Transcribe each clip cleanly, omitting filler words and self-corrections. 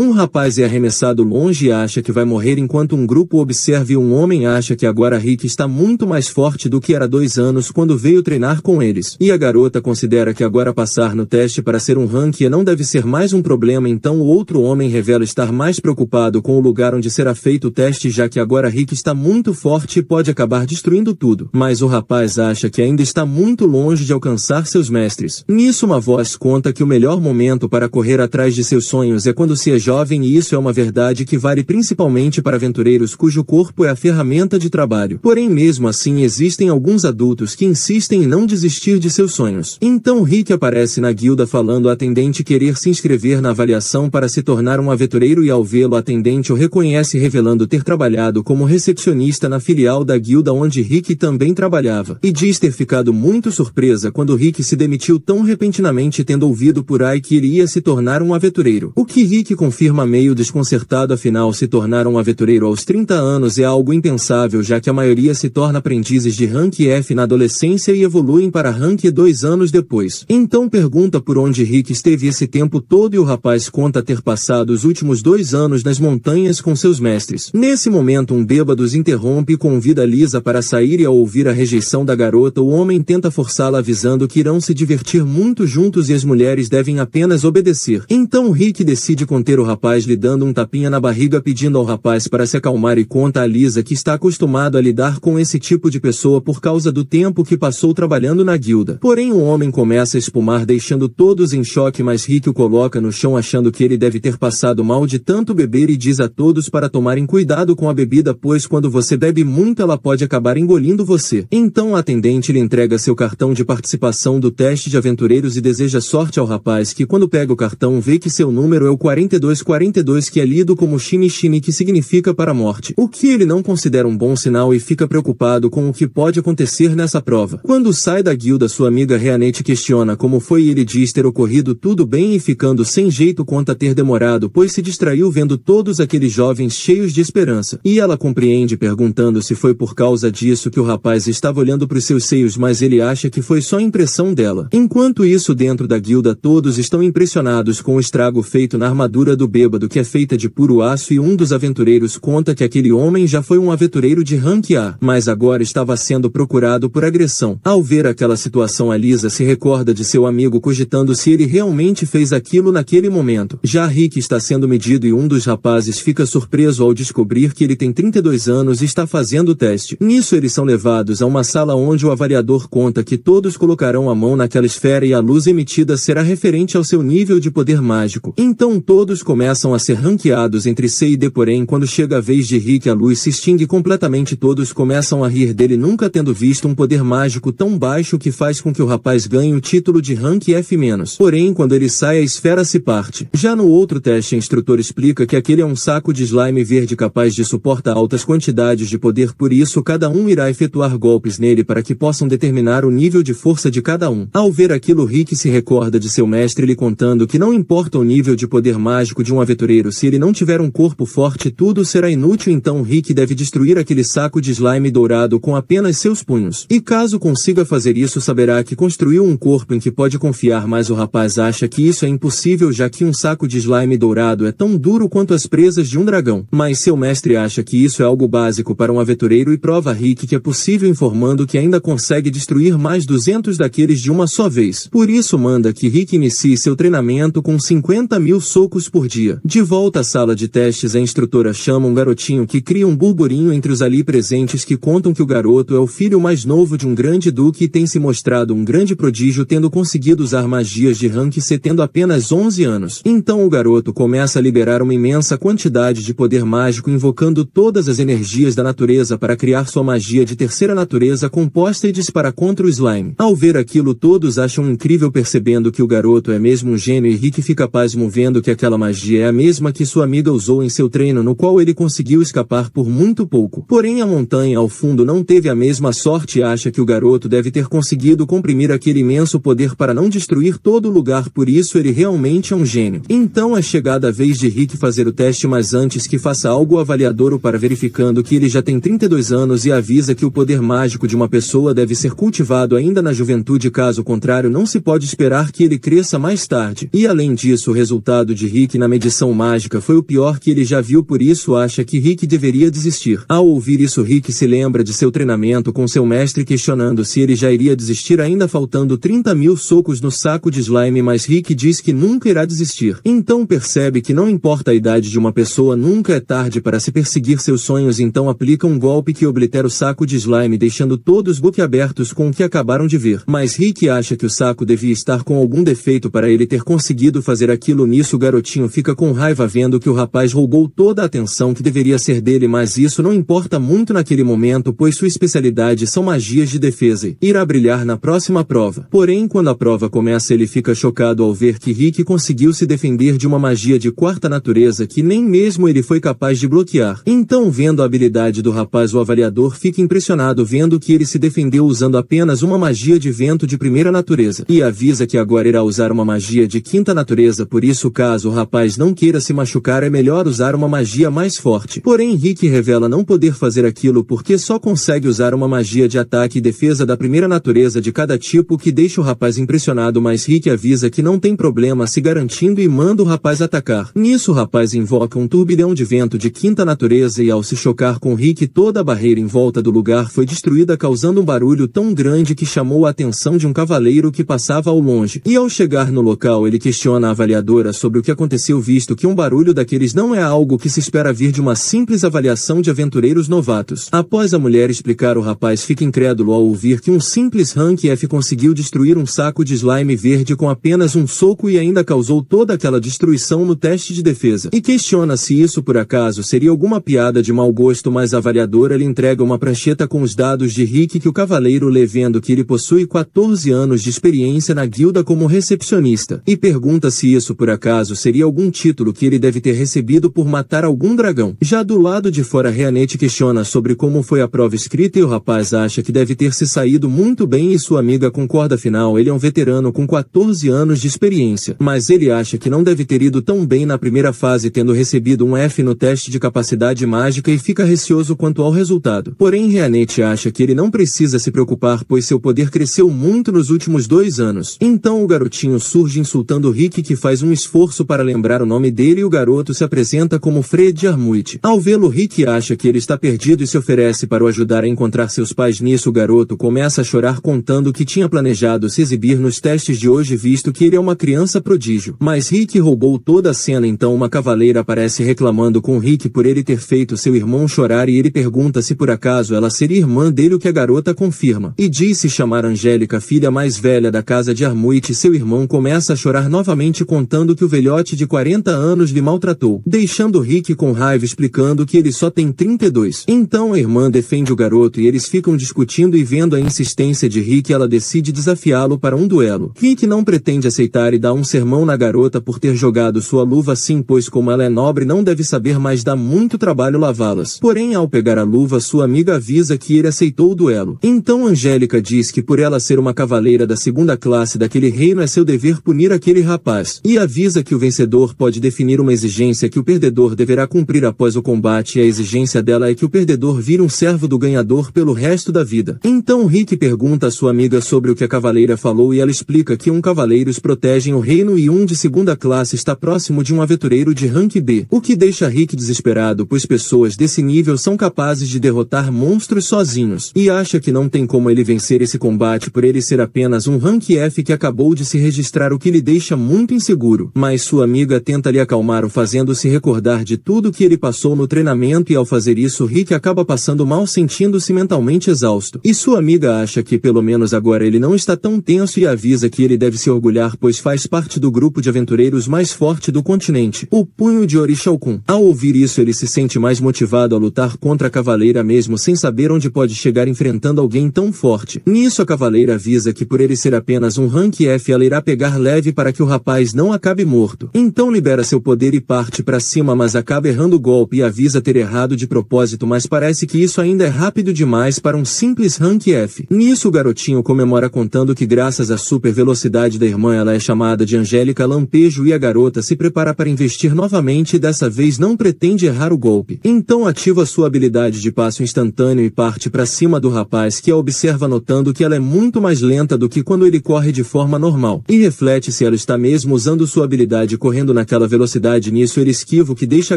Um rapaz é arremessado longe e acha que vai morrer enquanto um grupo observa e um homem acha que agora Rick está muito mais forte do que era 2 anos quando veio treinar com eles. E a garota considera que agora passar no teste para ser um ranquear não deve ser mais um problema, então o outro homem revela estar mais preocupado com o lugar onde será feito o teste, já que agora Rick está muito forte e pode acabar destruindo tudo. Mas o rapaz acha que ainda está muito longe de alcançar seus mestres. Nisso uma voz conta que o melhor momento para correr atrás de seus sonhos é quando se é jovem, e isso é uma verdade que vale principalmente para aventureiros cujo corpo é a ferramenta de trabalho. Porém, mesmo assim, existem alguns adultos que insistem em não desistir de seus sonhos. Então Rick aparece na guilda falando a atendente querer se inscrever na avaliação para se tornar um aventureiro, e ao vê-lo a atendente o reconhece, revelando ter trabalhado como recepcionista na filial da guilda onde Rick também trabalhava, e diz ter ficado muito surpresa quando Rick se demitiu tão repentinamente, tendo ouvido por aí que ele ia se tornar um aventureiro. O que Rick confirma meio desconcertado, afinal se tornar um aventureiro aos 30 anos é algo impensável, já que a maioria se torna aprendizes de Rank F na adolescência e evoluem para Rank 2 anos depois. Então pergunta por onde Rick esteve esse tempo todo e o rapaz conta ter passado os últimos 2 anos nas montanhas com seus mestres. Nesse momento um bêbado os interrompe e convida Lisa para sair, e ao ouvir a rejeição da garota o homem tenta forçá-la avisando que irão se divertir muito juntos e as mulheres devem apenas obedecer. Então Rick decide conter o rapaz lhe dando um tapinha na barriga, pedindo ao rapaz para se acalmar, e conta a Lisa que está acostumado a lidar com esse tipo de pessoa por causa do tempo que passou trabalhando na guilda. Porém o homem começa a espumar, deixando todos em choque, mas Rick o coloca no chão achando que ele deve ter passado mal de tanto beber, e diz a todos para tomarem cuidado com a bebida, pois quando você bebe muito ela pode acabar engolindo você. Então a atendente lhe entrega seu cartão de participação do teste de aventureiros e deseja sorte ao rapaz, que quando pega o cartão vê que seu número é o 4242, que é lido como Shini Shini, que significa para a morte, o que ele não considera um bom sinal e fica preocupado com o que pode acontecer nessa prova. Quando sai da guilda sua amiga Reanete questiona como foi e ele diz ter ocorrido tudo bem, e ficando sem jeito conta ter demorado pois se distraiu vendo todos aqueles jovens cheios de esperança, e ela compreende perguntando se foi por causa disso que o rapaz estava olhando para os seus seios, mas ele acha que foi só impressão dela. Enquanto isso, dentro da guilda todos estão impressionados com o estrago feito na armadura do bêbado, que é feita de puro aço, e um dos aventureiros conta que aquele homem já foi um aventureiro de Rank A, mas agora estava sendo procurado por agressão. Ao ver aquela situação, a Lisa se recorda de seu amigo, cogitando se ele realmente fez aquilo naquele momento. Já Rick está sendo medido e um dos rapazes fica surpreso ao descobrir que ele tem 32 anos e está fazendo o teste. Nisso eles são levados a uma sala onde o avaliador conta que todos colocarão a mão naquela esfera e a luz emitida será referente ao seu nível de poder mágico. Então todos começam a ser ranqueados entre C e D, porém quando chega a vez de Rick a luz se extingue completamente, todos começam a rir dele, nunca tendo visto um poder mágico tão baixo que faz com que o rapaz ganhe o título de Rank F-. Porém quando ele sai a esfera se parte. Já no outro teste a instrutora explica que aquele é um saco de slime verde capaz de suportar altas quantidades de poder, por isso cada um irá efetuar golpes nele para que possam determinar o nível de força de cada um. Ao ver aquilo, Rick se recorda de seu mestre lhe contando que não importa o nível de poder mágico de um aventureiro, se ele não tiver um corpo forte tudo será inútil, então Rick deve destruir aquele saco de slime dourado com apenas seus punhos. E caso consiga fazer isso saberá que construiu um corpo em que pode confiar, mas o rapaz acha que isso é impossível, já que um saco de slime dourado é tão duro quanto as presas de um dragão. Mas seu mestre acha que isso é algo básico para um aventureiro e prova a Rick que é possível, informando que ainda consegue destruir mais 200 daqueles de uma só vez. Por isso manda que Rick inicie seu treinamento com 50.000 socos por dia. De volta à sala de testes, a instrutora chama um garotinho que cria um burburinho entre os ali presentes, que contam que o garoto é o filho mais novo de um grande duque e tem se mostrado um grande prodígio, tendo conseguido usar magias de Rank C tendo apenas 11 anos. Então o garoto começa a liberar uma imensa quantidade de poder mágico, invocando todas as energias da natureza para criar sua magia de terceira natureza composta e dispara contra o slime. Ao ver aquilo, todos acham incrível, percebendo que o garoto é mesmo um gênio, e Rick fica pasmo vendo que aquela magia é a mesma que sua amiga usou em seu treino, no qual ele conseguiu escapar por muito pouco. Porém a montanha ao fundo não teve a mesma sorte e acha que o garoto deve ter conseguido comprimir aquele imenso poder para não destruir todo o lugar, por isso ele realmente é um gênio. Então é chegada a vez de Rick fazer o teste, mas antes que faça algo o avaliador o para, verificando que ele já tem 32 anos e avisa que o poder mágico de uma pessoa deve ser cultivado ainda na juventude, caso contrário não se pode esperar que ele cresça mais tarde. E além disso, o resultado de Rick na na medição mágica foi o pior que ele já viu, por isso acha que Rick deveria desistir. Ao ouvir isso, Rick se lembra de seu treinamento com seu mestre, questionando se ele já iria desistir, ainda faltando 30.000 socos no saco de slime, mas Rick diz que nunca irá desistir. Então percebe que não importa a idade de uma pessoa, nunca é tarde para se perseguir seus sonhos, então aplica um golpe que oblitera o saco de slime, deixando todos boquiabertos com o que acabaram de ver. Mas Rick acha que o saco devia estar com algum defeito para ele ter conseguido fazer aquilo. Nisso o garotinho fica com raiva vendo que o rapaz roubou toda a atenção que deveria ser dele, mas isso não importa muito naquele momento, pois sua especialidade são magias de defesa e irá brilhar na próxima prova. Porém, quando a prova começa, ele fica chocado ao ver que Rick conseguiu se defender de uma magia de quarta natureza que nem mesmo ele foi capaz de bloquear. Então, vendo a habilidade do rapaz, o avaliador fica impressionado vendo que ele se defendeu usando apenas uma magia de vento de primeira natureza e avisa que agora irá usar uma magia de quinta natureza, por isso caso o rapaz não queira se machucar é melhor usar uma magia mais forte. Porém, Rick revela não poder fazer aquilo porque só consegue usar uma magia de ataque e defesa da primeira natureza de cada tipo, que deixa o rapaz impressionado, mas Rick avisa que não tem problema, se garantindo e manda o rapaz atacar. Nisso o rapaz invoca um turbilhão de vento de quinta natureza e ao se chocar com Rick, toda a barreira em volta do lugar foi destruída, causando um barulho tão grande que chamou a atenção de um cavaleiro que passava ao longe. E ao chegar no local, ele questiona a avaliadora sobre o que aconteceu, visto que um barulho daqueles não é algo que se espera vir de uma simples avaliação de aventureiros novatos. Após a mulher explicar, o rapaz fica incrédulo ao ouvir que um simples Rank F conseguiu destruir um saco de slime verde com apenas um soco e ainda causou toda aquela destruição no teste de defesa. E questiona se isso por acaso seria alguma piada de mau gosto, mas a avaliadora lhe entrega uma prancheta com os dados de Rick que o cavaleiro lê, vendo que ele possui 14 anos de experiência na guilda como recepcionista, e pergunta se isso por acaso seria algum título que ele deve ter recebido por matar algum dragão. Já do lado de fora, Reanete questiona sobre como foi a prova escrita e o rapaz acha que deve ter se saído muito bem e sua amiga concorda, afinal ele é um veterano com 14 anos de experiência, mas ele acha que não deve ter ido tão bem na primeira fase, tendo recebido um F no teste de capacidade mágica, e fica receoso quanto ao resultado. Porém, Reanete acha que ele não precisa se preocupar, pois seu poder cresceu muito nos últimos 2 anos. Então o garotinho surge insultando Rick, que faz um esforço para lembrar o nome dele, e o garoto se apresenta como Fred Armuit. Ao vê-lo, Rick acha que ele está perdido e se oferece para o ajudar a encontrar seus pais. Nisso o garoto começa a chorar, contando que tinha planejado se exibir nos testes de hoje, visto que ele é uma criança prodígio. Mas Rick roubou toda a cena, então uma cavaleira aparece reclamando com Rick por ele ter feito seu irmão chorar, e ele pergunta se por acaso ela seria irmã dele, o que a garota confirma, e diz se chamar Angélica, filha mais velha da casa de Armuit. Seu irmão começa a chorar novamente, contando que o velhote de 40 anos lhe maltratou, deixando Rick com raiva, explicando que ele só tem 32. Então a irmã defende o garoto e eles ficam discutindo, e vendo a insistência de Rick, ela decide desafiá-lo para um duelo. Rick não pretende aceitar e dá um sermão na garota por ter jogado sua luva assim, pois como ela é nobre não deve saber, mas dá muito trabalho lavá-las. Porém, ao pegar a luva, sua amiga avisa que ele aceitou o duelo. Então Angélica diz que por ela ser uma cavaleira da segunda classe daquele reino é seu dever punir aquele rapaz, e avisa que o vencedor pode definir uma exigência que o perdedor deverá cumprir após o combate, e a exigência dela é que o perdedor vire um servo do ganhador pelo resto da vida. Então Rick pergunta à sua amiga sobre o que a cavaleira falou e ela explica que um cavaleiros protegem o reino e um de segunda classe está próximo de um aventureiro de rank B, o que deixa Rick desesperado, pois pessoas desse nível são capazes de derrotar monstros sozinhos, e acha que não tem como ele vencer esse combate por ele ser apenas um rank F que acabou de se registrar, o que lhe deixa muito inseguro. Mas sua amiga tenta lhe acalmar, o fazendo-se recordar de tudo que ele passou no treinamento, e ao fazer isso Rick acaba passando mal, sentindo-se mentalmente exausto, e sua amiga acha que pelo menos agora ele não está tão tenso e avisa que ele deve se orgulhar, pois faz parte do grupo de aventureiros mais forte do continente, o Punho de Orixalcum. Ao ouvir isso, ele se sente mais motivado a lutar contra a cavaleira, mesmo sem saber onde pode chegar enfrentando alguém tão forte. Nisso a cavaleira avisa que por ele ser apenas um rank F ela irá pegar leve para que o rapaz não acabe morto. Então libera seu poder e parte para cima, mas acaba errando o golpe e avisa ter errado de propósito, mas parece que isso ainda é rápido demais para um simples rank F. Nisso o garotinho comemora, contando que graças à super velocidade da irmã ela é chamada de Angélica Lampejo, e a garota se prepara para investir novamente e dessa vez não pretende errar o golpe. Então ativa sua habilidade de passo instantâneo e parte para cima do rapaz, que a observa, notando que ela é muito mais lenta do que quando ele corre de forma normal, e reflete se ela está mesmo usando sua habilidade correndo correndo naquela velocidade. Nisso ele esquiva, o que deixa a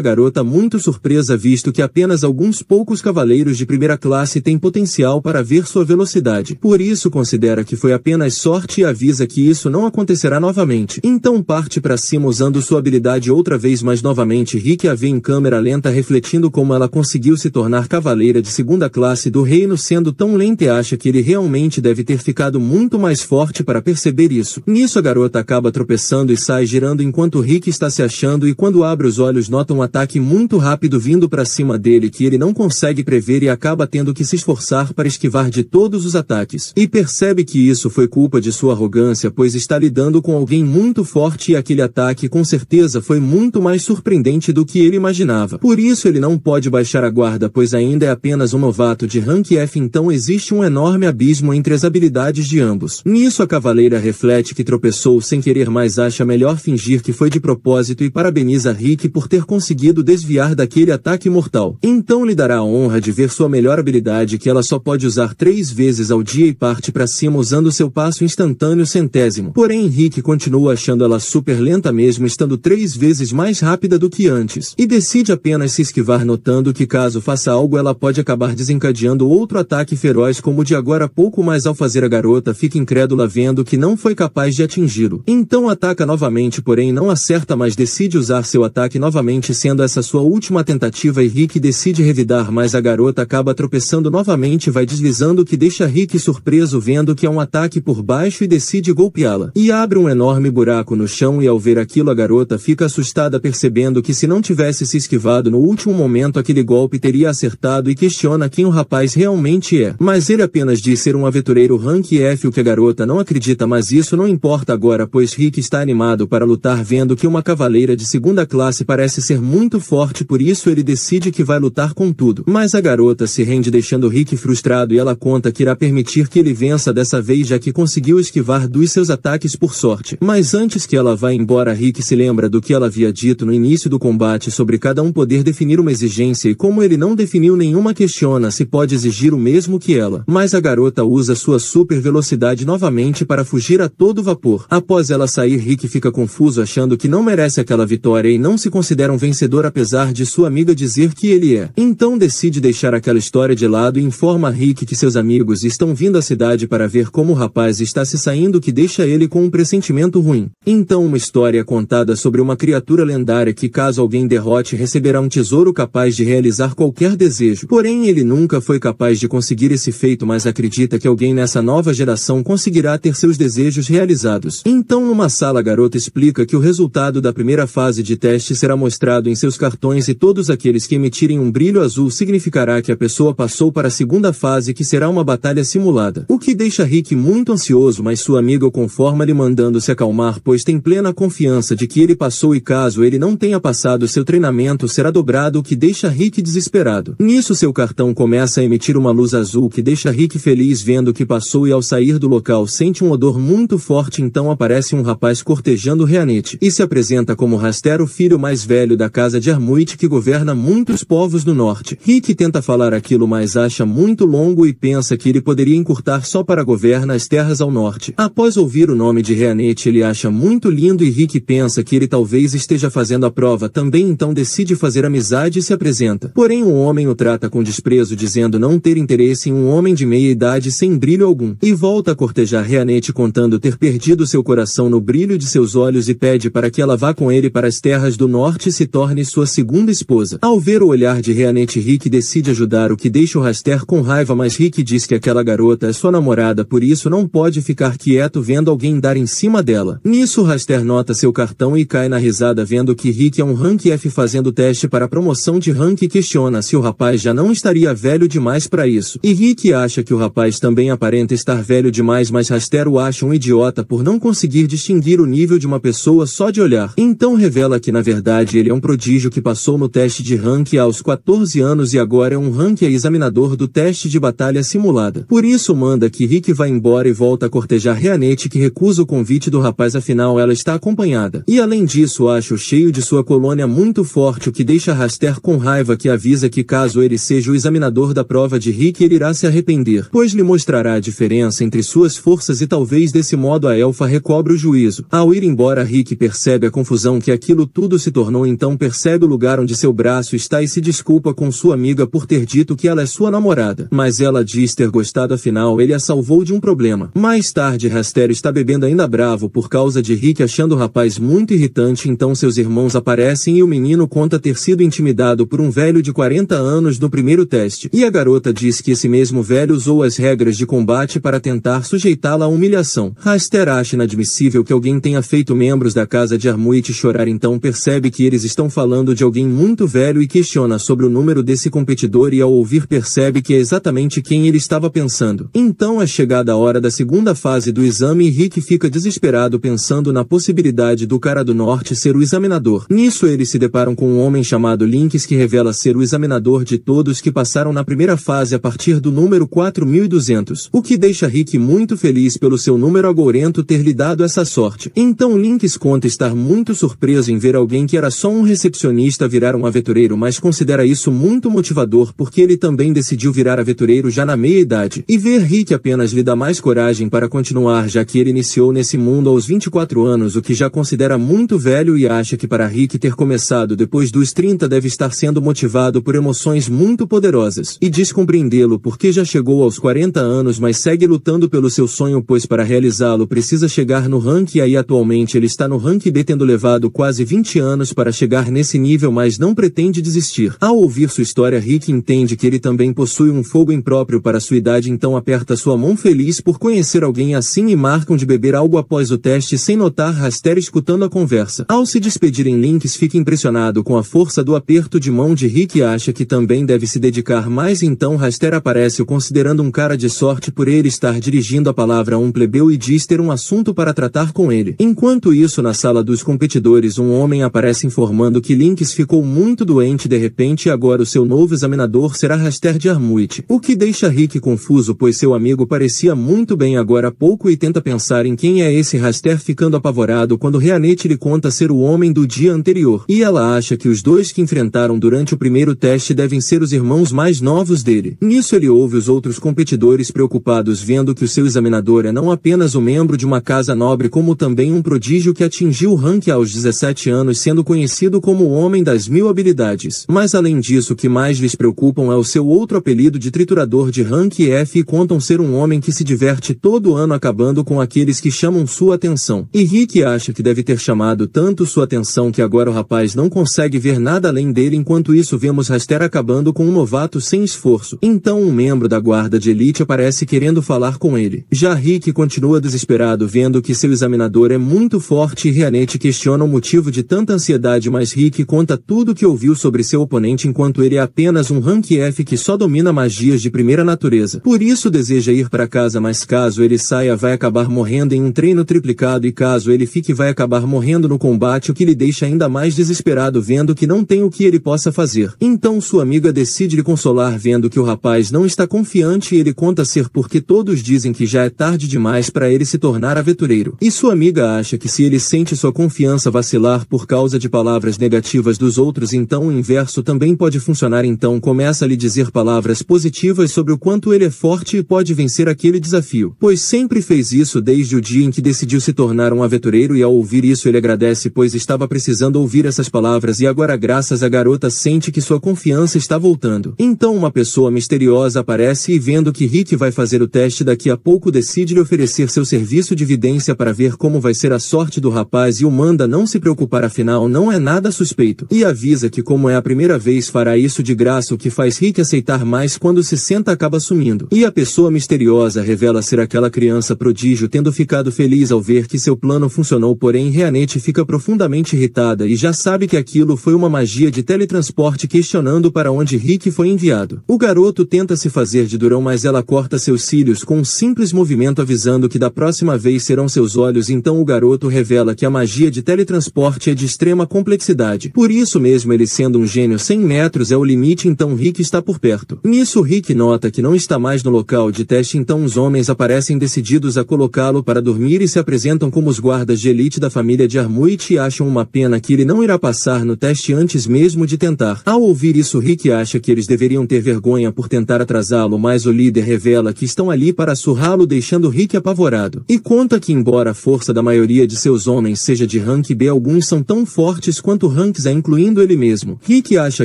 garota muito surpresa, visto que apenas alguns poucos cavaleiros de primeira classe têm potencial para ver sua velocidade. Por isso considera que foi apenas sorte e avisa que isso não acontecerá novamente. Então parte para cima usando sua habilidade outra vez, mas novamente Rick a vê em câmera lenta refletindo como ela conseguiu se tornar cavaleira de segunda classe do reino sendo tão lenta, e acha que ele realmente deve ter ficado muito mais forte para perceber isso. Nisso a garota acaba tropeçando e sai girando enquanto Rick está se achando, e quando abre os olhos nota um ataque muito rápido vindo para cima dele que ele não consegue prever e acaba tendo que se esforçar para esquivar de todos os ataques. E percebe que isso foi culpa de sua arrogância, pois está lidando com alguém muito forte e aquele ataque com certeza foi muito mais surpreendente do que ele imaginava. Por isso ele não pode baixar a guarda, pois ainda é apenas um novato de rank F, então existe um enorme abismo entre as habilidades de ambos. Nisso a cavaleira reflete que tropeçou sem querer, mas acha melhor fingir que foi de propósito e parabeniza Rick por ter conseguido desviar daquele ataque mortal. Então lhe dará a honra de ver sua melhor habilidade, que ela só pode usar 3 vezes ao dia, e parte para cima usando seu passo instantâneo centésimo. Porém Rick continua achando ela super lenta mesmo estando 3 vezes mais rápida do que antes, e decide apenas se esquivar, notando que caso faça algo ela pode acabar desencadeando outro ataque feroz como o de agora há pouco, mas ao fazer a garota fica incrédula vendo que não foi capaz de atingi-lo. Então ataca novamente, porém não acerta, mas decide usar seu ataque novamente, sendo essa sua última tentativa, e Rick decide revidar, mas a garota acaba tropeçando novamente e vai deslizando, o que deixa Rick surpreso vendo que é um ataque por baixo e decide golpeá-la. E abre um enorme buraco no chão, e ao ver aquilo a garota fica assustada, percebendo que se não tivesse se esquivado no último momento aquele golpe teria acertado, e questiona quem o rapaz realmente é. Mas ele apenas diz ser um aventureiro rank F, o que a garota não acredita, mas isso não importa agora, pois Rick está animado para lutar vendo que uma cavaleira de segunda classe parece ser muito forte, por isso ele decide que vai lutar com tudo. Mas a garota se rende deixando Rick frustrado, e ela conta que irá permitir que ele vença dessa vez, já que conseguiu esquivar dos seus ataques por sorte. Mas antes que ela vá embora, Rick se lembra do que ela havia dito no início do combate sobre cada um poder definir uma exigência, e como ele não definiu nenhuma, questiona se pode exigir o mesmo que ela. Mas a garota usa sua super velocidade novamente para fugir a todo vapor. Após ela sair, Rick fica confuso achando que não merece aquela vitória e não se considera um vencedor apesar de sua amiga dizer que ele é. Então decide deixar aquela história de lado e informa a Rick que seus amigos estão vindo à cidade para ver como o rapaz está se saindo, que deixa ele com um pressentimento ruim. Então uma história contada sobre uma criatura lendária que caso alguém derrote receberá um tesouro capaz de realizar qualquer desejo. Porém ele nunca foi capaz de conseguir esse feito, mas acredita que alguém nessa nova geração conseguirá ter seus desejos realizados. Então numa sala a garota explica que o resultado da primeira fase de teste será mostrado em seus cartões, e todos aqueles que emitirem um brilho azul significará que a pessoa passou para a segunda fase, que será uma batalha simulada. O que deixa Rick muito ansioso, mas sua amiga o conforma lhe mandando se acalmar, pois tem plena confiança de que ele passou, e caso ele não tenha passado seu treinamento será dobrado, o que deixa Rick desesperado. Nisso seu cartão começa a emitir uma luz azul que deixa Rick feliz vendo que passou, e ao sair do local sente um odor muito forte. Então aparece um rapaz cortejando Reanete e se apresenta como Raster, o filho mais velho da casa de Armuit que governa muitos povos do norte. Rick tenta falar aquilo, mas acha muito longo e pensa que ele poderia encurtar só para governar as terras ao norte. Após ouvir o nome de Reanete ele acha muito lindo, e Rick pensa que ele talvez esteja fazendo a prova também, então decide fazer amizade e se apresenta. Porém o homem o trata com desprezo, dizendo não ter interesse em um homem de meia idade sem brilho algum, e volta a cortejar Reanete contando ter perdido seu coração no brilho de seus olhos, e pede para que ela vá com ele para as terras do norte e se torne sua segunda esposa. Ao ver o olhar de Reanete, Rick decide ajudar, o que deixa o Raster com raiva, mas Rick diz que aquela garota é sua namorada, por isso não pode ficar quieto vendo alguém dar em cima dela. Nisso Raster nota seu cartão e cai na risada vendo que Rick é um rank F fazendo teste para promoção de rank, e questiona se o rapaz já não estaria velho demais para isso. E Rick acha que o rapaz também aparenta estar velho demais, mas Raster o acha um idiota por não conseguir distinguir o nível de uma pessoa só de olhar. Então revela que na verdade ele é um prodígio que passou no teste de rank aos 14 anos e agora é um rank examinador do teste de batalha simulada. Por isso manda que Rick vá embora e volta a cortejar Reanete, que recusa o convite do rapaz, afinal ela está acompanhada. E além disso acha o cheio de sua colônia muito forte, o que deixa Raster com raiva, que avisa que caso ele seja o examinador da prova de Rick ele irá se arrepender, pois lhe mostrará a diferença entre suas forças e talvez desse modo a elfa recobre o juízo. Ao ir embora Rick percebe percebe a confusão que aquilo tudo se tornou, então percebe o lugar onde seu braço está e se desculpa com sua amiga por ter dito que ela é sua namorada. Mas ela diz ter gostado, afinal ele a salvou de um problema. Mais tarde, Raster está bebendo ainda bravo por causa de Rick, achando o rapaz muito irritante, então seus irmãos aparecem e o menino conta ter sido intimidado por um velho de 40 anos no primeiro teste. E a garota diz que esse mesmo velho usou as regras de combate para tentar sujeitá-la à humilhação. Raster acha inadmissível que alguém tenha feito membros da casa de Armuit chorar, então percebe que eles estão falando de alguém muito velho e questiona sobre o número desse competidor, e ao ouvir percebe que é exatamente quem ele estava pensando. Então é chegada a hora da segunda fase do exame e Rick fica desesperado pensando na possibilidade do cara do norte ser o examinador. Nisso eles se deparam com um homem chamado Lynx que revela ser o examinador de todos que passaram na primeira fase a partir do número 4200, o que deixa Rick muito feliz pelo seu número agourento ter lhe dado essa sorte. Então Lynx conta estar muito surpreso em ver alguém que era só um recepcionista virar um aventureiro, mas considera isso muito motivador porque ele também decidiu virar aventureiro já na meia-idade. E ver Rick apenas lhe dá mais coragem para continuar, já que ele iniciou nesse mundo aos 24 anos, o que já considera muito velho, e acha que para Rick ter começado depois dos 30 deve estar sendo motivado por emoções muito poderosas. E diz compreendê-lo porque já chegou aos 40 anos, mas segue lutando pelo seu sonho, pois para realizá-lo precisa chegar no rank A, e atualmente ele está no rank B, tendo levado quase 20 anos para chegar nesse nível, mas não pretende desistir. Ao ouvir sua história, Rick entende que ele também possui um fogo impróprio para sua idade, então aperta sua mão feliz por conhecer alguém assim e marcam de beber algo após o teste, sem notar Raster escutando a conversa. Ao se despedirem, Lynx fica impressionado com a força do aperto de mão de Rick e acha que também deve se dedicar mais, então Raster aparece o considerando um cara de sorte por ele estar dirigindo a palavra a um plebeu e diz ter um assunto para tratar com ele. Enquanto isso, na sala dos competidores, um homem aparece informando que Lynx ficou muito doente de repente e agora o seu novo examinador será Raster de Armuit, o que deixa Rick confuso, pois seu amigo parecia muito bem agora há pouco e tenta pensar em quem é esse Raster, ficando apavorado quando Reanette lhe conta ser o homem do dia anterior, e ela acha que os dois que enfrentaram durante o primeiro teste devem ser os irmãos mais novos dele. Nisso ele ouve os outros competidores preocupados, vendo que o seu examinador é não apenas um membro de uma casa nobre, como também um prodígio que atingiu o rank aos 17 anos, sendo conhecido como o Homem das Mil Habilidades. Mas além disso, o que mais lhes preocupam é o seu outro apelido de triturador de rank F, e contam ser um homem que se diverte todo ano acabando com aqueles que chamam sua atenção. E Rick acha que deve ter chamado tanto sua atenção que agora o rapaz não consegue ver nada além dele. Enquanto isso, vemos Raster acabando com um novato sem esforço. Então um membro da guarda de elite aparece querendo falar com ele. Já Rick continua desesperado, vendo que seu examinador é muito forte, e Reanette questiona o motivo de tanta ansiedade, mas Rick conta tudo o que ouviu sobre seu oponente, enquanto ele é apenas um rank F que só domina magias de primeira natureza. Por isso deseja ir para casa, mas caso ele saia vai acabar morrendo em um treino triplicado, e caso ele fique vai acabar morrendo no combate, o que lhe deixa ainda mais desesperado, vendo que não tem o que ele possa fazer. Então sua amiga decide lhe consolar, vendo que o rapaz não está confiante, e ele conta ser porque todos dizem que já é tarde demais para ele se tornar aventureiro. E sua amiga acha que se ele sente sua confiança vacilar por causa de palavras negativas dos outros, então o inverso também pode funcionar, então começa a lhe dizer palavras positivas sobre o quanto ele é forte e pode vencer aquele desafio, pois sempre fez isso desde o dia em que decidiu se tornar um aventureiro, e ao ouvir isso ele agradece, pois estava precisando ouvir essas palavras, e agora graças à garota sente que sua confiança está voltando. Então uma pessoa misteriosa aparece e, vendo que Rick vai fazer o teste daqui a pouco, decide lhe oferecer seu serviço de vidência para ver como vai ser a sorte do rapaz, e o manda não se preocupar, afinal não é nada suspeito, e avisa que como é a primeira vez fará isso de graça, o que faz Rick aceitar, mas quando se senta acaba sumindo. E a pessoa misteriosa revela ser aquela criança prodígio, tendo ficado feliz ao ver que seu plano funcionou, porém Reanette fica profundamente irritada e já sabe que aquilo foi uma magia de teletransporte, questionando para onde Rick foi enviado. O garoto tenta se fazer de durão, mas ela corta seus cílios com um simples movimento, avisando que da próxima vez serão seus olhos. Então o garoto revela que a magia de teletransporte é de extrema complexidade. Por isso mesmo, ele sendo um gênio, 100 metros é o limite, então Rick está por perto. Nisso Rick nota que não está mais no local de teste, então os homens aparecem decididos a colocá-lo para dormir e se apresentam como os guardas de elite da família de Armuit, e acham uma pena que ele não irá passar no teste antes mesmo de tentar. Ao ouvir isso, Rick acha que eles deveriam ter vergonha por tentar atrasá-lo, mas o líder revela que estão ali para surrá-lo, deixando Rick apavorado. E conta que embora a força da maioria de seus homens seja de rank B alguns são tão fortes quanto ranks A, incluindo ele mesmo. Rick acha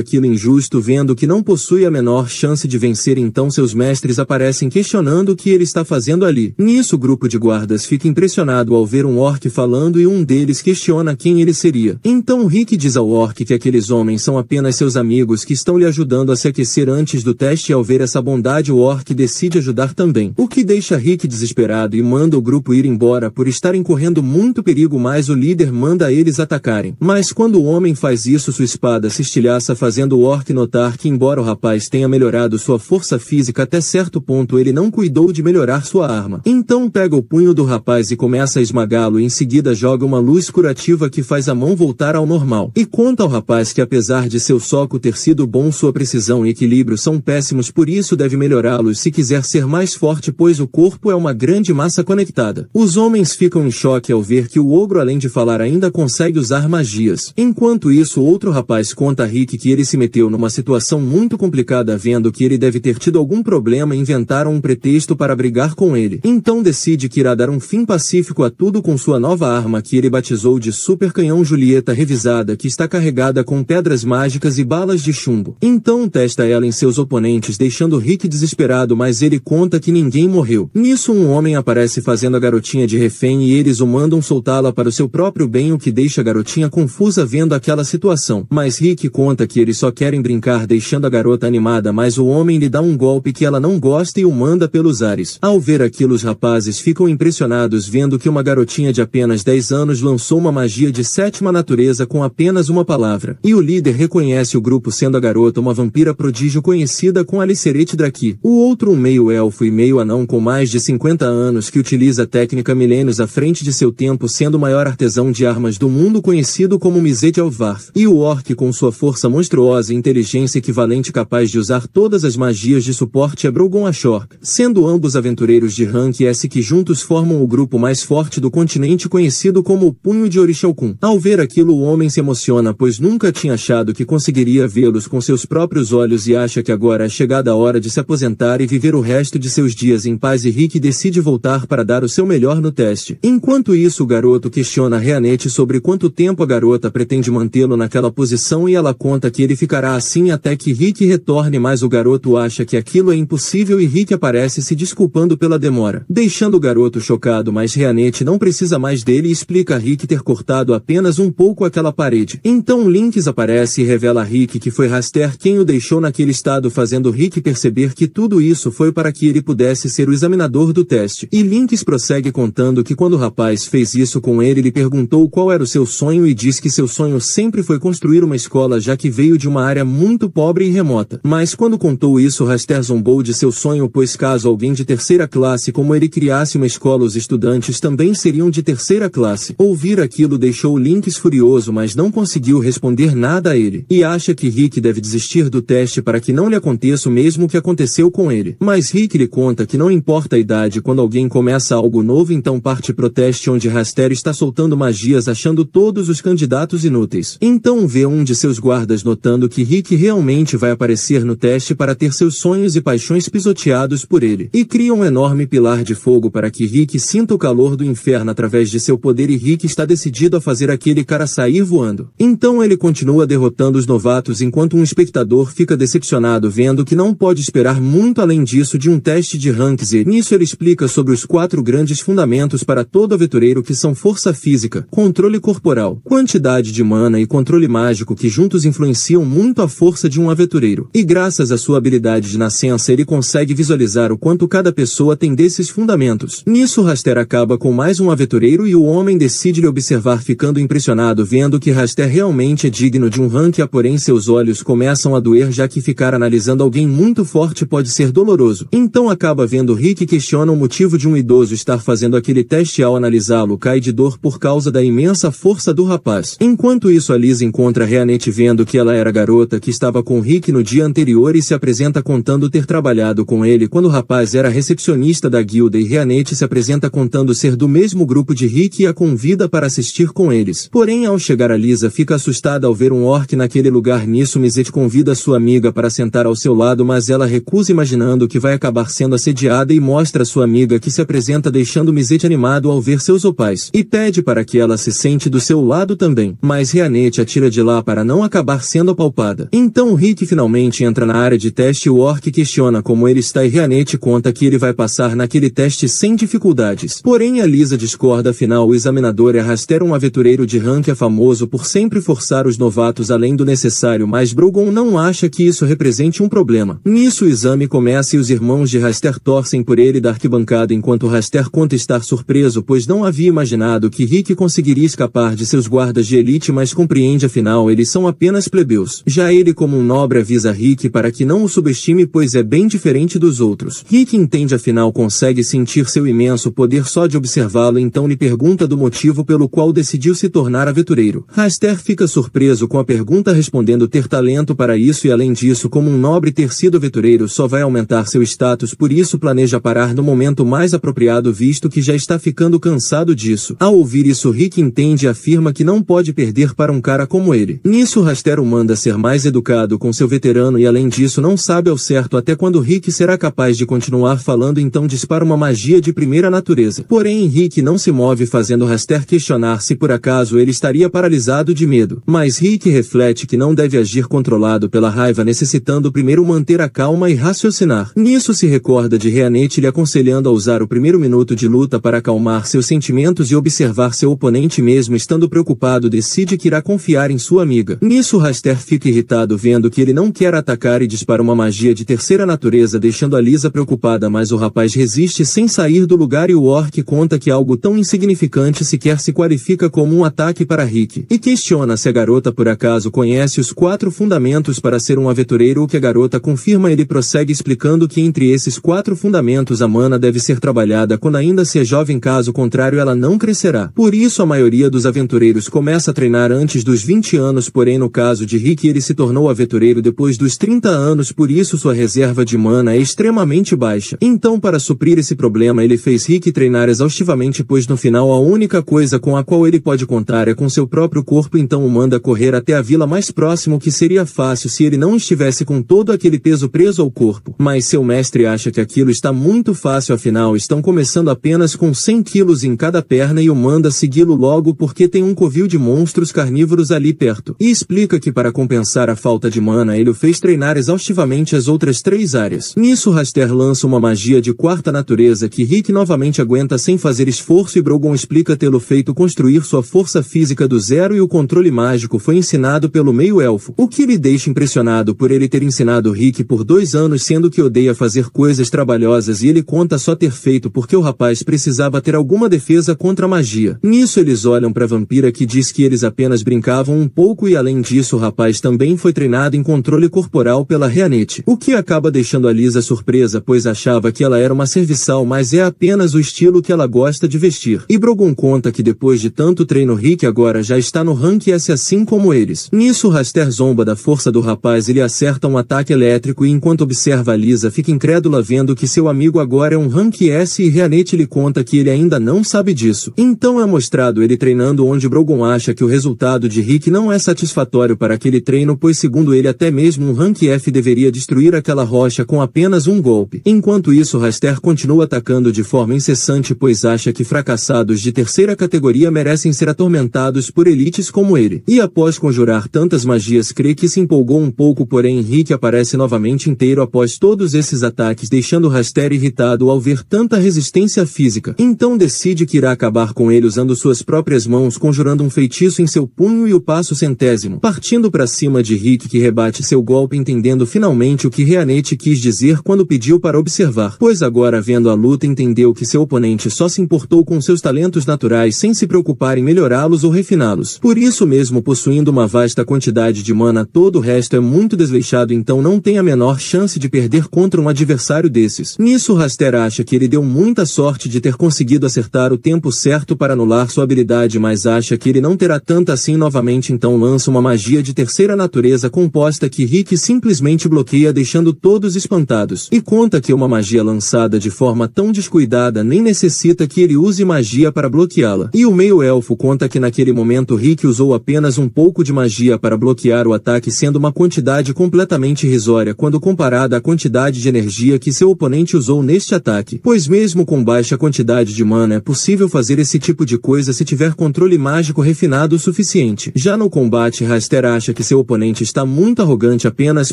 aquilo injusto vendo que não possui a menor chance de vencer, então seus mestres aparecem questionando o que ele está fazendo ali. Nisso o grupo de guardas fica impressionado ao ver um orc falando e um deles questiona quem ele seria. Então Rick diz ao orc que aqueles homens são apenas seus amigos que estão lhe ajudando a se aquecer antes do teste, e ao ver essa bondade o orc decide ajudar também. O que deixa Rick desesperado e manda o grupo ir embora por estarem correndo muito perigo, mas o líder manda eles atacarem. Mas quando o homem faz isso, sua espada se estilhaça, fazendo o orc notar que embora o rapaz tenha melhorado sua força física até certo ponto, ele não cuidou de melhorar sua arma. Então pega o punho do rapaz e começa a esmagá-lo, e em seguida joga uma luz curativa que faz a mão voltar ao normal. E conta ao rapaz que apesar de seu soco ter sido bom, sua precisão e equilíbrio são péssimos, por isso deve melhorá-los se quiser ser mais forte, pois o corpo é uma grande massa conectada. Os homens ficam em choque ao ver que o ogro, além de falar, ainda consegue usar magias. Enquanto isso, outro rapaz conta a Rick que ele se meteu numa situação muito complicada, vendo que ele deve ter tido algum problema, e inventaram um pretexto para brigar com ele. Então decide que irá dar um fim pacífico a tudo com sua nova arma, que ele batizou de Super Canhão Julieta revisada, que está carregada com pedras mágicas e balas de chumbo. Então testa ela em seus oponentes, deixando Rick desesperado, mas ele conta que ninguém morreu. Nisso um homem aparece fazendo a garotinha de refém e eles o mandam soltá-la para o seu próprio bem, o que deixa a garotinha confusa vendo aquela situação. Mas Rick conta que eles só querem brincar, deixando a garota animada, mas o homem lhe dá um golpe que ela não gosta e o manda pelos ares. Ao ver aquilo, os rapazes ficam impressionados vendo que uma garotinha de apenas 10 anos lançou uma magia de 7ª natureza com apenas uma palavra. E o líder reconhece o grupo, sendo a garota uma vampira prodígio conhecida com Aliceret Draki. O outro um meio-elfo e meio-anão com mais de 50 anos que utiliza a técnica milênios à frente de seu tempo, sendo o maior artesão de armas do mundo, conhecido como Mizet Alvarth. E o orc com sua força monstruosa e inteligência equivalente, capaz de usar todas as magias de suporte, é Brogon Ashork, sendo ambos aventureiros de rank S que juntos formam o grupo mais forte do continente, conhecido como o Punho de Orixalcum. Ao ver aquilo o homem se emociona, pois nunca tinha achado que conseguiria vê-los com seus próprios olhos, e acha que agora é chegada a hora de se aposentar e viver o resto de seus dias em paz, e Rick decide voltar para dar o seu melhor no teste. Enquanto isso, o garoto questiona Reanette sobre quanto tempo a garota pretende mantê-lo naquela posição, e ela conta que ele ficará assim até que Rick retorne, mas o garoto acha que aquilo é impossível e Rick aparece se desculpando pela demora, deixando o garoto chocado, mas Reanette não precisa mais dele e explica a Rick ter cortado apenas um pouco aquela parede. Então Lynx aparece e revela a Rick que foi Raster quem o deixou naquele estado, fazendo Rick perceber que tudo isso foi para que ele pudesse ser o examinador do teste. E Lynx prossegue contando que quando o rapaz fez isso com ele, ele perguntou qual era o seu sonho e diz que seu sonho sempre foi construir uma escola, já que veio de uma área muito pobre e remota. Mas quando contou isso, Raster zombou de seu sonho, pois caso alguém de terceira classe como ele criasse uma escola, os estudantes também seriam de terceira classe. Ouvir aquilo deixou Lynx furioso, mas não conseguiu responder nada a ele, e acha que Rick deve desistir do teste para que não lhe aconteça o mesmo que aconteceu com ele. Mas Rick lhe conta que não importa a idade, quando alguém começa algo novo, então parte pro teste, onde Raster está soltando magias, achando todos os candidatos inúteis. Então vê um de seus guardas notando que Rick realmente vai aparecer no teste para ter seus sonhos e paixões pisoteados por ele, e cria um enorme pilar de fogo para que Rick sinta o calor do inferno através de seu poder, e Rick está decidido a fazer aquele cara sair voando. Então ele continua derrotando os novatos, enquanto um espectador fica decepcionado vendo que não pode esperar muito além disso de um teste de ranks, e nisso ele explica sobre os 4 grandes fundamentos para todo aventureiro, que são força física, controle corporal, quantidade de mana e controle mágico, que juntos influenciam muito a força de um aventureiro. E graças à sua habilidade de nascença ele consegue visualizar o quanto cada pessoa tem desses fundamentos. Nisso Raster acaba com mais um aventureiro e o homem decide lhe observar, ficando impressionado vendo que Raster realmente é digno de um rank A, porém seus olhos começam a doer, já que ficar analisando alguém muito forte pode ser doloroso. Então acaba vendo Rick e questiona o motivo de um idoso estar fazendo aquele teste. Ao analisá-lo, cai de dor por causa da imensa força do rapaz. Enquanto isso, a Liz encontra Reanette vendo que ela era a garota que estava com Rick no dia anterior e se apresenta contando ter trabalhado com ele quando o rapaz era recepcionista da guilda, e Reanette se apresenta contando ser do mesmo grupo de Rick e a convida para assistir com eles. Porém, ao chegar, a Lisa fica assustada ao ver um orc naquele lugar. Nisso Mizet convida sua amiga para sentar ao seu lado, mas ela recusa, imaginando que vai acabar sendo assediada, e mostra sua amiga que se apresenta, deixando Mizet animado ao ver seus opais, e pede para que que ela se sente do seu lado também, mas Reanete a tira de lá para não acabar sendo apalpada. Então Rick finalmente entra na área de teste e o Orc questiona como ele está e Reanete conta que ele vai passar naquele teste sem dificuldades. Porém a Lisa discorda, afinal o examinador é Raster, um aventureiro de rank famoso por sempre forçar os novatos além do necessário, mas Brogon não acha que isso represente um problema. Nisso o exame começa e os irmãos de Raster torcem por ele da arquibancada enquanto Raster conta estar surpreso pois não havia imaginado que Rick conseguiria escapar de seus guardas de elite, mas compreende afinal eles são apenas plebeus. Já ele como um nobre avisa Rick para que não o subestime pois é bem diferente dos outros. Rick entende afinal consegue sentir seu imenso poder só de observá-lo, então lhe pergunta do motivo pelo qual decidiu se tornar aventureiro. Raster fica surpreso com a pergunta respondendo ter talento para isso e além disso como um nobre ter sido aventureiro só vai aumentar seu status, por isso planeja parar no momento mais apropriado visto que já está ficando cansado disso. Ao ouvir isso Rick entende e afirma que não pode perder para um cara como ele. Nisso Raster o manda ser mais educado com seu veterano e além disso não sabe ao certo até quando Rick será capaz de continuar falando, então dispara uma magia de primeira natureza. Porém Rick não se move fazendo Raster questionar se por acaso ele estaria paralisado de medo. Mas Rick reflete que não deve agir controlado pela raiva, necessitando primeiro manter a calma e raciocinar. Nisso se recorda de Reanete lhe aconselhando a usar o primeiro minuto de luta para acalmar seus sentimentos e observar seu oponente. Mesmo estando preocupado decide que irá confiar em sua amiga. Nisso Raster fica irritado vendo que ele não quer atacar e dispara uma magia de terceira natureza deixando a Lisa preocupada, mas o rapaz resiste sem sair do lugar e o Orc conta que algo tão insignificante sequer se qualifica como um ataque para Rick, e questiona se a garota por acaso conhece os 4 fundamentos para ser um aventureiro, o que a garota confirma. Ele prossegue explicando que entre esses 4 fundamentos a mana deve ser trabalhada quando ainda se é jovem, caso contrário ela não crescerá. Por isso a maioria dos aventureiros começa a treinar antes dos 20 anos, porém no caso de Rick ele se tornou aventureiro depois dos 30 anos, por isso sua reserva de mana é extremamente baixa. Então para suprir esse problema ele fez Rick treinar exaustivamente, pois no final a única coisa com a qual ele pode contar é com seu próprio corpo, então o manda correr até a vila mais próximo, que seria fácil se ele não estivesse com todo aquele peso preso ao corpo. Mas seu mestre acha que aquilo está muito fácil, afinal estão começando apenas com 100 quilos em cada perna e o manda segui-lo logo porque tem um covil de monstros carnívoros ali perto. E explica que para compensar a falta de mana ele o fez treinar exaustivamente as outras 3 áreas. Nisso Raster lança uma magia de quarta natureza que Rick novamente aguenta sem fazer esforço e Brogon explica tê-lo feito construir sua força física do zero e o controle mágico foi ensinado pelo meio-elfo, o que lhe deixa impressionado por ele ter ensinado Rick por 2 anos, sendo que odeia fazer coisas trabalhosas e ele conta só ter feito porque o rapaz precisava ter alguma defesa contra a magia. Nisso eles olham para a vampira que diz que eles apenas brincavam um pouco e além disso o rapaz também foi treinado em controle corporal pela Reanete, o que acaba deixando a Lisa surpresa pois achava que ela era uma serviçal, mas é apenas o estilo que ela gosta de vestir. E Brogon conta que depois de tanto treino Rick agora já está no rank S assim como eles. Nisso Raster zomba da força do rapaz e lhe acerta um ataque elétrico e enquanto observa a Lisa fica incrédula vendo que seu amigo agora é um rank S e Reanete lhe conta que ele ainda não sabe disso. Então é mostrado ele treinando onde Brogon acha que o resultado de Rick não é satisfatório para aquele treino, pois segundo ele até mesmo um rank F deveria destruir aquela rocha com apenas um golpe. Enquanto isso Raster continua atacando de forma incessante pois acha que fracassados de terceira categoria merecem ser atormentados por elites como ele. E após conjurar tantas magias crê que se empolgou um pouco, porém Rick aparece novamente inteiro após todos esses ataques, deixando Raster irritado ao ver tanta resistência física. Então decide que irá acabar com ele usando suas próprias mãos, conjurando um feitiço em seu punho e o passo centésimo, partindo para cima de Rick que rebate seu golpe, entendendo finalmente o que Reanete quis dizer quando pediu para observar, pois agora vendo a luta entendeu que seu oponente só se importou com seus talentos naturais sem se preocupar em melhorá-los ou refiná-los. Por isso mesmo possuindo uma vasta quantidade de mana todo o resto é muito desleixado, então não tem a menor chance de perder contra um adversário desses. Nisso Raster acha que ele deu muita sorte de ter conseguido acertar o tempo certo para anular sua habilidade, mas acha que ele não terá tanta assim novamente, então lança uma magia de terceira natureza composta que Rick simplesmente bloqueia deixando todos espantados, e conta que uma magia lançada de forma tão descuidada nem necessita que ele use magia para bloqueá-la. E o meio-elfo conta que naquele momento Rick usou apenas um pouco de magia para bloquear o ataque, sendo uma quantidade completamente irrisória quando comparada à quantidade de energia que seu oponente usou neste ataque, pois mesmo com baixa quantidade de mana é possível fazer esse tipo de coisa certeza se tiver controle mágico refinado o suficiente. Já no combate, Raster acha que seu oponente está muito arrogante apenas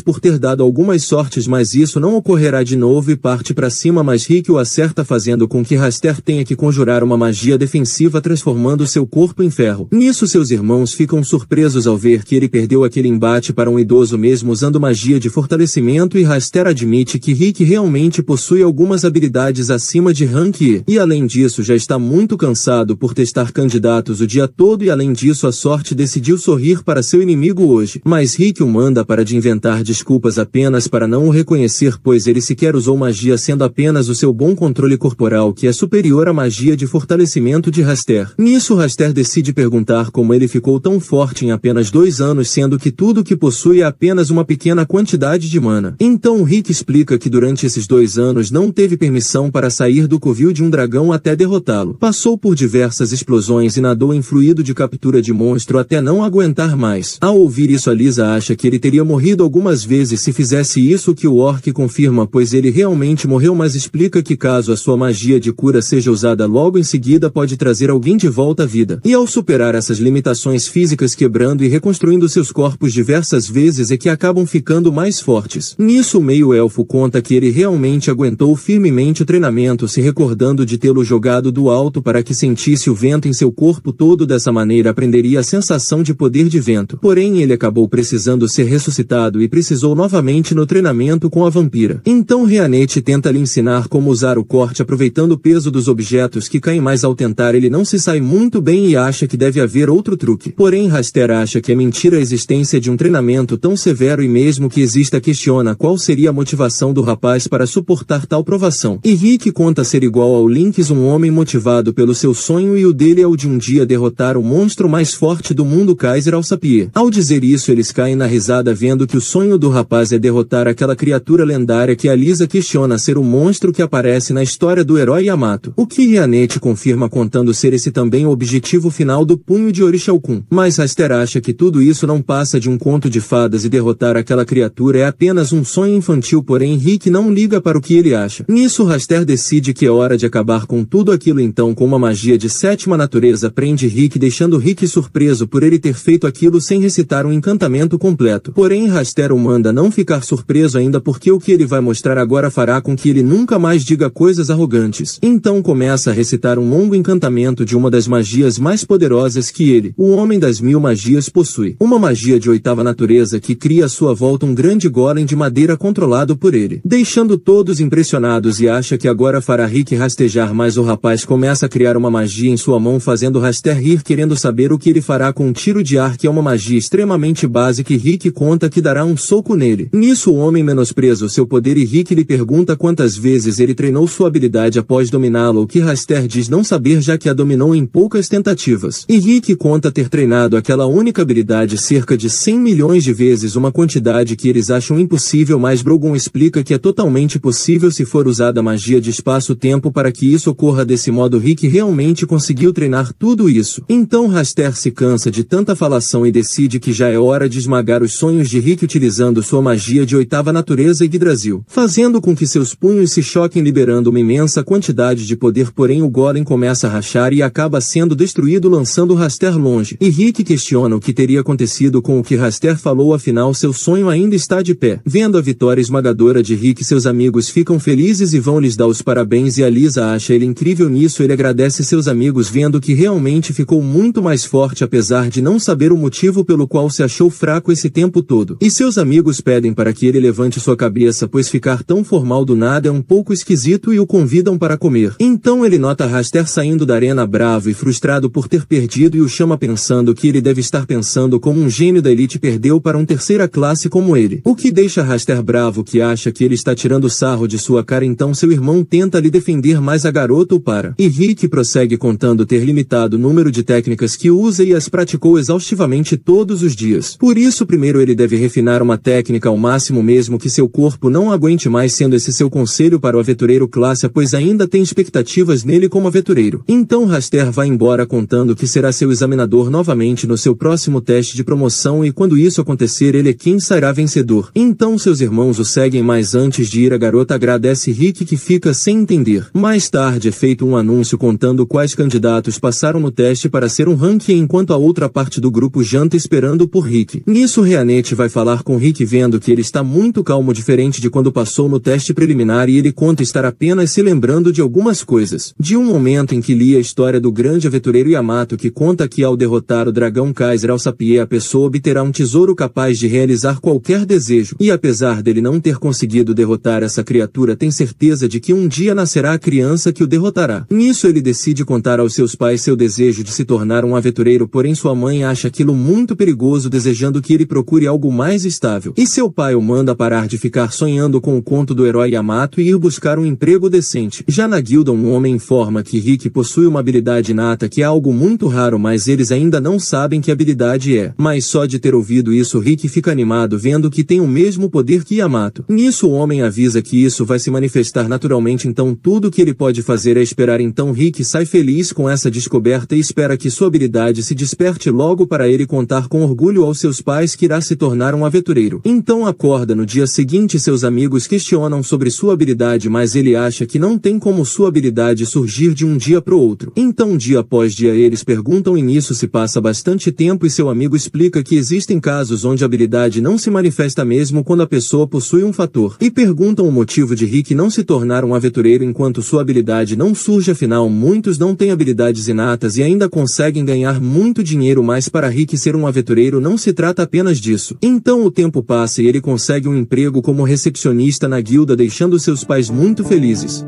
por ter dado algumas sortes, mas isso não ocorrerá de novo e parte para cima, mas Rick o acerta, fazendo com que Raster tenha que conjurar uma magia defensiva transformando seu corpo em ferro. Nisso, seus irmãos ficam surpresos ao ver que ele perdeu aquele embate para um idoso mesmo usando magia de fortalecimento, e Raster admite que Rick realmente possui algumas habilidades acima de rank e além disso já está muito cansado por testar candidatos o dia todo, e além disso a sorte decidiu sorrir para seu inimigo hoje. Mas Rick o manda para de inventar desculpas apenas para não o reconhecer, pois ele sequer usou magia, sendo apenas o seu bom controle corporal que é superior à magia de fortalecimento de Raster. Nisso, Raster decide perguntar como ele ficou tão forte em apenas 2 anos, sendo que tudo que possui é apenas uma pequena quantidade de mana. Então Rick explica que durante esses 2 anos não teve permissão para sair do covil de um dragão até derrotá-lo. Passou por diversas explosões e nadou em fluido de captura de monstro até não aguentar mais. Ao ouvir isso, a Lisa acha que ele teria morrido algumas vezes se fizesse isso, que o orc confirma, pois ele realmente morreu, mas explica que caso a sua magia de cura seja usada logo em seguida pode trazer alguém de volta à vida. E ao superar essas limitações físicas, quebrando e reconstruindo seus corpos diversas vezes, é que acabam ficando mais fortes. Nisso, o meio-elfo conta que ele realmente aguentou firmemente o treinamento, se recordando de tê-lo jogado do alto para que sentisse o vento em seu corpo todo, dessa maneira aprenderia a sensação de poder de vento. Porém, ele acabou precisando ser ressuscitado e precisou novamente no treinamento com a vampira. Então Rhianette tenta lhe ensinar como usar o corte aproveitando o peso dos objetos que caem, mas ao tentar ele não se sai muito bem e acha que deve haver outro truque. Porém, Raster acha que é mentira a existência de um treinamento tão severo, e mesmo que exista, questiona qual seria a motivação do rapaz para suportar tal provação. E Rick conta ser igual ao Lynx, um homem motivado pelo seu sonho, e o dele é o de um dia derrotar o monstro mais forte do mundo, Kaiser Alsapier. Ao dizer isso, eles caem na risada vendo que o sonho do rapaz é derrotar aquela criatura lendária que a Lisa questiona ser o monstro que aparece na história do herói Yamato. O que Rhianette confirma, contando ser esse também o objetivo final do punho de Orixalcum. Mas Raster acha que tudo isso não passa de um conto de fadas e derrotar aquela criatura é apenas um sonho infantil, porém Rick não liga para o que ele acha. Nisso, Raster decide que é hora de acabar com tudo aquilo, então com uma magia de 7ª natureza prende Rick, deixando Rick surpreso por ele ter feito aquilo sem recitar um encantamento completo. Porém, Raster o manda não ficar surpreso ainda, porque o que ele vai mostrar agora fará com que ele nunca mais diga coisas arrogantes. Então começa a recitar um longo encantamento de uma das magias mais poderosas que ele, o Homem das 1000 Magias, possui. Uma magia de 8ª natureza que cria à sua volta um grande golem de madeira controlado por ele, deixando todos impressionados, e acha que agora fará Rick rastejar, mas o rapaz começa a criar uma magia em sua mão, fazendo Raster rir, querendo saber o que ele fará com um tiro de ar, que é uma magia extremamente básica, e Rick conta que dará um soco nele. Nisso, o homem menospreza o seu poder e Rick lhe pergunta quantas vezes ele treinou sua habilidade após dominá-la, o que Raster diz não saber, já que a dominou em poucas tentativas. E Rick conta ter treinado aquela única habilidade cerca de 100 milhões de vezes, uma quantidade que eles acham impossível, mas Brogon explica que é totalmente possível se for usada a magia de espaço-tempo para que isso ocorra. Desse modo, Rick realmente conseguiu treinar tudo isso. Então Raster se cansa de tanta falação e decide que já é hora de esmagar os sonhos de Rick utilizando sua magia de 8ª natureza Yggdrasil, fazendo com que seus punhos se choquem, liberando uma imensa quantidade de poder. Porém, o golem começa a rachar e acaba sendo destruído, lançando Raster longe. E Rick questiona o que teria acontecido com o que Raster falou, afinal seu sonho ainda está de pé. Vendo a vitória esmagadora de Rick, seus amigos ficam felizes e vão lhes dar os parabéns, e a Lisa acha ele incrível. Nisso, ele agradece seus amigos, vendo que realmente ficou muito mais forte, apesar de não saber o motivo pelo qual se achou fraco esse tempo todo. E seus amigos pedem para que ele levante sua cabeça, pois ficar tão formal do nada é um pouco esquisito, e o convidam para comer. Então ele nota Raster saindo da arena bravo e frustrado por ter perdido, e o chama pensando que ele deve estar pensando como um gênio da elite perdeu para um 3ª classe como ele. O que deixa Raster bravo, que acha que ele está tirando sarro de sua cara. Então seu irmão tenta lhe defender, mas a garota o para. E Rick prossegue contando ter limitado o número de técnicas que usa e as praticou exaustivamente todos os dias. Por isso, primeiro ele deve refinar uma técnica ao máximo, mesmo que seu corpo não aguente mais, sendo esse seu conselho para o aventureiro classe, pois ainda tem expectativas nele como aventureiro. Então Raster vai embora contando que será seu examinador novamente no seu próximo teste de promoção, e quando isso acontecer ele é quem sairá vencedor. Então seus irmãos o seguem, mas antes de ir a garota agradece Rick, que fica sem entender. Mais tarde é feito um anúncio contando quais candidatos candidatos passaram no teste para ser um rank enquanto a outra parte do grupo janta esperando por Rick. Nisso Reanete vai falar com Rick vendo que ele está muito calmo diferente de quando passou no teste preliminar e ele conta estar apenas se lembrando de algumas coisas. De um momento em que lia a história do grande aventureiro Yamato que conta que ao derrotar o dragão Kaiser Alsapie a pessoa obterá um tesouro capaz de realizar qualquer desejo. E apesar dele não ter conseguido derrotar essa criatura tem certeza de que um dia nascerá a criança que o derrotará. Nisso ele decide contar aos seus pais seu desejo de se tornar um aventureiro, porém sua mãe acha aquilo muito perigoso, desejando que ele procure algo mais estável. E seu pai o manda parar de ficar sonhando com o conto do herói Yamato e ir buscar um emprego decente. Já na guilda um homem informa que Rick possui uma habilidade inata que é algo muito raro, mas eles ainda não sabem que habilidade é. Mas só de ter ouvido isso Rick fica animado vendo que tem o mesmo poder que Yamato. Nisso o homem avisa que isso vai se manifestar naturalmente, então tudo que ele pode fazer é esperar. Então Rick sai feliz com essa descoberta e espera que sua habilidade se desperte logo para ele contar com orgulho aos seus pais que irá se tornar um aventureiro. Então acorda no dia seguinte, seus amigos questionam sobre sua habilidade, mas ele acha que não tem como sua habilidade surgir de um dia pro outro. Então dia após dia eles perguntam e nisso se passa bastante tempo e seu amigo explica que existem casos onde a habilidade não se manifesta mesmo quando a pessoa possui um fator. E perguntam o motivo de Rick não se tornar um aventureiro enquanto sua habilidade não surge, afinal muitos não têm habilidades inatas e ainda conseguem ganhar muito dinheiro, mas para Rick ser um aventureiro não se trata apenas disso. Então o tempo passa e ele consegue um emprego como recepcionista na guilda, deixando seus pais muito felizes.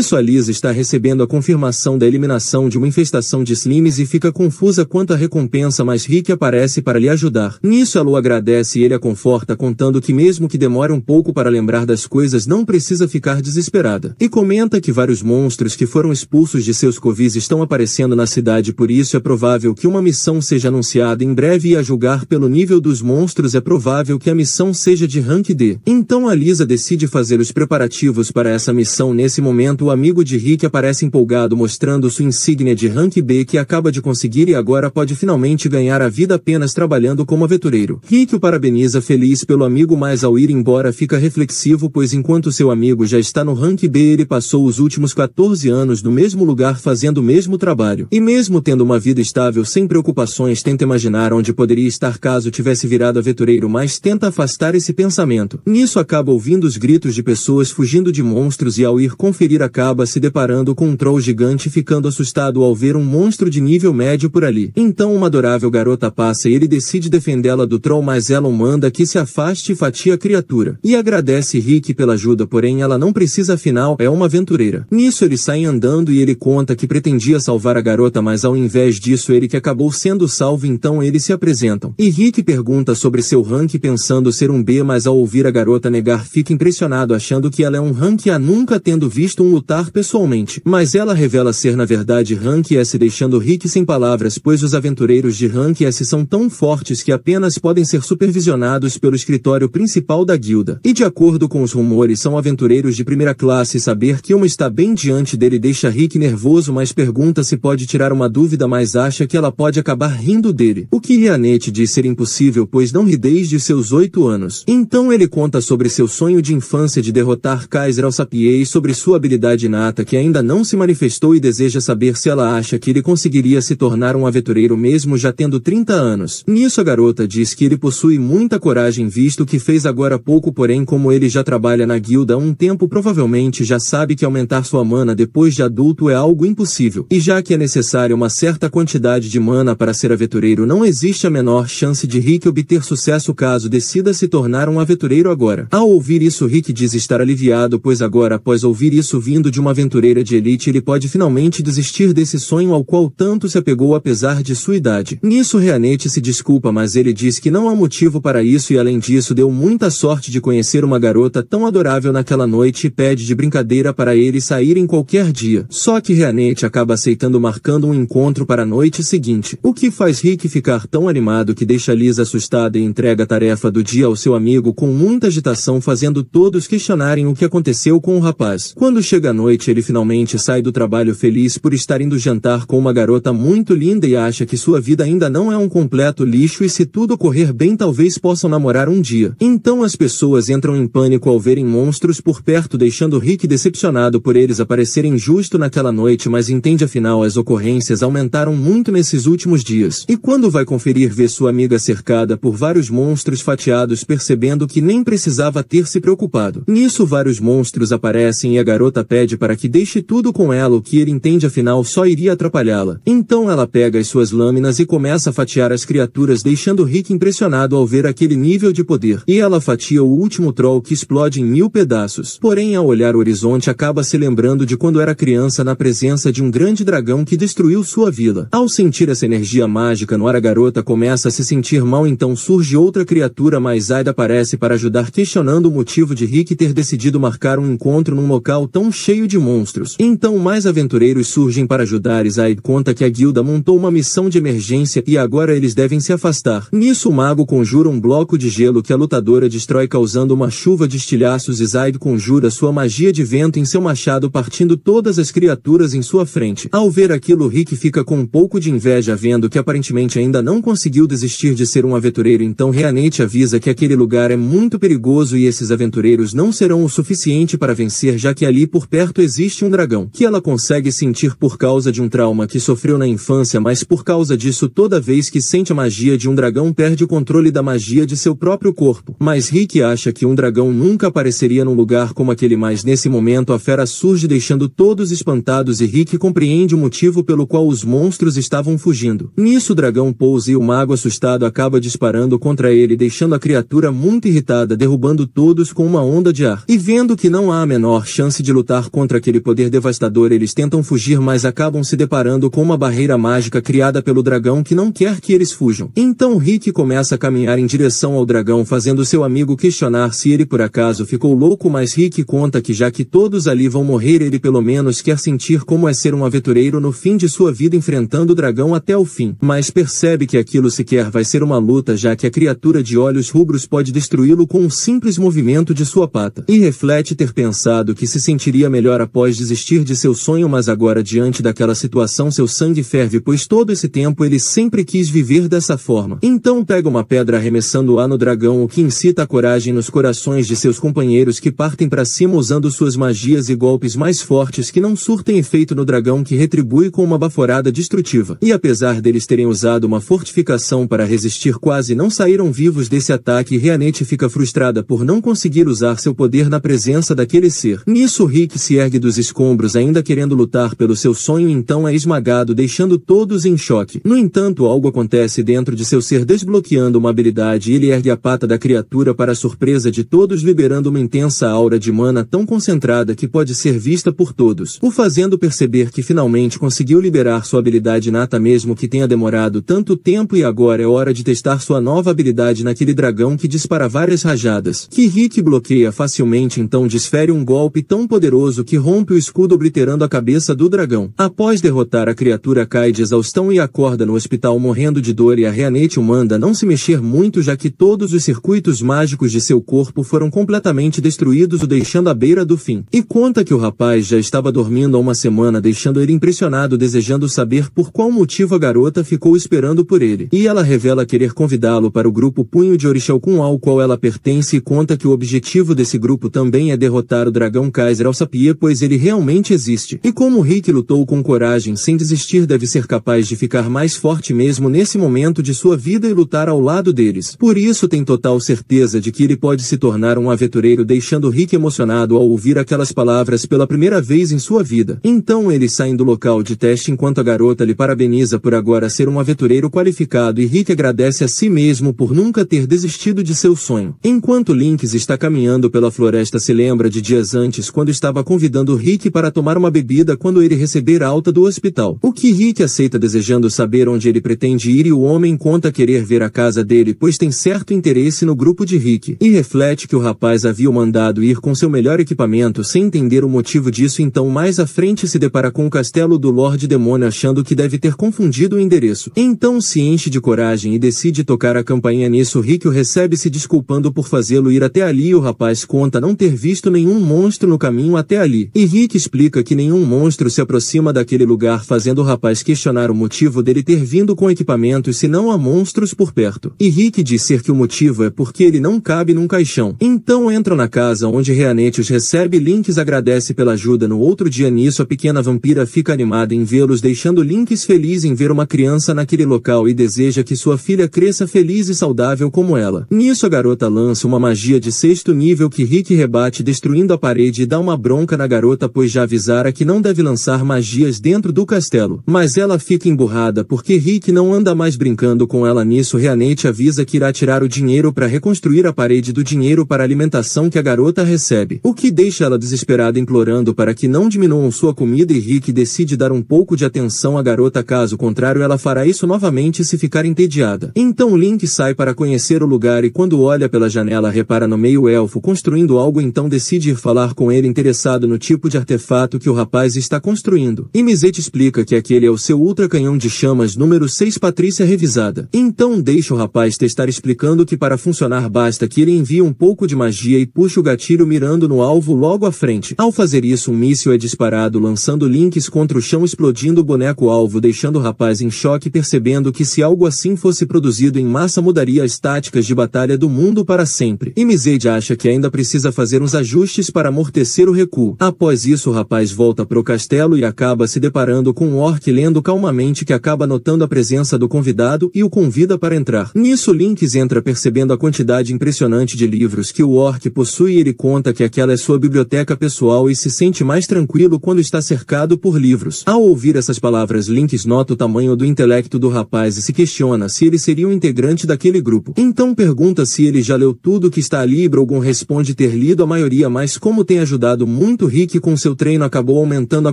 Nisso a Lisa está recebendo a confirmação da eliminação de uma infestação de slimes e fica confusa quanto à recompensa, mas Rick aparece para lhe ajudar. Nisso a Lu agradece e ele a conforta, contando que mesmo que demore um pouco para lembrar das coisas não precisa ficar desesperada. E comenta que vários monstros que foram expulsos de seus covis estão aparecendo na cidade, por isso é provável que uma missão seja anunciada em breve e a julgar pelo nível dos monstros é provável que a missão seja de rank D. Então a Lisa decide fazer os preparativos para essa missão. Nesse momento o amigo de Rick aparece empolgado mostrando sua insígnia de rank B que acaba de conseguir e agora pode finalmente ganhar a vida apenas trabalhando como aventureiro. Rick o parabeniza feliz pelo amigo, mas ao ir embora fica reflexivo, pois enquanto seu amigo já está no rank B ele passou os últimos 14 anos no mesmo lugar fazendo o mesmo trabalho. E mesmo tendo uma vida estável sem preocupações tenta imaginar onde poderia estar caso tivesse virado aventureiro, mas tenta afastar esse pensamento. Nisso acaba ouvindo os gritos de pessoas fugindo de monstros e ao ir conferir acaba se deparando com um troll gigante, ficando assustado ao ver um monstro de nível médio por ali. Então uma adorável garota passa e ele decide defendê-la do troll, mas ela o manda que se afaste e fatia a criatura. E agradece Rick pela ajuda, porém ela não precisa, afinal é uma aventureira. Nisso eles saem andando e ele conta que pretendia salvar a garota, mas ao invés disso ele que acabou sendo salvo, então eles se apresentam. E Rick pergunta sobre seu rank pensando ser um B, mas ao ouvir a garota negar fica impressionado achando que ela é um rank A, nunca tendo visto um lutar pessoalmente. Mas ela revela ser na verdade rank S, deixando Rick sem palavras, pois os aventureiros de rank S são tão fortes que apenas podem ser supervisionados pelo escritório principal da guilda. E de acordo com os rumores são aventureiros de primeira classe. Saber que uma está bem diante dele deixa Rick nervoso, mas pergunta se pode tirar uma dúvida, mas acha que ela pode acabar rindo dele. O que Reanete diz ser impossível, pois não ri desde seus 8 anos. Então ele conta sobre seu sonho de infância de derrotar Kaiser Alsapie e sobre sua habilidade inata que ainda não se manifestou e deseja saber se ela acha que ele conseguiria se tornar um aventureiro mesmo já tendo 30 anos. Nisso a garota diz que ele possui muita coragem visto que fez agora há pouco, porém como ele já trabalha na guilda há um tempo provavelmente já sabe que aumentar sua mana depois de adulto é algo impossível. E já que é necessária uma certa quantidade de mana para ser aventureiro, não existe a menor chance de Rick obter sucesso caso decida se tornar um aventureiro agora. Ao ouvir isso Rick diz estar aliviado, pois agora após ouvir isso vindo de uma aventureira de elite, ele pode finalmente desistir desse sonho ao qual tanto se apegou apesar de sua idade. Nisso Reanete se desculpa, mas ele diz que não há motivo para isso e além disso deu muita sorte de conhecer uma garota tão adorável naquela noite e pede de brincadeira para ele sair em qualquer dia. Só que Reanete acaba aceitando, marcando um encontro para a noite seguinte. O que faz Rick ficar tão animado que deixa Liz assustada e entrega a tarefa do dia ao seu amigo com muita agitação, fazendo todos questionarem o que aconteceu com o rapaz. Quando chega a noite, ele finalmente sai do trabalho feliz por estar indo jantar com uma garota muito linda e acha que sua vida ainda não é um completo lixo e se tudo correr bem talvez possam namorar um dia. Então as pessoas entram em pânico ao verem monstros por perto, deixando Rick decepcionado por eles aparecerem justo naquela noite, mas entende afinal as ocorrências aumentaram muito nesses últimos dias. E quando vai conferir, vê sua amiga cercada por vários monstros fatiados, percebendo que nem precisava ter se preocupado. Nisso vários monstros aparecem e a garota pede para que deixe tudo com ela, o que ele entende afinal só iria atrapalhá-la. Então ela pega as suas lâminas e começa a fatiar as criaturas, deixando Rick impressionado ao ver aquele nível de poder. E ela fatia o último troll que explode em 1000 pedaços. Porém, ao olhar o horizonte, acaba se lembrando de quando era criança na presença de um grande dragão que destruiu sua vila. Ao sentir essa energia mágica no ar, a garota começa a se sentir mal, então surge outra criatura, mas Aida aparece para ajudar, questionando o motivo de Rick ter decidido marcar um encontro num local tão cheio de monstros. Então mais aventureiros surgem para ajudar e Aida conta que a guilda montou uma missão de emergência e agora eles devem se afastar. Nisso o mago conjura um bloco de gelo que a lutadora destrói, causando uma chuva de estilhaços e Zaid conjura sua magia de vento em seu machado, partindo todas as criaturas em sua frente. Ao ver aquilo, Rick fica com um pouco de inveja, vendo que aparentemente ainda não conseguiu desistir de ser um aventureiro. Então Reanete avisa que aquele lugar é muito perigoso e esses aventureiros não serão o suficiente para vencer, já que ali por perto existe um dragão, que ela consegue sentir por causa de um trauma que sofreu na infância, mas por causa disso toda vez que sente a magia de um dragão perde o controle da magia de seu próprio corpo. Mas Rick acha que um dragão nunca apareceria num lugar como aquele, mas nesse momento a fera surge deixando todos espantados e Rick compreende o motivo pelo qual os monstros estavam fugindo. Nisso o dragão pousa e o mago assustado acaba disparando contra ele, deixando a criatura muito irritada, derrubando todos com uma onda de ar. E vendo que não há a menor chance de lutar contra aquele poder devastador, eles tentam fugir, mas acabam se deparando com uma barreira mágica criada pelo dragão que não quer que eles fujam. Então Rick começa a caminhar em direção ao dragão, fazendo seu amigo questionar se ele por acaso ficou louco, mas Rick conta que já que todos ali vão morrer, ele pelo menos quer sentir como é ser um aventureiro no fim de sua vida, enfrentando o dragão até o fim. Mas percebe que aquilo sequer vai ser uma luta, já que a criatura de olhos rubros pode destruí-lo com um simples movimento de sua pata. E reflete ter pensado que se sentiria melhor após desistir de seu sonho, mas agora diante daquela situação seu sangue ferve, pois todo esse tempo ele sempre quis viver dessa forma. Então pega uma pedra arremessando-a no dragão, o que incita a coragem nos corações de seus companheiros, que partem para cima usando suas magias e golpes mais fortes que não surtem efeito no dragão, que retribui com uma baforada destrutiva. E apesar deles terem usado uma fortificação para resistir, quase não saíram vivos desse ataque e Reanete fica frustrada por não conseguir usar seu poder na presença daquele ser. Nisso Rick se ergue dos escombros ainda querendo lutar pelo seu sonho, então é esmagado, deixando todos em choque. No entanto, algo acontece dentro de seu ser, desbloqueando uma habilidade, e ele ergue a pata da criatura para a surpresa de todos, liberando uma intensa aura de mana tão concentrada que pode ser vista por todos, o fazendo perceber que finalmente conseguiu liberar sua habilidade inata, mesmo que tenha demorado tanto tempo, e agora é hora de testar sua nova habilidade naquele dragão que dispara várias rajadas, que Rick bloqueia facilmente, então desfere um golpe tão poderoso que rompe o escudo, obliterando a cabeça do dragão. Após derrotar a criatura, cai de exaustão e acorda no hospital morrendo de dor, e a Reanete o manda não se mexer muito, já que todos os circuitos mágicos de seu corpo foram completamente destruídos, o deixando à beira do fim. E conta que o rapaz já estava dormindo há uma semana, deixando ele impressionado, desejando saber por qual motivo a garota ficou esperando por ele. E ela revela querer convidá-lo para o grupo Punho de Orixalcum, ao qual ela pertence, e conta que o objetivo desse grupo também é derrotar o dragão Kaiser Alsapie, pois ele realmente existe. E como Rick lutou com coragem sem desistir, deve ser capaz de ficar mais forte mesmo nesse momento de sua vida e lutar ao lado deles. Por isso tem total certeza de que ele pode se tornar um aventureiro, deixando Rick emocionado ao ouvir aquelas palavras pela primeira vez em sua vida. Então eles saem do local de teste enquanto a garota lhe parabeniza por agora ser um aventureiro qualificado, e Rick agradece a si mesmo por nunca ter desistido de seu sonho. Enquanto Lynx está caminhando pela floresta, se lembra de dias antes quando estava acaba convidando Rick para tomar uma bebida quando ele receber alta do hospital. O que Rick aceita desejando saber onde ele pretende ir e o homem conta querer ver a casa dele pois tem certo interesse no grupo de Rick. E reflete que o rapaz havia o mandado ir com seu melhor equipamento sem entender o motivo disso, então mais à frente se depara com o castelo do Lorde Demônio achando que deve ter confundido o endereço. Então se enche de coragem e decide tocar a campainha. Nisso Rick o recebe se desculpando por fazê-lo ir até ali e o rapaz conta não ter visto nenhum monstro no caminho até ali. E Rick explica que nenhum monstro se aproxima daquele lugar fazendo o rapaz questionar o motivo dele ter vindo com equipamentos se não há monstros por perto. E Rick diz ser que o motivo é porque ele não cabe num caixão. Então entram na casa onde Reanete os recebe e Lynx agradece pela ajuda. No outro dia nisso a pequena vampira fica animada em vê-los deixando Lynx feliz em ver uma criança naquele local e deseja que sua filha cresça feliz e saudável como ela. Nisso a garota lança uma magia de 6º nível que Rick rebate destruindo a parede e dá uma bronca na garota pois já avisara que não deve lançar magias dentro do castelo. Mas ela fica emburrada porque Rick não anda mais brincando com ela. Nisso Reanete avisa que irá tirar o dinheiro para reconstruir a parede do dinheiro para a alimentação que a garota recebe, o que deixa ela desesperada implorando para que não diminuam sua comida e Rick decide dar um pouco de atenção à garota, caso contrário ela fará isso novamente se ficar entediada. Então Link sai para conhecer o lugar e quando olha pela janela repara no meio-elfo construindo algo, então decide ir falar com ele interessado no tipo de artefato que o rapaz está construindo. E Mizete explica que aquele é o seu ultra canhão de chamas número 6 Patrícia revisada. Então deixa o rapaz testar explicando que para funcionar basta que ele envie um pouco de magia e puxa o gatilho mirando no alvo logo à frente. Ao fazer isso um míssil é disparado lançando Lynx contra o chão explodindo o boneco alvo deixando o rapaz em choque percebendo que se algo assim fosse produzido em massa mudaria as táticas de batalha do mundo para sempre. E Mizete acha que ainda precisa fazer uns ajustes para amortecer o recuo. Após isso o rapaz volta pro castelo e acaba se deparando com um orc lendo calmamente que acaba notando a presença do convidado e o convida para entrar. Nisso Lynx entra percebendo a quantidade impressionante de livros que o orc possui e ele conta que aquela é sua biblioteca pessoal e se sente mais tranquilo quando está cercado por livros. Ao ouvir essas palavras Lynx nota o tamanho do intelecto do rapaz e se questiona se ele seria um integrante daquele grupo. Então pergunta se ele já leu tudo que está ali e Brogon responde ter lido a maioria, mas como tem ajudado muito Rick com seu treino acabou aumentando a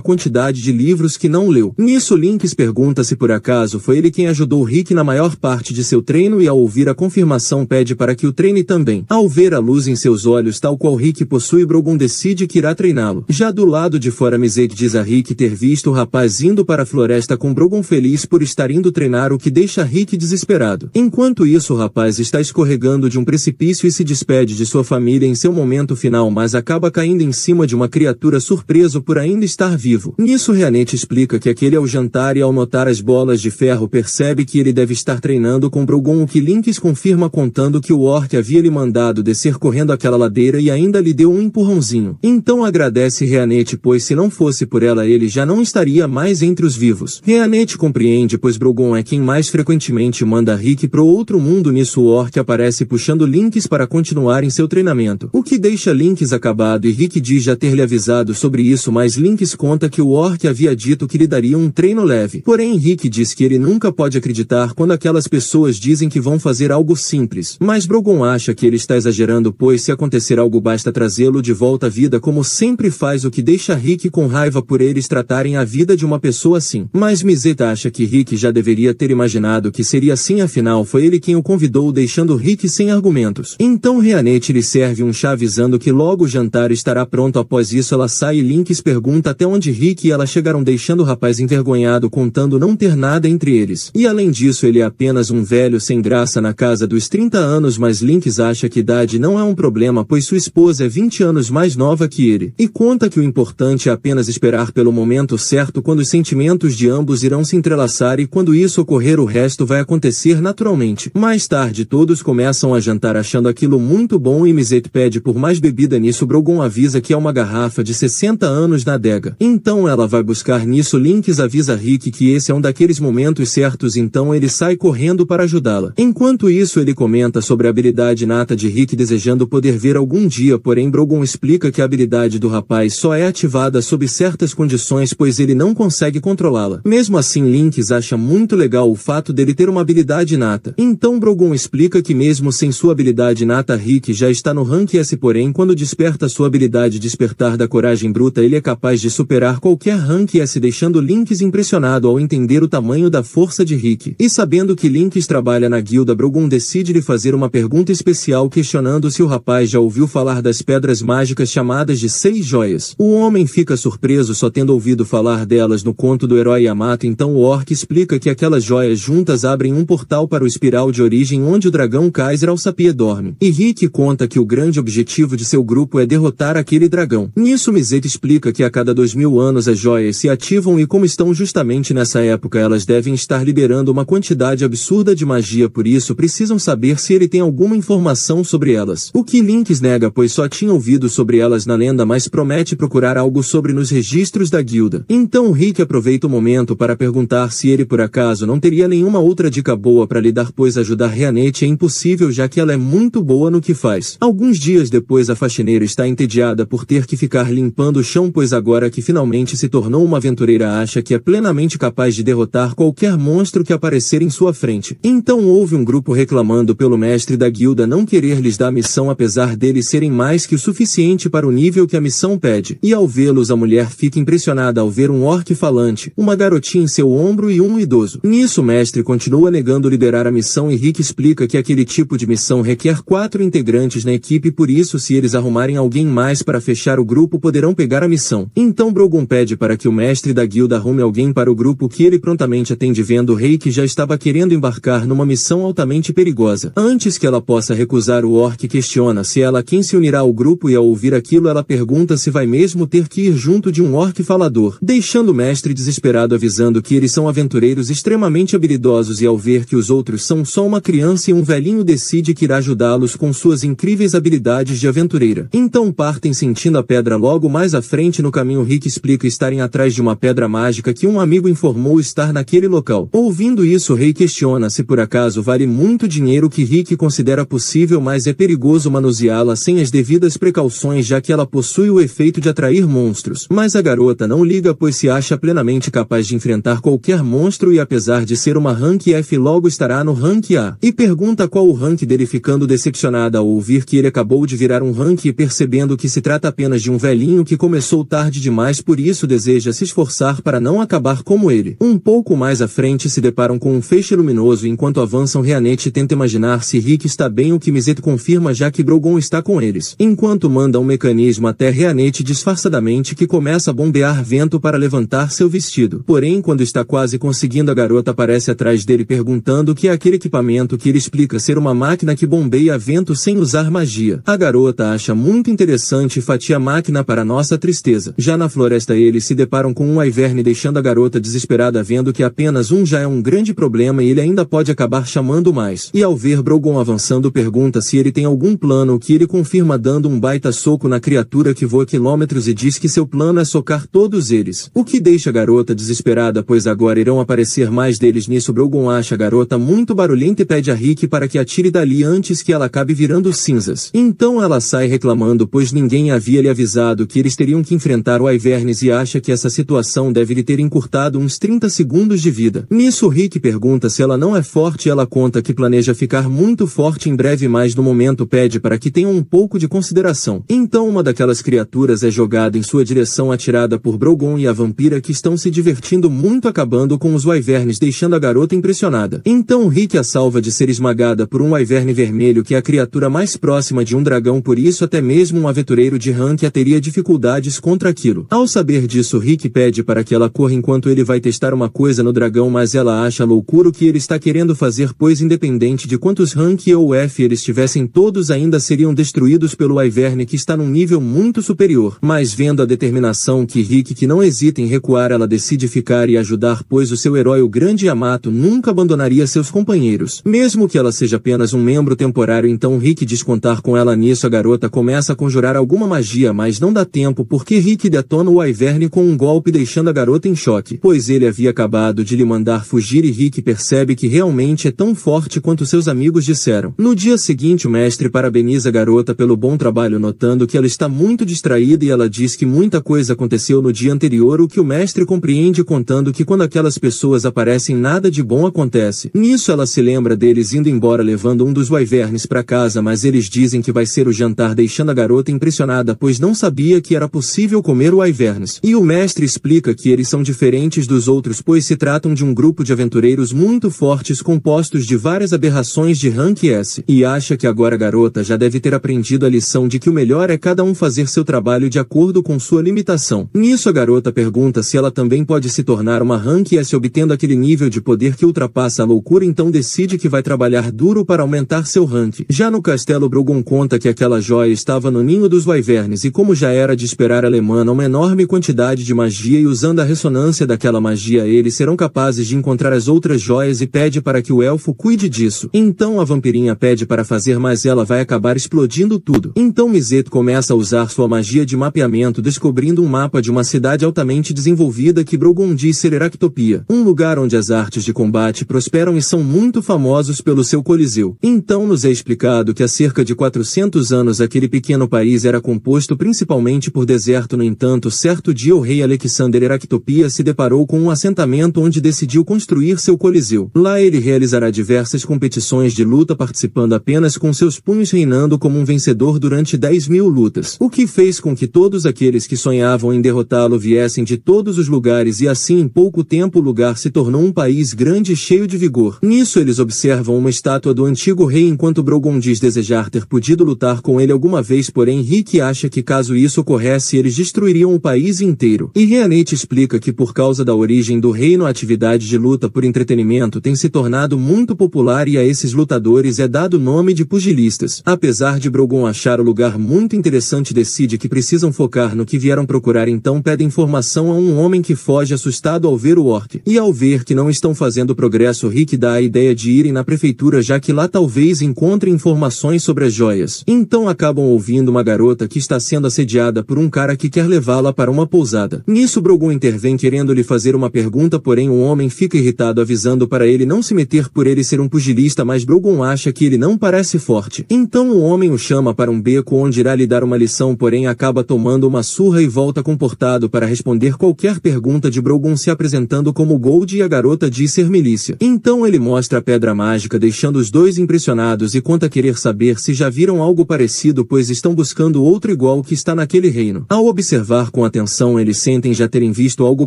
quantidade de livros que não leu. Nisso Lynx pergunta se por acaso foi ele quem ajudou Rick na maior parte de seu treino e ao ouvir a confirmação pede para que o treine também. Ao ver a luz em seus olhos tal qual Rick possui Brogon decide que irá treiná-lo. Já do lado de fora Mizete diz a Rick ter visto o rapaz indo para a floresta com Brogon feliz por estar indo treinar, o que deixa Rick desesperado. Enquanto isso o rapaz está escorregando de um precipício e se despede de sua família em seu momento final, mas acaba caindo em cima de uma criatura surpreso por ainda estar vivo. Nisso Reanete explica que aquele é o jantar e ao notar as bolas de ferro percebe que ele deve estar treinando com Brogon, o que Lynx confirma contando que o orc havia lhe mandado descer correndo aquela ladeira e ainda lhe deu um empurrãozinho. Então agradece Reanete pois se não fosse por ela ele já não estaria mais entre os vivos. Reanete compreende pois Brogon é quem mais frequentemente manda Rick pro outro mundo. Nisso o orc aparece puxando Lynx para continuar em seu treinamento, o que deixa Lynx acabado e Rick diz já ter lhe avisado sobre isso, mas Lynx conta que o orc havia dito que lhe daria um treino leve. Porém Rick diz que ele nunca pode acreditar quando aquelas pessoas dizem que vão fazer algo simples, mas Brogon acha que ele está exagerando pois se acontecer algo basta trazê-lo de volta à vida como sempre faz, o que deixa Rick com raiva por eles tratarem a vida de uma pessoa assim. Mas Mizete acha que Rick já deveria ter imaginado que seria assim, afinal foi ele quem o convidou deixando Rick sem argumentos. Então Reanete lhe serve um chá avisando que logo o jantar estará pronto. Após isso ela sai e Lynx pergunta até onde Rick e ela chegaram deixando o rapaz envergonhado contando não ter nada entre eles. E além disso ele é apenas um velho sem graça na casa dos 30 anos, mas Lynx acha que idade não é um problema pois sua esposa é 20 anos mais nova que ele. E conta que o importante é apenas esperar pelo momento certo quando os sentimentos de ambos irão se entrelaçar e quando isso ocorrer o resto vai acontecer naturalmente. Mais tarde todos começam a jantar achando aquilo muito bom e Mizete pede por mais bebida. Nisso Brogon avisa que é uma garrafa de 60 anos na adega. Então ela vai buscar. Nisso Lynx avisa Rick que esse é um daqueles momentos certos, então ele sai correndo para ajudá-la. Enquanto isso ele comenta sobre a habilidade inata de Rick desejando poder ver algum dia, porém Brogon explica que a habilidade do rapaz só é ativada sob certas condições pois ele não consegue controlá-la. Mesmo assim Lynx acha muito legal o fato dele ter uma habilidade inata. Então Brogon explica que mesmo sem sua habilidade inata Rick já está no rank S, porém quando desperta sua habilidade despertar despertar da coragem bruta ele é capaz de superar qualquer rank S, deixando Lynx impressionado ao entender o tamanho da força de Rick. E sabendo que Lynx trabalha na guilda, Brogun decide lhe fazer uma pergunta especial questionando se o rapaz já ouviu falar das pedras mágicas chamadas de 6 joias. O homem fica surpreso só tendo ouvido falar delas no conto do herói Yamato, então o orc explica que aquelas joias juntas abrem um portal para o espiral de origem onde o dragão Kaiser Alsapie dorme. E Rick conta que o grande objetivo de seu grupo é derrotar aquele dragão. Nisso Mizete explica que a cada 2000 anos as joias se ativam e como estão justamente nessa época elas devem estar liberando uma quantidade absurda de magia, por isso precisam saber se ele tem alguma informação sobre elas. O que Lynx nega, pois só tinha ouvido sobre elas na lenda, mas promete procurar algo sobre nos registros da guilda. Então Rick aproveita o momento para perguntar se ele por acaso não teria nenhuma outra dica boa para lhe dar, pois ajudar Reanete é impossível já que ela é muito boa no que faz. Alguns dias depois a faxineira está entediada por ter que ficar limpando o chão, pois agora que finalmente se tornou uma aventureira acha que é plenamente capaz de derrotar qualquer monstro que aparecer em sua frente. Então houve um grupo reclamando pelo mestre da guilda não querer lhes dar a missão apesar deles serem mais que o suficiente para o nível que a missão pede. E ao vê-los a mulher fica impressionada ao ver um orc falante, uma garotinha em seu ombro e um idoso. Nisso o mestre continua negando liderar a missão e Rick explica que aquele tipo de missão requer 4 integrantes na equipe, por isso se eles arrumarem alguém mais para fechar o grupo poderão pegar a missão. Então Brogun pede para que o mestre da guilda arrume alguém para o grupo, que ele prontamente atende vendo o rei que já estava querendo embarcar numa missão altamente perigosa. Antes que ela possa recusar, o orc questiona se ela quem se unirá ao grupo e ao ouvir aquilo ela pergunta se vai mesmo ter que ir junto de um orc falador, deixando o mestre desesperado avisando que eles são aventureiros extremamente habilidosos e ao ver que os outros são só uma criança e um velhinho decide que irá ajudá-los com suas incríveis habilidades de aventureira. Então partem sentindo a pedra. Logo mais à frente no caminho Rick explica estarem atrás de uma pedra mágica que um amigo informou estar naquele local. Ouvindo isso, o rei questiona se por acaso vale muito dinheiro, que Rick considera possível, mas é perigoso manuseá-la sem as devidas precauções já que ela possui o efeito de atrair monstros. Mas a garota não liga, pois se acha plenamente capaz de enfrentar qualquer monstro e apesar de ser uma rank F logo estará no rank A. E pergunta qual o rank dele, ficando decepcionada ao ouvir que ele acabou de virar um rank e percebendo que se trata apenas de um velhinho que começou tarde demais, por isso deseja se esforçar para não acabar como ele. Um pouco mais à frente se deparam com um feixe luminoso enquanto avançam. Reanete tenta imaginar se Rick está bem, o que Mizete confirma já que Brogun está com eles. Enquanto manda um mecanismo até Reanete disfarçadamente que começa a bombear vento para levantar seu vestido. Porém quando está quase conseguindo, a garota aparece atrás dele perguntando o que é aquele equipamento, que ele explica ser uma máquina que bombeia vento sem usar magia. A garota acha muito interessante e fatia a máquina para nossa tristeza. Já na floresta eles se deparam com um wyvern, deixando a garota desesperada vendo que apenas um já é um grande problema e ele ainda pode acabar chamando mais. E ao ver Brogun avançando pergunta se ele tem algum plano, o que ele confirma dando um baita soco na criatura que voa quilômetros e diz que seu plano é socar todos eles. O que deixa a garota desesperada, pois agora irão aparecer mais deles. Nisso Brogun acha a garota muito barulhenta e pede a Rick para que atire dali antes que ela acabe virando cinzas. Então ela sai reclamando, pois ninguém havia lhe avisado que eles teriam que enfrentar o wyverns e acha que essa situação deve lhe ter encurtado uns 30 segundos de vida. Nisso Rick pergunta se ela não é forte e ela conta que planeja ficar muito forte em breve, mas no momento pede para que tenham um pouco de consideração. Então uma daquelas criaturas é jogada em sua direção, atirada por Brogun e a vampira, que estão se divertindo muito acabando com os wyverns, deixando a garota impressionada. Então Rick a salva de ser esmagada por um wyvern vermelho, que é a criatura mais próxima de um dragão, por isso até mesmo um aventureiro de rank A teria dificuldades contra aquilo. Ao saber disso, Rick pede para que ela corra enquanto ele vai testar uma coisa no dragão, mas ela acha loucura o que ele está querendo fazer, pois independente de quantos rank E ou F eles tivessem, todos ainda seriam destruídos pelo wyvern, que está num nível muito superior. Mas vendo a determinação que Rick, que não hesita em recuar, ela decide ficar e ajudar, pois o seu herói, o grande Yamato, nunca abandonaria seus companheiros, mesmo que ela seja apenas um membro temporário. Então Rick diz contar com ela. Nisso a garota começa a conjurar alguma magia, mas não dá tempo porque Rick detona o wyvern com um golpe, deixando a garota em choque, pois ele havia acabado de lhe mandar fugir e Rick percebe que realmente é tão forte quanto seus amigos disseram. No dia seguinte o mestre parabeniza a garota pelo bom trabalho, notando que ela está muito distraída e ela diz que muita coisa aconteceu no dia anterior, o que o mestre compreende, contando que quando aquelas pessoas aparecem nada de bom acontece. Nisso ela se lembra deles indo embora levando um dos wyverns para casa, mas eles dizem que vai ser o jantar, deixando a garota impressionada, pois não sabia que era possível comer wyverns. E o mestre explica que eles são diferentes dos outros pois se tratam de um grupo de aventureiros muito fortes compostos de várias aberrações de rank S. E acha que agora a garota já deve ter aprendido a lição de que o melhor é cada um fazer seu trabalho de acordo com sua limitação. Nisso a garota pergunta se ela também pode se tornar uma rank S obtendo aquele nível de poder que ultrapassa a loucura, então decide que vai trabalhar duro para aumentar seu rank. Já no castelo, Brogon conta que aquela joia estava no ninho dos wyverns e como já era de esperar, ela emana uma enorme quantidade de magia e usando a ressonância daquela magia eles serão capazes de encontrar as outras joias e pede para que o elfo cuide disso. Então a vampirinha pede para fazer, mas ela vai acabar explodindo tudo. Então Mizeto começa a usar sua magia de mapeamento descobrindo um mapa de uma cidade altamente desenvolvida que Brogon diz ser Eractopia, um lugar onde as artes de combate prosperam e são muito famosos pelo seu coliseu. Então nos é explicado que há cerca de 400 anos aquele pequeno país era composto principalmente por deserto. No entanto, certo dia o rei Alexander Eractopia se deparou com um assentamento onde decidiu construir seu coliseu. Lá ele realizará diversas competições de luta participando apenas com seus punhos, reinando como um vencedor durante 10.000 lutas, o que fez com que todos aqueles que sonhavam em derrotá-lo viessem de todos os lugares e assim em pouco tempo o lugar se tornou um país grande e cheio de vigor. Nisso eles observam uma estátua do antigo rei enquanto Brogon diz desejar ter podido lutar com ele alguma vez, porém Rick acha que caso isso ocorresse eles destruiriam o país inteiro. E Rhianette explica que por causa da origem do reino a atividade de luta por entretenimento tem se tornado muito popular e a esses lutadores é dado o nome de pugilistas. Apesar de Brogon achar o lugar muito interessante, decide que precisam focar no que vieram procurar, então pede informação a um homem que foge assustado ao ver o orc. E ao ver que não estão fazendo progresso, Rick dá a ideia de irem na prefeitura já que lá talvez encontrem informações sobre as joias. Então acabam ouvindo uma garota que está sendo assediada por um cara que quer levá-la para uma pousada. Nisso Brogon intervém querendo lhe fazer uma pergunta, porém o homem fica irritado avisando para ele não se meter por ele ser um pugilista, mas Brogon acha que ele não parece forte. Então o homem o chama para um beco onde irá lhe dar uma lição, porém acaba tomando uma surra e volta comportado para responder qualquer pergunta de Brogon se apresentando como Gold e a garota diz ser Melícia. Então ele mostra a pedra mágica deixando os dois impressionados e conta querer saber se já viram algo parecido pois estão buscando outro igual que está naquele reino. Ao observar com atenção eles sentem já terem visto algo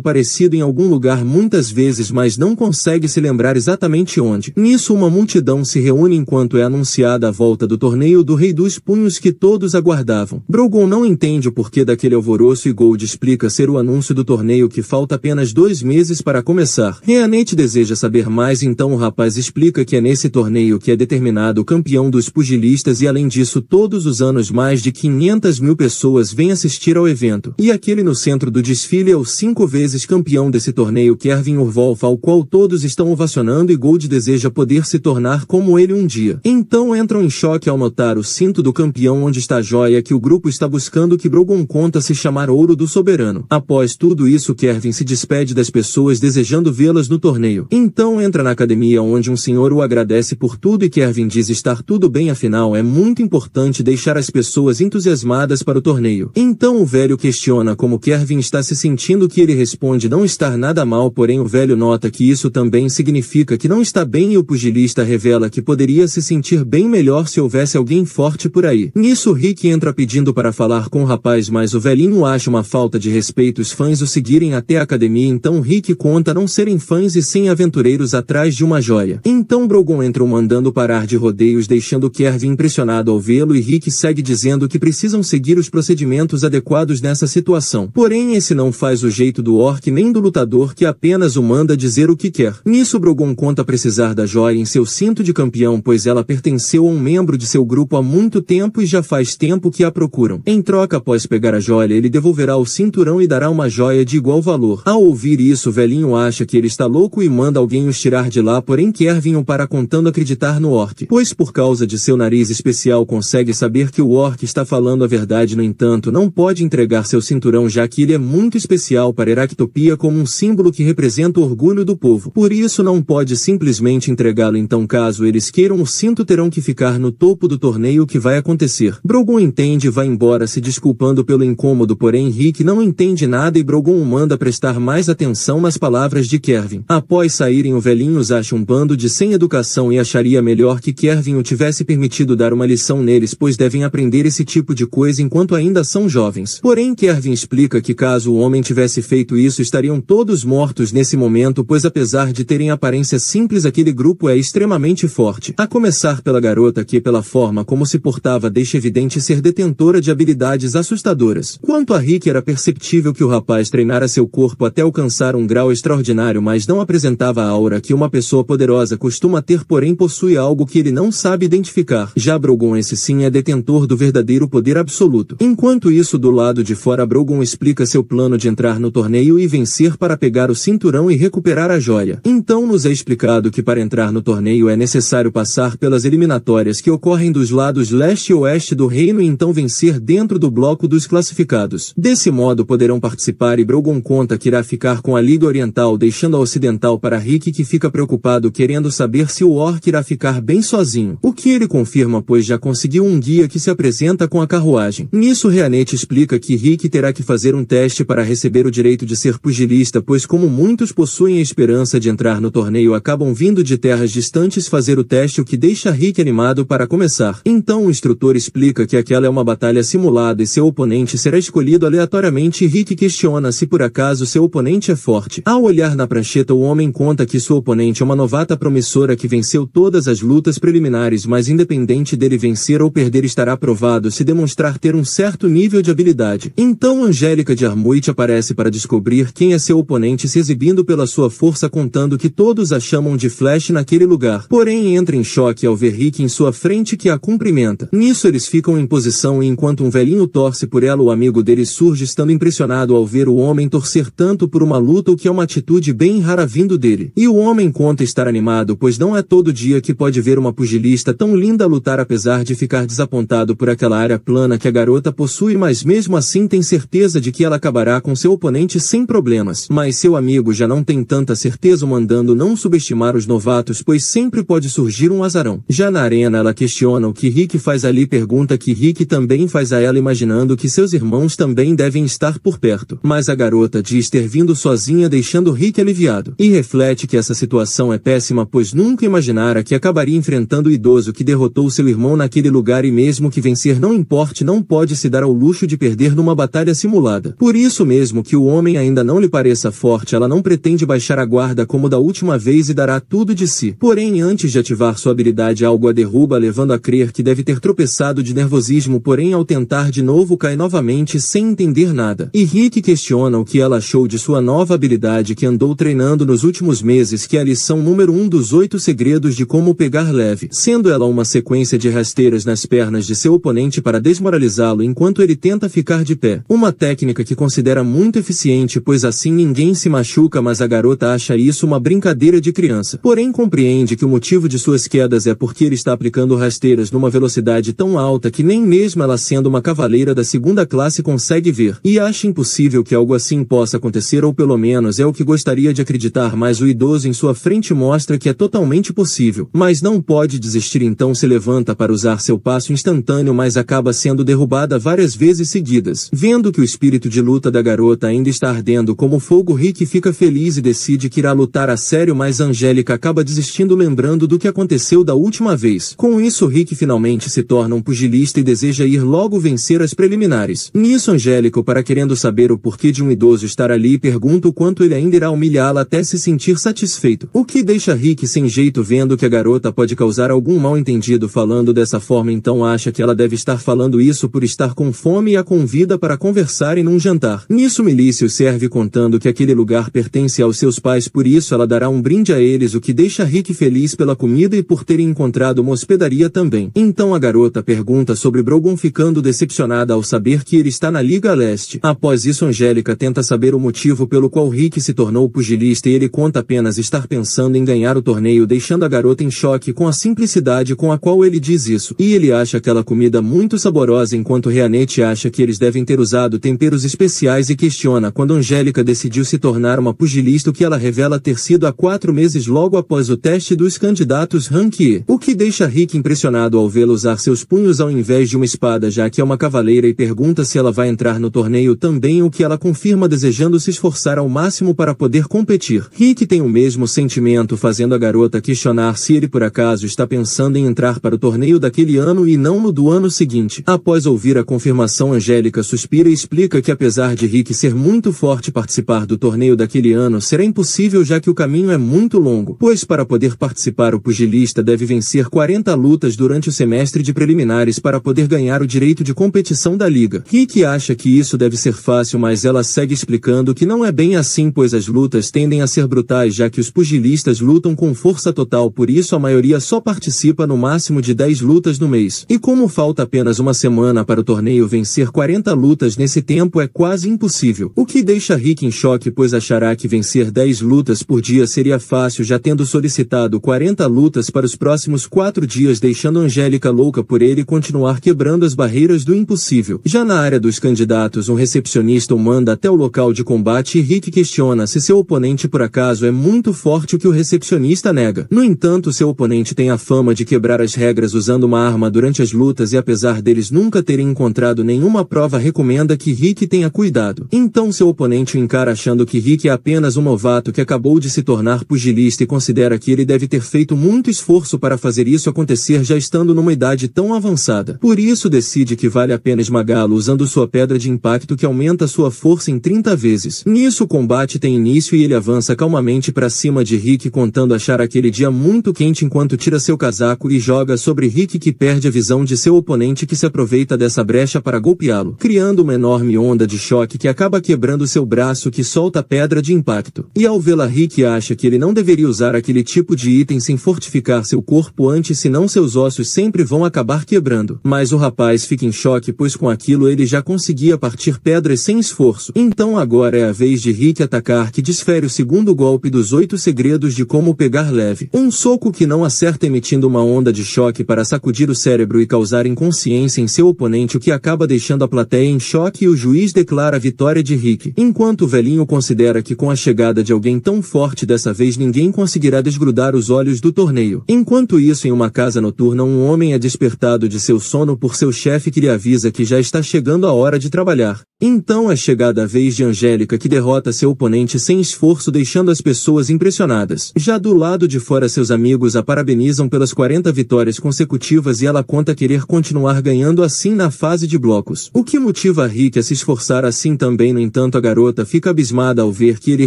parecido em algum lugar muitas vezes, mas não consegue se lembrar exatamente onde. Nisso uma multidão se reúne enquanto é anunciada a volta do torneio do Rei dos Punhos que todos aguardavam. Brogon não entende o porquê daquele alvoroço e Gold explica ser o anúncio do torneio que falta apenas 2 meses para começar. Rhianette deseja saber mais, então o rapaz explica que é nesse torneio que é determinado o campeão dos pugilistas e além disso todos os anos mais de 500.000 pessoas vêm assistir ao evento. E aquele no centro do desfile é o 5 vezes campeão desse torneio Kervin Urvolf, ao qual todos estão ovacionando e Gold deseja poder se tornar como ele um dia. Então entram em choque ao notar o cinto do campeão onde está a joia que o grupo está buscando que Brogon conta se chamar Ouro do Soberano. Após tudo isso Kervin se despede das pessoas desejando vê-las no torneio. Então entra na academia onde um senhor o agradece por tudo e Kervin diz estar tudo bem, afinal é muito importante deixar as pessoas entusiasmadas para o torneio. Então o velho questiona como Kervin está se sentindo, que ele responde não estar nada mal, porém o velho nota que isso também significa que não está bem e o pugilista revela que poderia se sentir bem melhor se houvesse alguém forte por aí. Nisso Rick entra pedindo para falar com o rapaz, mas o velhinho acha uma falta de respeito os fãs o seguirem até a academia, então Rick conta não serem fãs e sim aventureiros atrás de uma joia. Então Brogon entra mandando parar de rodeios deixando Kervin impressionado ao vê-lo e Rick segue dizendo que precisam seguir os procedimentos adequados nessa situação. Porém esse não faz o jeito do orc nem do lutador que apenas o manda dizer o que quer. Nisso Brogon conta precisar da joia em seu cinto de campeão pois ela pertenceu a um membro de seu grupo há muito tempo e já faz tempo que a procuram. Em troca, após pegar a joia ele devolverá o cinturão e dará uma joia de igual valor. Ao ouvir isso o velhinho acha que ele está louco e manda alguém os tirar de lá, porém Kervin o para contando acreditar no orc, pois por causa de seu nariz especial consegue saber que o orc está falando a verdade. No entanto não pode entregar seu cinturão já que ele é muito especial para Eractopia como um símbolo que representa o orgulho do povo. Por isso não pode simplesmente entregá-lo, então caso eles queiram o cinto terão que ficar no topo do torneio que vai acontecer. Brogon entende e vai embora se desculpando pelo incômodo, porém Rick não entende nada e Brogon o manda prestar mais atenção nas palavras de Kervin. Após saírem o velhinho os acha um bando de sem educação e acharia melhor que Kervin o tivesse permitido dar uma lição neles, pois devem aprender esse tipo de coisa enquanto enquanto ainda são jovens. Porém, Kervin explica que caso o homem tivesse feito isso estariam todos mortos nesse momento, pois apesar de terem aparência simples, aquele grupo é extremamente forte. A começar pela garota que, pela forma como se portava, deixa evidente ser detentora de habilidades assustadoras. Quanto a Rick, era perceptível que o rapaz treinara seu corpo até alcançar um grau extraordinário, mas não apresentava a aura que uma pessoa poderosa costuma ter, porém possui algo que ele não sabe identificar. Já Brogon, esse sim, é detentor do verdadeiro poder absoluto. Enquanto isso, do lado de fora, Brogon explica seu plano de entrar no torneio e vencer para pegar o cinturão e recuperar a joia. Então nos é explicado que para entrar no torneio é necessário passar pelas eliminatórias que ocorrem dos lados leste e oeste do reino e então vencer dentro do bloco dos classificados. Desse modo poderão participar, e Brogon conta que irá ficar com a Liga Oriental, deixando a Ocidental para Rick, que fica preocupado querendo saber se o Orc irá ficar bem sozinho. O que ele confirma, pois já conseguiu um guia que se apresenta com a carruagem. Nisso, Reanete explica que Rick terá que fazer um teste para receber o direito de ser pugilista, pois como muitos possuem a esperança de entrar no torneio, acabam vindo de terras distantes fazer o teste, o que deixa Rick animado para começar. Então o instrutor explica que aquela é uma batalha simulada e seu oponente será escolhido aleatoriamente, e Rick questiona se por acaso seu oponente é forte. Ao olhar na prancheta, o homem conta que sua oponente é uma novata promissora que venceu todas as lutas preliminares, mas independente dele vencer ou perder, estará provado se demonstrar ter um certo nível de habilidade. Então Angélica de Armuit aparece para descobrir quem é seu oponente, se exibindo pela sua força, contando que todos a chamam de Flash naquele lugar. Porém entra em choque ao ver Rick em sua frente, que a cumprimenta. Nisso eles ficam em posição e enquanto um velhinho torce por ela, o amigo dele surge, estando impressionado ao ver o homem torcer tanto por uma luta, o que é uma atitude bem rara vindo dele. E o homem conta estar animado, pois não é todo dia que pode ver uma pugilista tão linda lutar, apesar de ficar desapontado por aquela área plana que a garota possui, mas mesmo assim tem certeza de que ela acabará com seu oponente sem problemas. Mas seu amigo já não tem tanta certeza, mandando não subestimar os novatos, pois sempre pode surgir um azarão. Já na arena, ela questiona o que Rick faz ali, pergunta que Rick também faz a ela, imaginando que seus irmãos também devem estar por perto. Mas a garota diz ter vindo sozinha, deixando Rick aliviado. E reflete que essa situação é péssima, pois nunca imaginara que acabaria enfrentando o idoso que derrotou seu irmão naquele lugar, e mesmo que vencer não importe, não pode se dar ao luxo de perder numa batalha simulada. Por isso mesmo que o homem ainda não lhe pareça forte, ela não pretende baixar a guarda como da última vez e dará tudo de si. Porém, antes de ativar sua habilidade, algo a derruba, levando a crer que deve ter tropeçado de nervosismo, porém ao tentar de novo cai novamente sem entender nada. E Rick questiona o que ela achou de sua nova habilidade que andou treinando nos últimos meses, que é a lição número 1 dos 8 segredos de como pegar leve, sendo ela uma sequência de rasteiras nas pernas de seu oponente para desmoralizá-lo enquanto ele tenta ficar de pé. Uma técnica que considera muito eficiente, pois assim ninguém se machuca, mas a garota acha isso uma brincadeira de criança. Porém compreende que o motivo de suas quedas é porque ele está aplicando rasteiras numa velocidade tão alta que nem mesmo ela, sendo uma cavaleira da segunda classe, consegue ver. E acha impossível que algo assim possa acontecer, ou pelo menos é o que gostaria de acreditar, mas o idoso em sua frente mostra que é totalmente possível. Mas não pode desistir, então se levanta para usar seu passo instantâneo, mas acaba sendo derrubada várias vezes seguidas. Vendo que o espírito de luta da garota ainda está ardendo como fogo, Rick fica feliz e decide que irá lutar a sério, mas Angélica acaba desistindo, lembrando do que aconteceu da última vez. Com isso, Rick finalmente se torna um pugilista e deseja ir logo vencer as preliminares. Nisso, Angélica, para querendo saber o porquê de um idoso estar ali, pergunta o quanto ele ainda irá humilhá-la até se sentir satisfeito. O que deixa Rick sem jeito, vendo que a garota pode causar algum mal-entendido falando dessa forma, então acha que ela deve estar falando isso por estar com fome e a convida para conversarem num jantar. Nisso, Milício serve, contando que aquele lugar pertence aos seus pais, por isso ela dará um brinde a eles, o que deixa Rick feliz pela comida e por terem encontrado uma hospedaria também. Então a garota pergunta sobre Brogon, ficando decepcionada ao saber que ele está na Liga Leste. Após isso, Angélica tenta saber o motivo pelo qual Rick se tornou pugilista, e ele conta apenas estar pensando em ganhar o torneio, deixando a garota em choque com a simplicidade com a qual ele diz isso. E ele acha aquela comida muito saborosa, enquanto Reanete acha que eles devem ter usado temperos especiais e questiona quando Angélica decidiu se tornar uma pugilista, o que ela revela ter sido há 4 meses logo após o teste dos candidatos Rank E, o que deixa Rick impressionado ao vê-la usar seus punhos ao invés de uma espada, já que é uma cavaleira, e pergunta se ela vai entrar no torneio também, o que ela confirma, desejando se esforçar ao máximo para poder competir. Rick tem o mesmo sentimento, fazendo a garota questionar se ele por acaso está pensando em entrar para o torneio daquele ano e não no do ano seguinte. Após ouvir ouvir a confirmação, Angélica suspira e explica que apesar de Rick ser muito forte, participar do torneio daquele ano será impossível, já que o caminho é muito longo, pois para poder participar o pugilista deve vencer 40 lutas durante o semestre de preliminares para poder ganhar o direito de competição da liga. Rick acha que isso deve ser fácil, mas ela segue explicando que não é bem assim, pois as lutas tendem a ser brutais, já que os pugilistas lutam com força total, por isso a maioria só participa no máximo de 10 lutas no mês. E como falta apenas uma semana para o torneio, vencer 40 lutas nesse tempo é quase impossível. O que deixa Rick em choque, pois achará que vencer 10 lutas por dia seria fácil, já tendo solicitado 40 lutas para os próximos 4 dias, deixando Angélica louca por ele continuar quebrando as barreiras do impossível. Já na área dos candidatos, um recepcionista o manda até o local de combate e Rick questiona se seu oponente por acaso é muito forte, o que o recepcionista nega. No entanto, seu oponente tem a fama de quebrar as regras usando uma arma durante as lutas e apesar deles nunca terem encontrado nenhuma prova, recomenda que Rick tenha cuidado. Então seu oponente o encara achando que Rick é apenas um novato que acabou de se tornar pugilista e considera que ele deve ter feito muito esforço para fazer isso acontecer já estando numa idade tão avançada. Por isso decide que vale a pena esmagá-lo usando sua pedra de impacto, que aumenta sua força em 30 vezes. Nisso o combate tem início e ele avança calmamente para cima de Rick, contando achar aquele dia muito quente enquanto tira seu casaco e joga sobre Rick, que perde a visão de seu oponente, que se aproveita dessa brecha para golpeá-lo, criando uma enorme onda de choque que acaba quebrando seu braço, que solta a pedra de impacto. E ao vê-la, Rick acha que ele não deveria usar aquele tipo de item sem fortificar seu corpo antes, senão seus ossos sempre vão acabar quebrando. Mas o rapaz fica em choque, pois com aquilo ele já conseguia partir pedras sem esforço. Então agora é a vez de Rick atacar, que desfere o segundo golpe dos 8 segredos de como pegar leve. Um soco que não acerta, emitindo uma onda de choque para sacudir o cérebro e causar inconsciência em seu oponente, o que acaba deixando a plateia em choque, e o juiz declara a vitória de Rick. Enquanto o velhinho considera que com a chegada de alguém tão forte dessa vez ninguém conseguirá desgrudar os olhos do torneio. Enquanto isso, em uma casa noturna, um homem é despertado de seu sono por seu chefe, que lhe avisa que já está chegando a hora de trabalhar. Então é chegada a vez de Angélica, que derrota seu oponente sem esforço, deixando as pessoas impressionadas. Já do lado de fora, seus amigos a parabenizam pelas 40 vitórias consecutivas e ela conta querer continuar ganhando assim na fase de blocos, o que motiva Rick a se esforçar assim também. No entanto, a garota fica abismada ao ver que ele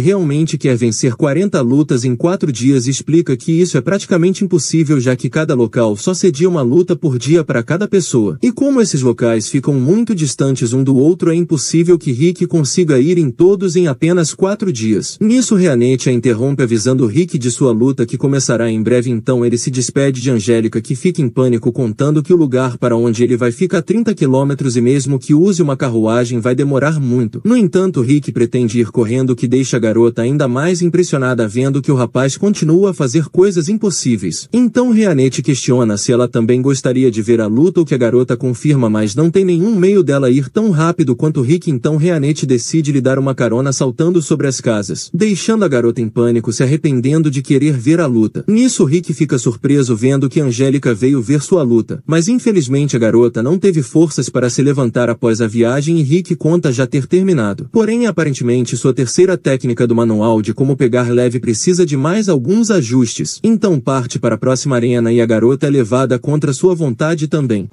realmente quer vencer 40 lutas em 4 dias e explica que isso é praticamente impossível, já que cada local só cedia uma luta por dia para cada pessoa. E como esses locais ficam muito distantes um do outro, é impossível que Rick consiga ir em todos em apenas 4 dias. Nisso, Reanete a interrompe avisando Rick de sua luta, que começará em breve. Então ele se despede de Angélica, que fica em pânico, contando que o lugar para onde ele vai fica a 30 quilômetros e mesmo que use uma carruagem vai demorar muito. No entanto, Rick pretende ir correndo, o que deixa a garota ainda mais impressionada vendo que o rapaz continua a fazer coisas impossíveis. Então Reanete questiona se ela também gostaria de ver a luta, o que a garota confirma, mas não tem nenhum meio dela ir tão rápido quanto Rick. Então Reanete decide lhe dar uma carona saltando sobre as casas, deixando a garota em pânico, se arrependendo de querer ver a luta. Nisso Rick fica surpreso vendo que Angélica veio ver sua luta, mas infelizmente a garota não teve forças para se levantar após a viagem e Rick conta já ter terminado. Porém, aparentemente sua terceira técnica do manual de como pegar leve precisa de mais alguns ajustes. Então parte para a próxima arena e a garota é levada contra sua vontade também.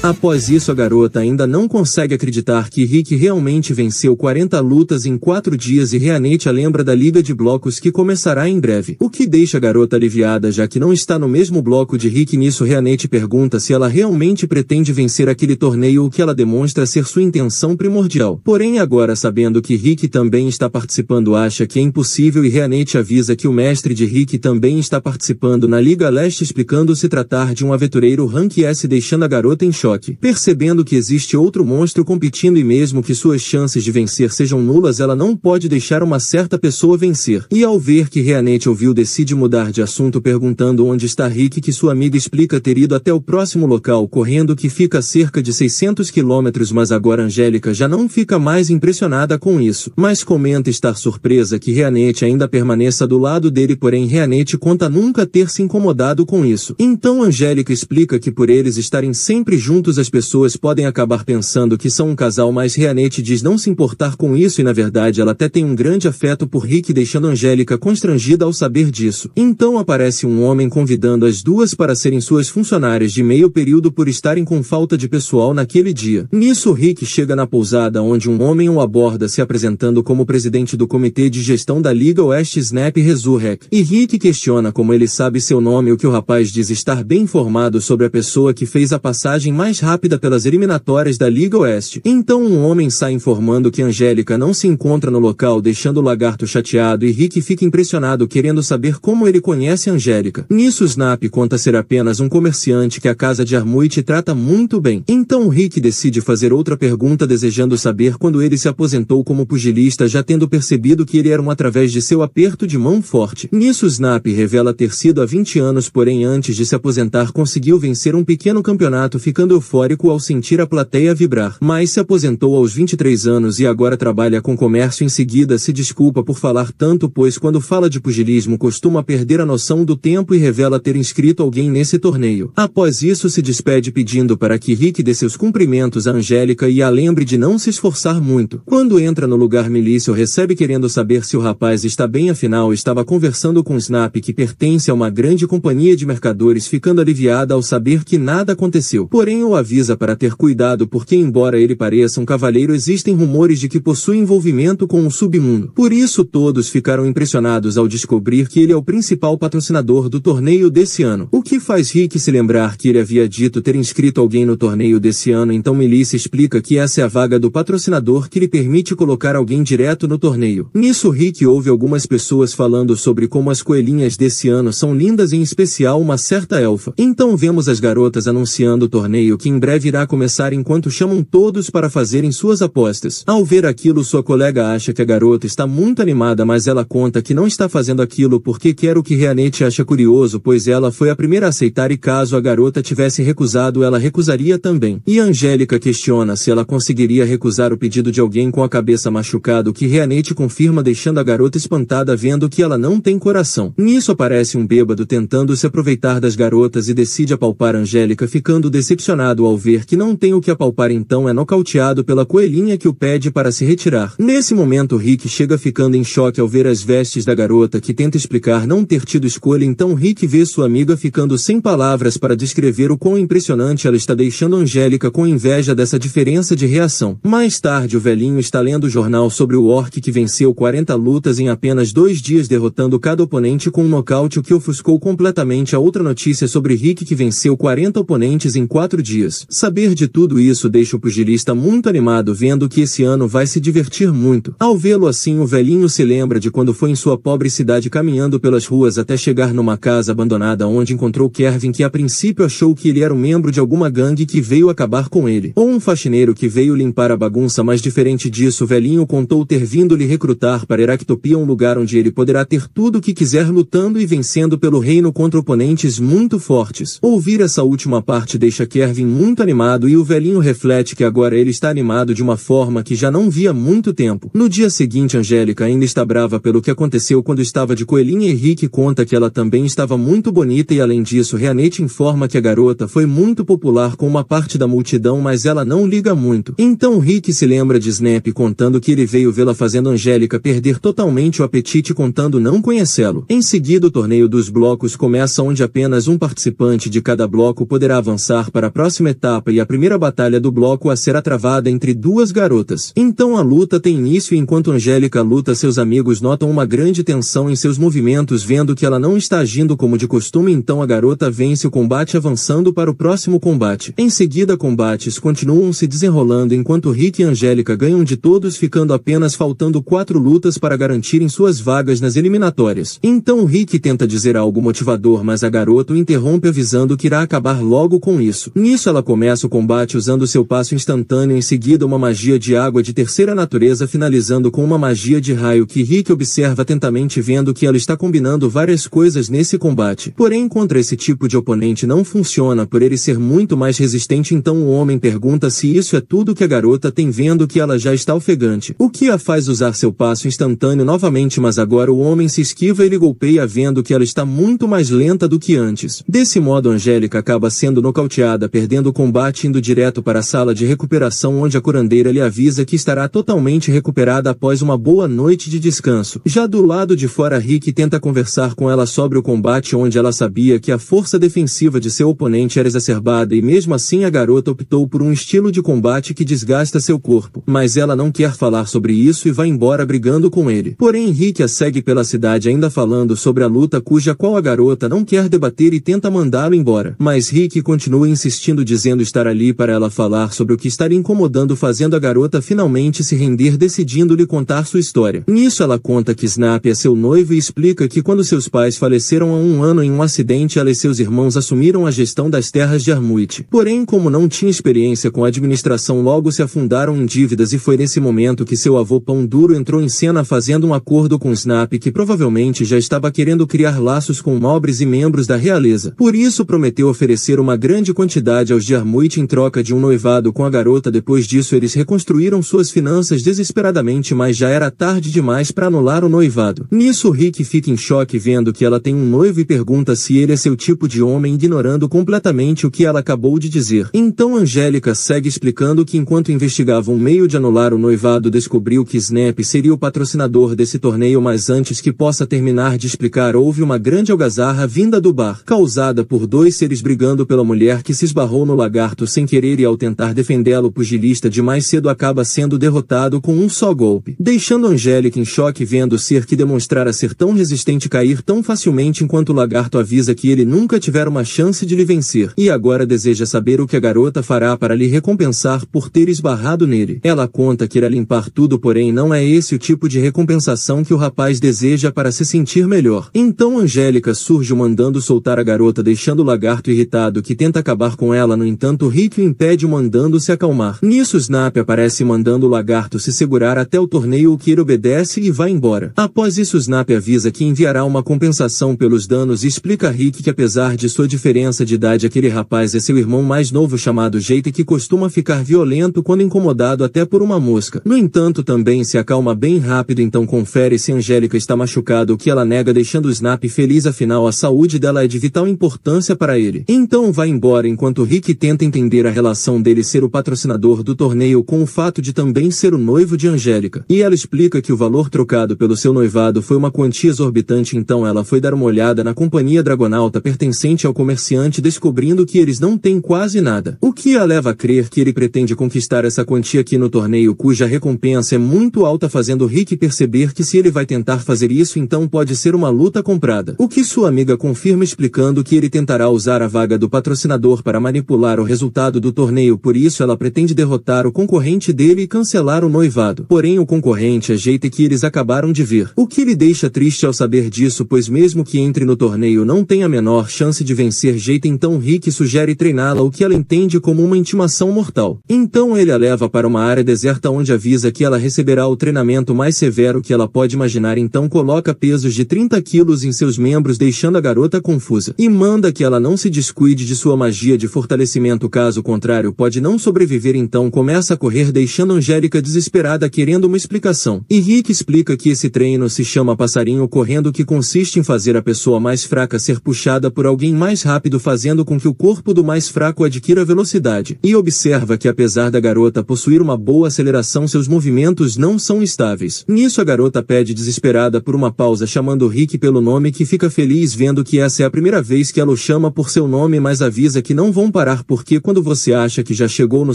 Após isso, a garota ainda não consegue acreditar que Rick realmente venceu 40 lutas em 4 dias e Reanete a lembra da liga de blocos que começará em breve, o que deixa a garota aliviada, já que não está no mesmo bloco de Rick. Nisso Reanete pergunta se ela realmente pretende vencer aquele torneio, o que ela demonstra ser sua intenção primordial. Porém, agora sabendo que Rick também está participando, acha que é impossível e Reanete avisa que o mestre de Rick também está participando na Liga Leste, explicando se tratar de um aventureiro Rank S, deixando a garota em choque. choque. Percebendo que existe outro monstro competindo e mesmo que suas chances de vencer sejam nulas, ela não pode deixar uma certa pessoa vencer. E ao ver que Reanete ouviu, decide mudar de assunto perguntando onde está Rick, que sua amiga explica ter ido até o próximo local correndo, que fica a cerca de 600 quilômetros, mas agora Angélica já não fica mais impressionada com isso, mas comenta estar surpresa que Reanete ainda permaneça do lado dele, porém Reanete conta nunca ter se incomodado com isso. Então Angélica explica que por eles estarem sempre juntos as pessoas podem acabar pensando que são um casal, mas Reanete diz não se importar com isso e na verdade ela até tem um grande afeto por Rick, deixando Angélica constrangida ao saber disso. Então aparece um homem convidando as duas para serem suas funcionárias de meio período por estarem com falta de pessoal naquele dia. Nisso Rick chega na pousada onde um homem o aborda se apresentando como presidente do comitê de gestão da Liga Oeste, Snap Resurrect. E Rick questiona como ele sabe seu nome, o que o rapaz diz estar bem informado sobre a pessoa que fez a passagem mais rápida pelas eliminatórias da Liga Oeste. Então um homem sai informando que Angélica não se encontra no local, deixando o lagarto chateado e Rick fica impressionado querendo saber como ele conhece Angélica. Nisso Snap conta ser apenas um comerciante que a casa de Armuit trata muito bem. Então Rick decide fazer outra pergunta desejando saber quando ele se aposentou como pugilista, já tendo percebido que ele era através de seu aperto de mão forte. Nisso Snap revela ter sido há 20 anos, porém antes de se aposentar conseguiu vencer um pequeno campeonato, ficando eufórico ao sentir a plateia vibrar. Mas se aposentou aos 23 anos e agora trabalha com comércio. Em seguida se desculpa por falar tanto, pois quando fala de pugilismo costuma perder a noção do tempo e revela ter inscrito alguém nesse torneio. Após isso se despede pedindo para que Rick dê seus cumprimentos a Angélica e a lembre de não se esforçar muito. Quando entra no lugar, Milício recebe querendo saber se o rapaz está bem, afinal estava conversando com Snap, que pertence a uma grande companhia de mercadores, ficando aliviada ao saber que nada aconteceu. Porém o avisa para ter cuidado porque embora ele pareça um cavalheiro existem rumores de que possui envolvimento com o submundo. Por isso todos ficaram impressionados ao descobrir que ele é o principal patrocinador do torneio desse ano, o que faz Rick se lembrar que ele havia dito ter inscrito alguém no torneio desse ano. Então Melissa explica que essa é a vaga do patrocinador que lhe permite colocar alguém direto no torneio. Nisso Rick ouve algumas pessoas falando sobre como as coelhinhas desse ano são lindas, em especial uma certa elfa. Então vemos as garotas anunciando o torneio que em breve irá começar enquanto chamam todos para fazerem suas apostas. Ao ver aquilo, sua colega acha que a garota está muito animada, mas ela conta que não está fazendo aquilo porque quer, o que Reanete acha curioso, pois ela foi a primeira a aceitar e caso a garota tivesse recusado ela recusaria também. E Angélica questiona se ela conseguiria recusar o pedido de alguém com a cabeça machucada, o que Reanete confirma, deixando a garota espantada vendo que ela não tem coração. Nisso aparece um bêbado tentando se aproveitar das garotas e decide apalpar Angélica, ficando decepcionado ao ver que não tem o que apalpar, então é nocauteado pela coelhinha que o pede para se retirar. Nesse momento Rick chega ficando em choque ao ver as vestes da garota, que tenta explicar não ter tido escolha. Então Rick vê sua amiga ficando sem palavras para descrever o quão impressionante ela está, deixando Angélica com inveja dessa diferença de reação. Mais tarde o velhinho está lendo o jornal sobre o orc que venceu 40 lutas em apenas 2 dias, derrotando cada oponente com um nocaute, o que ofuscou completamente a outra notícia sobre Rick que venceu 40 oponentes em 4 dias. Saber de tudo isso deixa o pugilista muito animado, vendo que esse ano vai se divertir muito. Ao vê-lo assim, o velhinho se lembra de quando foi em sua pobre cidade caminhando pelas ruas até chegar numa casa abandonada onde encontrou Kervin, que a princípio achou que ele era um membro de alguma gangue que veio acabar com ele, ou um faxineiro que veio limpar a bagunça, mas diferente disso o velhinho contou ter vindo lhe recrutar para Eractopia, um lugar onde ele poderá ter tudo o que quiser lutando e vencendo pelo reino contra oponentes muito fortes. Ouvir essa última parte deixa Kervin muito animado e o velhinho reflete que agora ele está animado de uma forma que já não via há muito tempo. No dia seguinte Angélica ainda está brava pelo que aconteceu quando estava de coelhinha e Rick conta que ela também estava muito bonita e além disso Reanete informa que a garota foi muito popular com uma parte da multidão, mas ela não liga muito. Então Rick se lembra de Snap contando que ele veio vê-la fazendo Angélica perder totalmente o apetite, contando não conhecê-lo. Em seguida o torneio dos blocos começa, onde apenas um participante de cada bloco poderá avançar para a próxima etapa e a primeira batalha do bloco a será travada entre duas garotas. Então a luta tem início e enquanto Angélica luta seus amigos notam uma grande tensão em seus movimentos, vendo que ela não está agindo como de costume, então a garota vence o combate avançando para o próximo combate. Em seguida combates continuam se desenrolando enquanto Rick e Angélica ganham de todos, ficando apenas faltando 4 lutas para garantirem suas vagas nas eliminatórias. Então Rick tenta dizer algo motivador, mas a garota o interrompe avisando que irá acabar logo com isso. Nisso Nisso ela começa o combate usando seu passo instantâneo, em seguida uma magia de água de terceira natureza, finalizando com uma magia de raio que Rick observa atentamente, vendo que ela está combinando várias coisas nesse combate. Porém, contra esse tipo de oponente não funciona por ele ser muito mais resistente, então o homem pergunta se isso é tudo que a garota tem, vendo que ela já está ofegante, o que a faz usar seu passo instantâneo novamente, mas agora o homem se esquiva e ele golpeia, vendo que ela está muito mais lenta do que antes. Desse modo, Angélica acaba sendo nocauteada, perdendo o combate, indo direto para a sala de recuperação, onde a curandeira lhe avisa que estará totalmente recuperada após uma boa noite de descanso. Já do lado de fora, Rick tenta conversar com ela sobre o combate, onde ela sabia que a força defensiva de seu oponente era exacerbada e mesmo assim a garota optou por um estilo de combate que desgasta seu corpo, mas ela não quer falar sobre isso e vai embora brigando com ele. Porém, Rick a segue pela cidade ainda falando sobre a luta, cuja qual a garota não quer debater e tenta mandá-lo embora. Mas Rick continua insistindo, dizendo estar ali para ela falar sobre o que está lhe incomodando, fazendo a garota finalmente se render, decidindo lhe contar sua história. Nisso ela conta que Snap é seu noivo e explica que quando seus pais faleceram há um ano em um acidente, ela e seus irmãos assumiram a gestão das terras de Armuit. Porém, como não tinha experiência com a administração, logo se afundaram em dívidas, e foi nesse momento que seu avô Pão Duro entrou em cena, fazendo um acordo com Snap, que provavelmente já estava querendo criar laços com nobres e membros da realeza. Por isso prometeu oferecer uma grande quantidade aos de Armuit em troca de um noivado com a garota. Depois disso eles reconstruíram suas finanças desesperadamente, mas já era tarde demais para anular o noivado. Nisso Rick fica em choque vendo que ela tem um noivo e pergunta se ele é seu tipo de homem, ignorando completamente o que ela acabou de dizer. Então Angélica segue explicando que enquanto investigava um meio de anular o noivado, descobriu que Snap seria o patrocinador desse torneio, mas antes que possa terminar de explicar, houve uma grande algazarra vinda do bar, causada por dois seres brigando pela mulher que se esbarrou no lagarto sem querer, e ao tentar defendê-lo, o pugilista de mais cedo acaba sendo derrotado com um só golpe, deixando Angélica em choque vendo o ser que demonstrara ser tão resistente cair tão facilmente, enquanto o lagarto avisa que ele nunca tivera uma chance de lhe vencer, e agora deseja saber o que a garota fará para lhe recompensar por ter esbarrado nele. Ela conta que irá limpar tudo, porém não é esse o tipo de recompensação que o rapaz deseja para se sentir melhor. Então Angélica surge mandando soltar a garota, deixando o lagarto irritado, que tenta acabar com ela. No entanto, Rick o impede, mandando se acalmar. Nisso Snap aparece mandando o lagarto se segurar até o torneio, o que ele obedece e vai embora. Após isso, Snap avisa que enviará uma compensação pelos danos e explica a Rick que apesar de sua diferença de idade, aquele rapaz é seu irmão mais novo chamado Jake, que costuma ficar violento quando incomodado até por uma mosca. No entanto, também se acalma bem rápido, então confere se Angélica está machucada, o que ela nega, deixando Snap feliz, afinal a saúde dela é de vital importância para ele. Então vai embora, enquanto Rick tenta entender a relação dele ser o patrocinador do torneio com o fato de também ser o noivo de Angélica. E ela explica que o valor trocado pelo seu noivado foi uma quantia exorbitante, então ela foi dar uma olhada na companhia Dragonauta pertencente ao comerciante, descobrindo que eles não têm quase nada, o que a leva a crer que ele pretende conquistar essa quantia aqui no torneio, cuja recompensa é muito alta, fazendo Rick perceber que se ele vai tentar fazer isso, então pode ser uma luta comprada, o que sua amiga confirma, explicando que ele tentará usar a vaga do patrocinador para manipular o resultado do torneio. Por isso ela pretende derrotar o concorrente dele e cancelar o noivado. Porém o concorrente é Jake, que eles acabaram de ver, o que lhe deixa triste ao saber disso, pois mesmo que entre no torneio não tem a menor chance de vencer Jake. Então Rick sugere treiná-la, o que ela entende como uma intimação mortal. Então ele a leva para uma área deserta, onde avisa que ela receberá o treinamento mais severo que ela pode imaginar. Então coloca pesos de 30 quilos em seus membros, deixando a garota confusa, e manda que ela não se descuide de sua magia de fortalecimento, caso contrário pode não sobreviver. Então começa a correr, deixando Angélica desesperada, querendo uma explicação. E Rick explica que esse treino se chama passarinho correndo, que consiste em fazer a pessoa mais fraca ser puxada por alguém mais rápido, fazendo com que o corpo do mais fraco adquira velocidade. E observa que apesar da garota possuir uma boa aceleração, seus movimentos não são estáveis. Nisso a garota pede desesperada por uma pausa, chamando Rick pelo nome, que fica feliz vendo que essa é a primeira vez que ela o chama por seu nome, mas avisa que não vão parar, porque quando você acha que já chegou no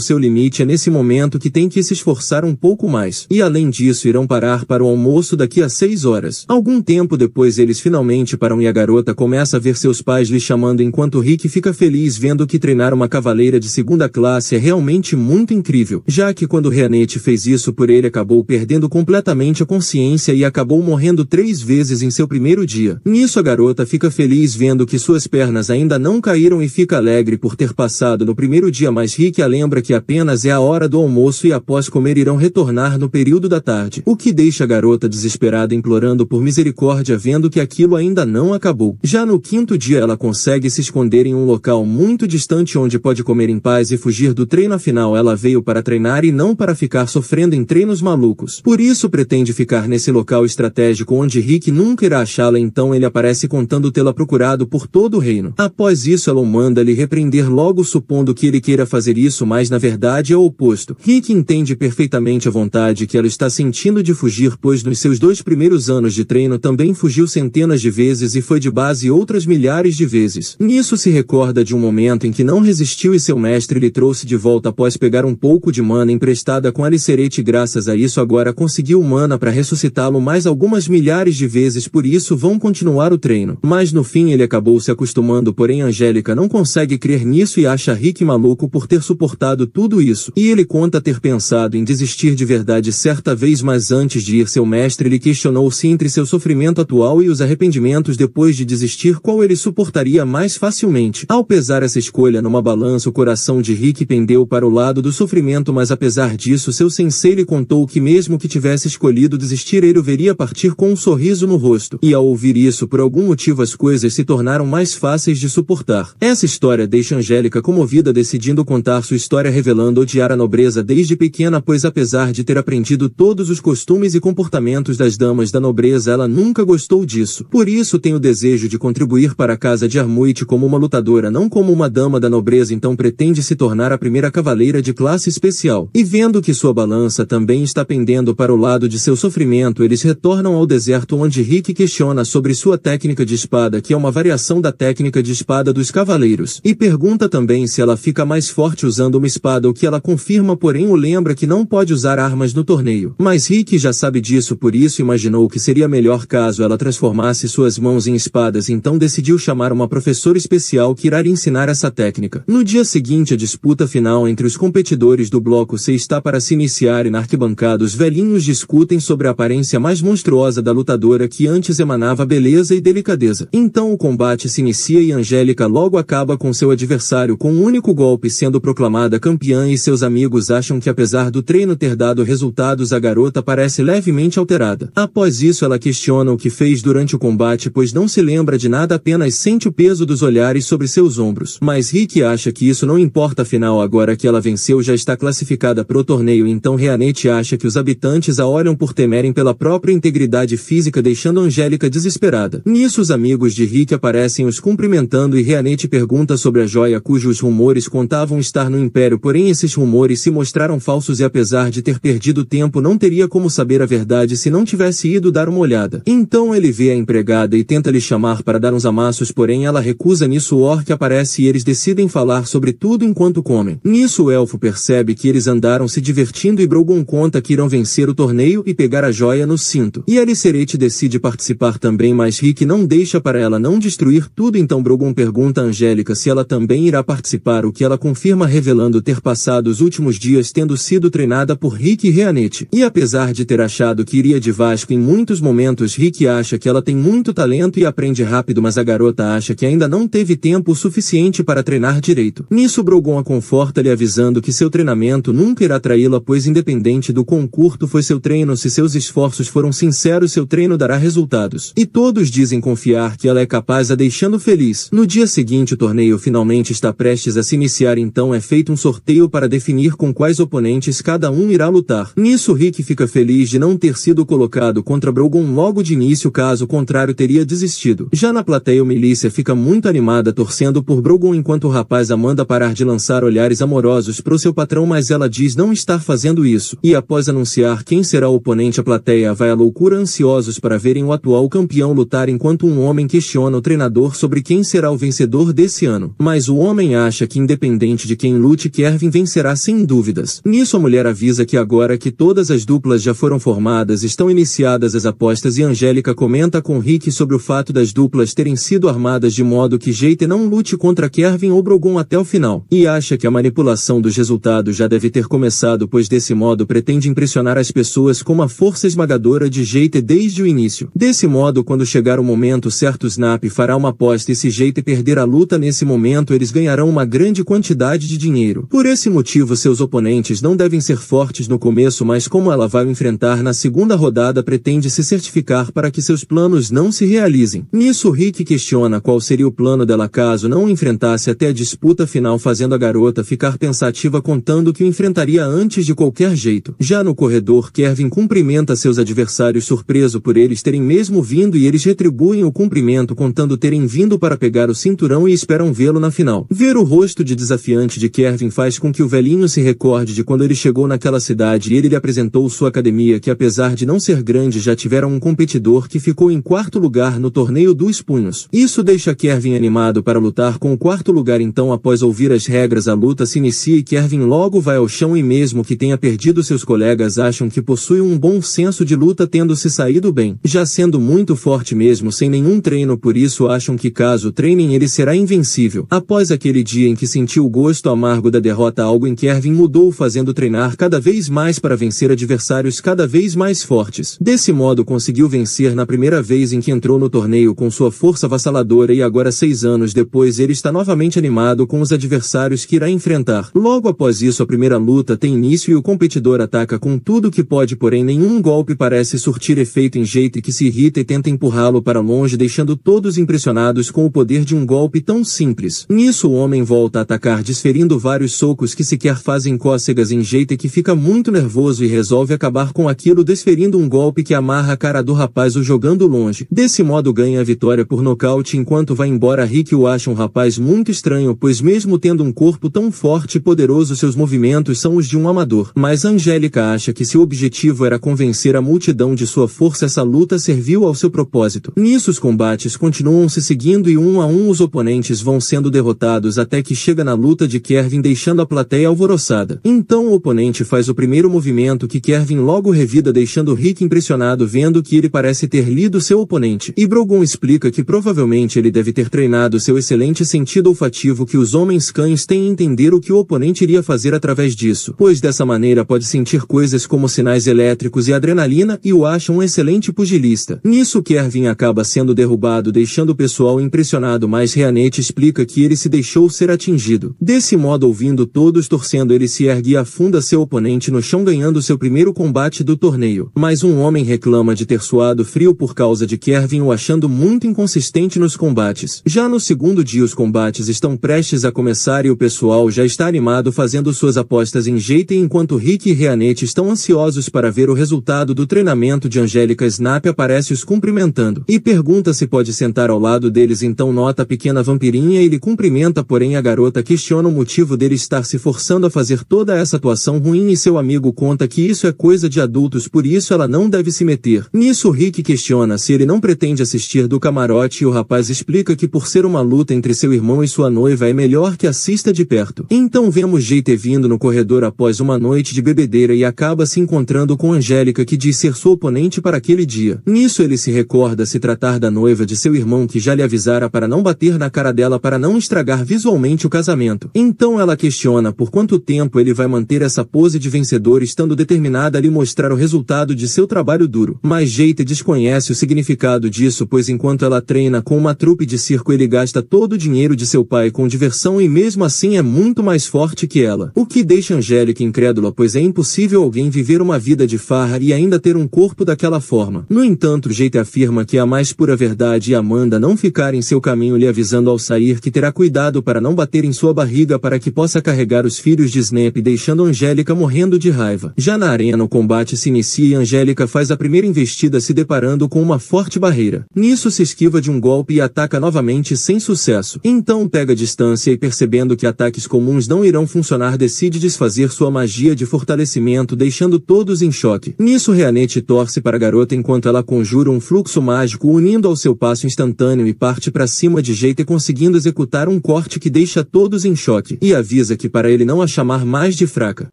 seu limite, é nesse momento que tem que se esforçar um pouco mais. E além disso, irão parar para o almoço daqui a 6 horas. Algum tempo depois eles finalmente param e a garota começa a ver seus pais lhe chamando, enquanto Rick fica feliz vendo que treinar uma cavaleira de segunda classe é realmente muito incrível, já que quando Reanete fez isso por ele, acabou perdendo completamente a consciência e acabou morrendo 3 vezes em seu primeiro dia. Nisso a garota fica feliz vendo que suas pernas ainda não caíram e fica alegre por ter passado no primeiro dia, mas Rick a lembra que apenas é a hora do almoço e após comer irão retornar no período da tarde, o que deixa a garota desesperada implorando por misericórdia vendo que aquilo ainda não acabou. Já no quinto dia ela consegue se esconder em um local muito distante onde pode comer em paz e fugir do treino, afinal ela veio para treinar e não para ficar sofrendo em treinos malucos. Por isso pretende ficar nesse local estratégico onde Rick nunca irá achá-la, então ele aparece contando tê-la procurado por todo o reino. Após isso ela o manda lhe repreender logo, supondo que ele queira fazer isso, mas na verdade é o oposto. Rick entende perfeitamente a vontade que ela está sentindo de fugir, pois nos seus 2 primeiros anos de treino também fugiu centenas de vezes e foi de base outras milhares de vezes. Nisso se recorda de um momento em que não resistiu e seu mestre lhe trouxe de volta após pegar um pouco de mana emprestada com Aliceret, graças a isso agora conseguiu mana para ressuscitá-lo mais algumas milhares de vezes, por isso vão continuar o treino. Mas no fim ele acabou se acostumando, porém Angélica não consegue crer nisso e acha Rick maluco por ter suportado tudo isso. E ele conta ter pensado em desistir de verdade certa vez, mas antes de ir seu mestre lhe questionou se entre seu sofrimento atual e os arrependimentos depois de desistir qual ele suportaria mais facilmente. Ao pesar essa escolha numa balança, o coração de Rick pendeu para o lado do sofrimento, mas apesar disso seu sensei lhe contou que mesmo que tivesse escolhido desistir ele o veria partir com um sorriso no rosto. E ao ouvir isso, por algum motivo as coisas se tornaram mais fáceis de suportar. Essa história deixa Angélica comovida, decidindo contar sua história revelando odiar a nobreza desde pequena, pois apesar de ter aprendido todos os costumes e comportamentos das damas da nobreza ela nunca gostou disso. Por isso tem o desejo de contribuir para a casa de Armuit como uma lutadora, não como uma dama da nobreza, então pretende se tornar a primeira cavaleira de classe especial. E vendo que sua balança também está pendendo para o lado de seu sofrimento, eles retornam ao deserto onde Rick questiona sobre sua técnica de espada, que é uma variação da técnica de espada dos cavaleiros, e pergunta também se ela fica mais forte usando uma espada, o que ela confirma, porém o lembra que não pode usar armas no torneio. Mas Rick já sabe disso, por isso imaginou que seria melhor caso ela transformasse suas mãos em espadas, então decidiu chamar uma professora especial que irá lhe ensinar essa técnica. No dia seguinte a disputa final entre os competidores do bloco C está para se iniciar e na arquibancada os velhinhos discutem sobre a aparência mais monstruosa da lutadora, que antes emanava beleza e delicadeza. Então o combate se inicia e Angélica logo acaba com seu adversário com um único golpe, sendo proclamada campeã, e seus amigos acham que apesar do treino ter dado resultados a garota parece levemente alterada. Após isso ela questiona o que fez durante o combate, pois não se lembra de nada, apenas sente o peso dos olhares sobre seus ombros. Mas Rick acha que isso não importa, afinal agora que ela venceu já está classificada para o torneio, então Reanete acha que os habitantes a olham por temerem pela própria integridade física, deixando Angélica desesperada. Nisso os amigos de Rick aparecem os cumprimentando e Reanete pergunta sobre a joia cujos rumores contavam estar no Império, porém esses rumores se mostraram falsos e apesar de ter perdido tempo não teria como saber a verdade se não tivesse ido dar uma olhada. Então ele vê a empregada e tenta lhe chamar para dar uns amassos, porém ela recusa. Nisso o orc aparece e eles decidem falar sobre tudo enquanto comem. Nisso o elfo percebe que eles andaram se divertindo e Brogon conta que irão vencer o torneio e pegar a joia no cinto. E Aliceret decide participar também, mas Rick não deixa para ela não destruir tudo, então Brogon pergunta a Angélica se ela também irá participar, o que ela confirma revelando ter passado os últimos dias tendo sido treinada por Rick e Reanete. E apesar de ter achado que iria de Vasco em muitos momentos, Rick acha que ela tem muito talento e aprende rápido, mas a garota acha que ainda não teve tempo suficiente para treinar direito. Nisso Brogon a conforta lhe avisando que seu treinamento nunca irá traí-la, pois independente do quão curto foi seu treino, se seus esforços foram sinceros seu treino dará resultados. E todos dizem confiar que ela é capaz, a deixando feliz. No dia seguinte o torneio finalmente está prestes a se iniciar, então é feito um sorteio para definir com quais oponentes cada um irá lutar. Nisso Rick fica feliz de não ter sido colocado contra Brogon logo de início, caso contrário teria desistido. Já na plateia o Melícia fica muito animada torcendo por Brogon, enquanto o rapaz a manda parar de lançar olhares amorosos pro seu patrão, mas ela diz não estar fazendo isso. E após anunciar quem será o oponente, a plateia vai à loucura, ansiosos para verem o atual campeão lutar, enquanto um homem questiona o treinador sobre quem será o vencedor desse ano. Mas o homem acha que independente de quem lute, Kervin vencerá sem dúvidas. Nisso a mulher avisa que agora que todas as duplas já foram formadas, estão iniciadas as apostas, e Angélica comenta com Rick sobre o fato das duplas terem sido armadas de modo que Jeite não lute contra Kervin ou Brogon até o final. E acha que a manipulação dos resultados já deve ter começado, pois desse modo pretende impressionar as pessoas com a força esmagadora de Jeite desde o início. Desse modo, quando chegar o momento certo, Snap fará uma aposta e se Jeite perder a luta nesse momento eles ganharão ganharão uma grande quantidade de dinheiro. Por esse motivo seus oponentes não devem ser fortes no começo, mas como ela vai o enfrentar na segunda rodada, pretende se certificar para que seus planos não se realizem. Nisso Rick questiona qual seria o plano dela caso não o enfrentasse até a disputa final, fazendo a garota ficar pensativa, contando que o enfrentaria antes de qualquer jeito. Já no corredor, Kevin cumprimenta seus adversários, surpreso por eles terem mesmo vindo, e eles retribuem o cumprimento contando terem vindo para pegar o cinturão e esperam vê-lo na final. Ver o rosto de desafiante de Kevin faz com que o velhinho se recorde de quando ele chegou naquela cidade e ele lhe apresentou sua academia, que apesar de não ser grande já tiveram um competidor que ficou em quarto lugar no torneio dos punhos. Isso deixa Kevin animado para lutar com o quarto lugar. Então, após ouvir as regras, a luta se inicia e Kevin logo vai ao chão, e mesmo que tenha perdido, seus colegas acham que possui um bom senso de luta, tendo se saído bem, já sendo muito forte mesmo sem nenhum treino, por isso acham que caso treinem ele será invencível. Após aquele dia em que sentiu o gosto amargo da derrota, algo em Kevin mudou, fazendo treinar cada vez mais para vencer adversários cada vez mais fortes. Desse modo conseguiu vencer na primeira vez em que entrou no torneio com sua força avassaladora, e agora 6 anos depois ele está novamente animado com os adversários que irá enfrentar. Logo após isso a primeira luta tem início e o competidor ataca com tudo que pode, porém nenhum golpe parece surtir efeito em Jake, que se irrita e tenta empurrá-lo para longe, deixando todos impressionados com o poder de um golpe tão simples. Nisso o homem volta a atacar, desferindo vários socos que sequer fazem cócegas em Jake, que fica muito nervoso e resolve acabar com aquilo, desferindo um golpe que amarra a cara do rapaz, o jogando longe. Desse modo ganha a vitória por nocaute. Enquanto vai embora, Rick o acha um rapaz muito estranho, pois mesmo tendo um corpo tão forte e poderoso, seus movimentos são os de um amador. Mas Angélica acha que seu objetivo era convencer a multidão de sua força. Essa luta serviu ao seu propósito. Nisso os combates continuam se seguindo e um a um os oponentes vão sendo derrotados, até que chega na luta de Kevin, deixando a plateia alvoroçada. Então o oponente faz o primeiro movimento que Kevin logo revida, deixando Rick impressionado vendo que ele parece ter lido seu oponente. E Brogan explica que provavelmente ele deve ter treinado seu excelente sentido olfativo, que os homens cães têm, entender o que o oponente iria fazer através disso, pois dessa maneira pode sentir coisas como sinais elétricos e adrenalina, e o acha um excelente pugilista. Nisso Kevin acaba sendo derrubado, deixando o pessoal impressionado, mas Reanete explica que ele se deixou ser atingido. Desse modo, ouvindo todos torcendo, ele se ergue e afunda seu oponente no chão, ganhando seu primeiro combate do torneio. Mas um homem reclama de ter suado frio por causa de Kevin, o achando muito inconsistente nos combates. Já no segundo dia os combates estão prestes a começar e o pessoal já está animado, fazendo suas apostas em Jake, enquanto Rick e Reanete estão ansiosos para ver o resultado do treinamento de Angélica. Snap aparece os cumprimentando e pergunta se pode sentar ao lado deles, então nota a pequena vampirinha e lhe cumprimenta, porém a garota questiona o motivo dele estar se forçando a fazer toda essa atuação ruim, e seu amigo conta que isso é coisa de adultos, por isso ela não deve se meter. Nisso Rick questiona se ele não pretende assistir do camarote e o rapaz explica que por ser uma luta entre seu irmão e sua noiva é melhor que assista de perto. Então vemos Jake vindo no corredor após uma noite de bebedeira e acaba se encontrando com Angélica, que diz ser sua oponente para aquele dia. Nisso ele se recorda se tratar da noiva de seu irmão, que já lhe avisara para não bater na cara dela para não estragar visualmente o casamento. Então ela questiona por quanto tempo ele vai manter essa pose de vencedor, estando determinada a lhe mostrar o resultado de seu trabalho duro. Mas Jake desconhece o significado disso, pois enquanto ela treina com uma trupe de circo ele gasta todo o dinheiro de seu pai com diversão e mesmo assim é muito mais forte que ela. O que deixa Angélica incrédula, pois é impossível alguém viver uma vida de farra e ainda ter um corpo daquela forma. No entanto, Jake afirma que é a mais pura verdade e Amanda não ficar em seu caminho, lhe avisando ao sair que terá cuidado para não bater em sua barriga para que possa carregar os filhos de Snap, deixando Angélica morrendo de raiva. Já na arena o combate se inicia e Angélica faz a primeira investida, se deparando com uma forte barreira. Nisso se esquiva de um golpe e ataca novamente sem sucesso. Então pega distância e, percebendo que ataques comuns não irão funcionar, decide desfazer sua magia de fortalecimento, deixando todos em choque. Nisso Reanete torce para a garota enquanto ela conjura um fluxo mágico unindo ao seu passo instantâneo e parte para cima de Jake, conseguindo executar um corte que deixa todos em choque e avisa que para ele não a chamar mais de fraca.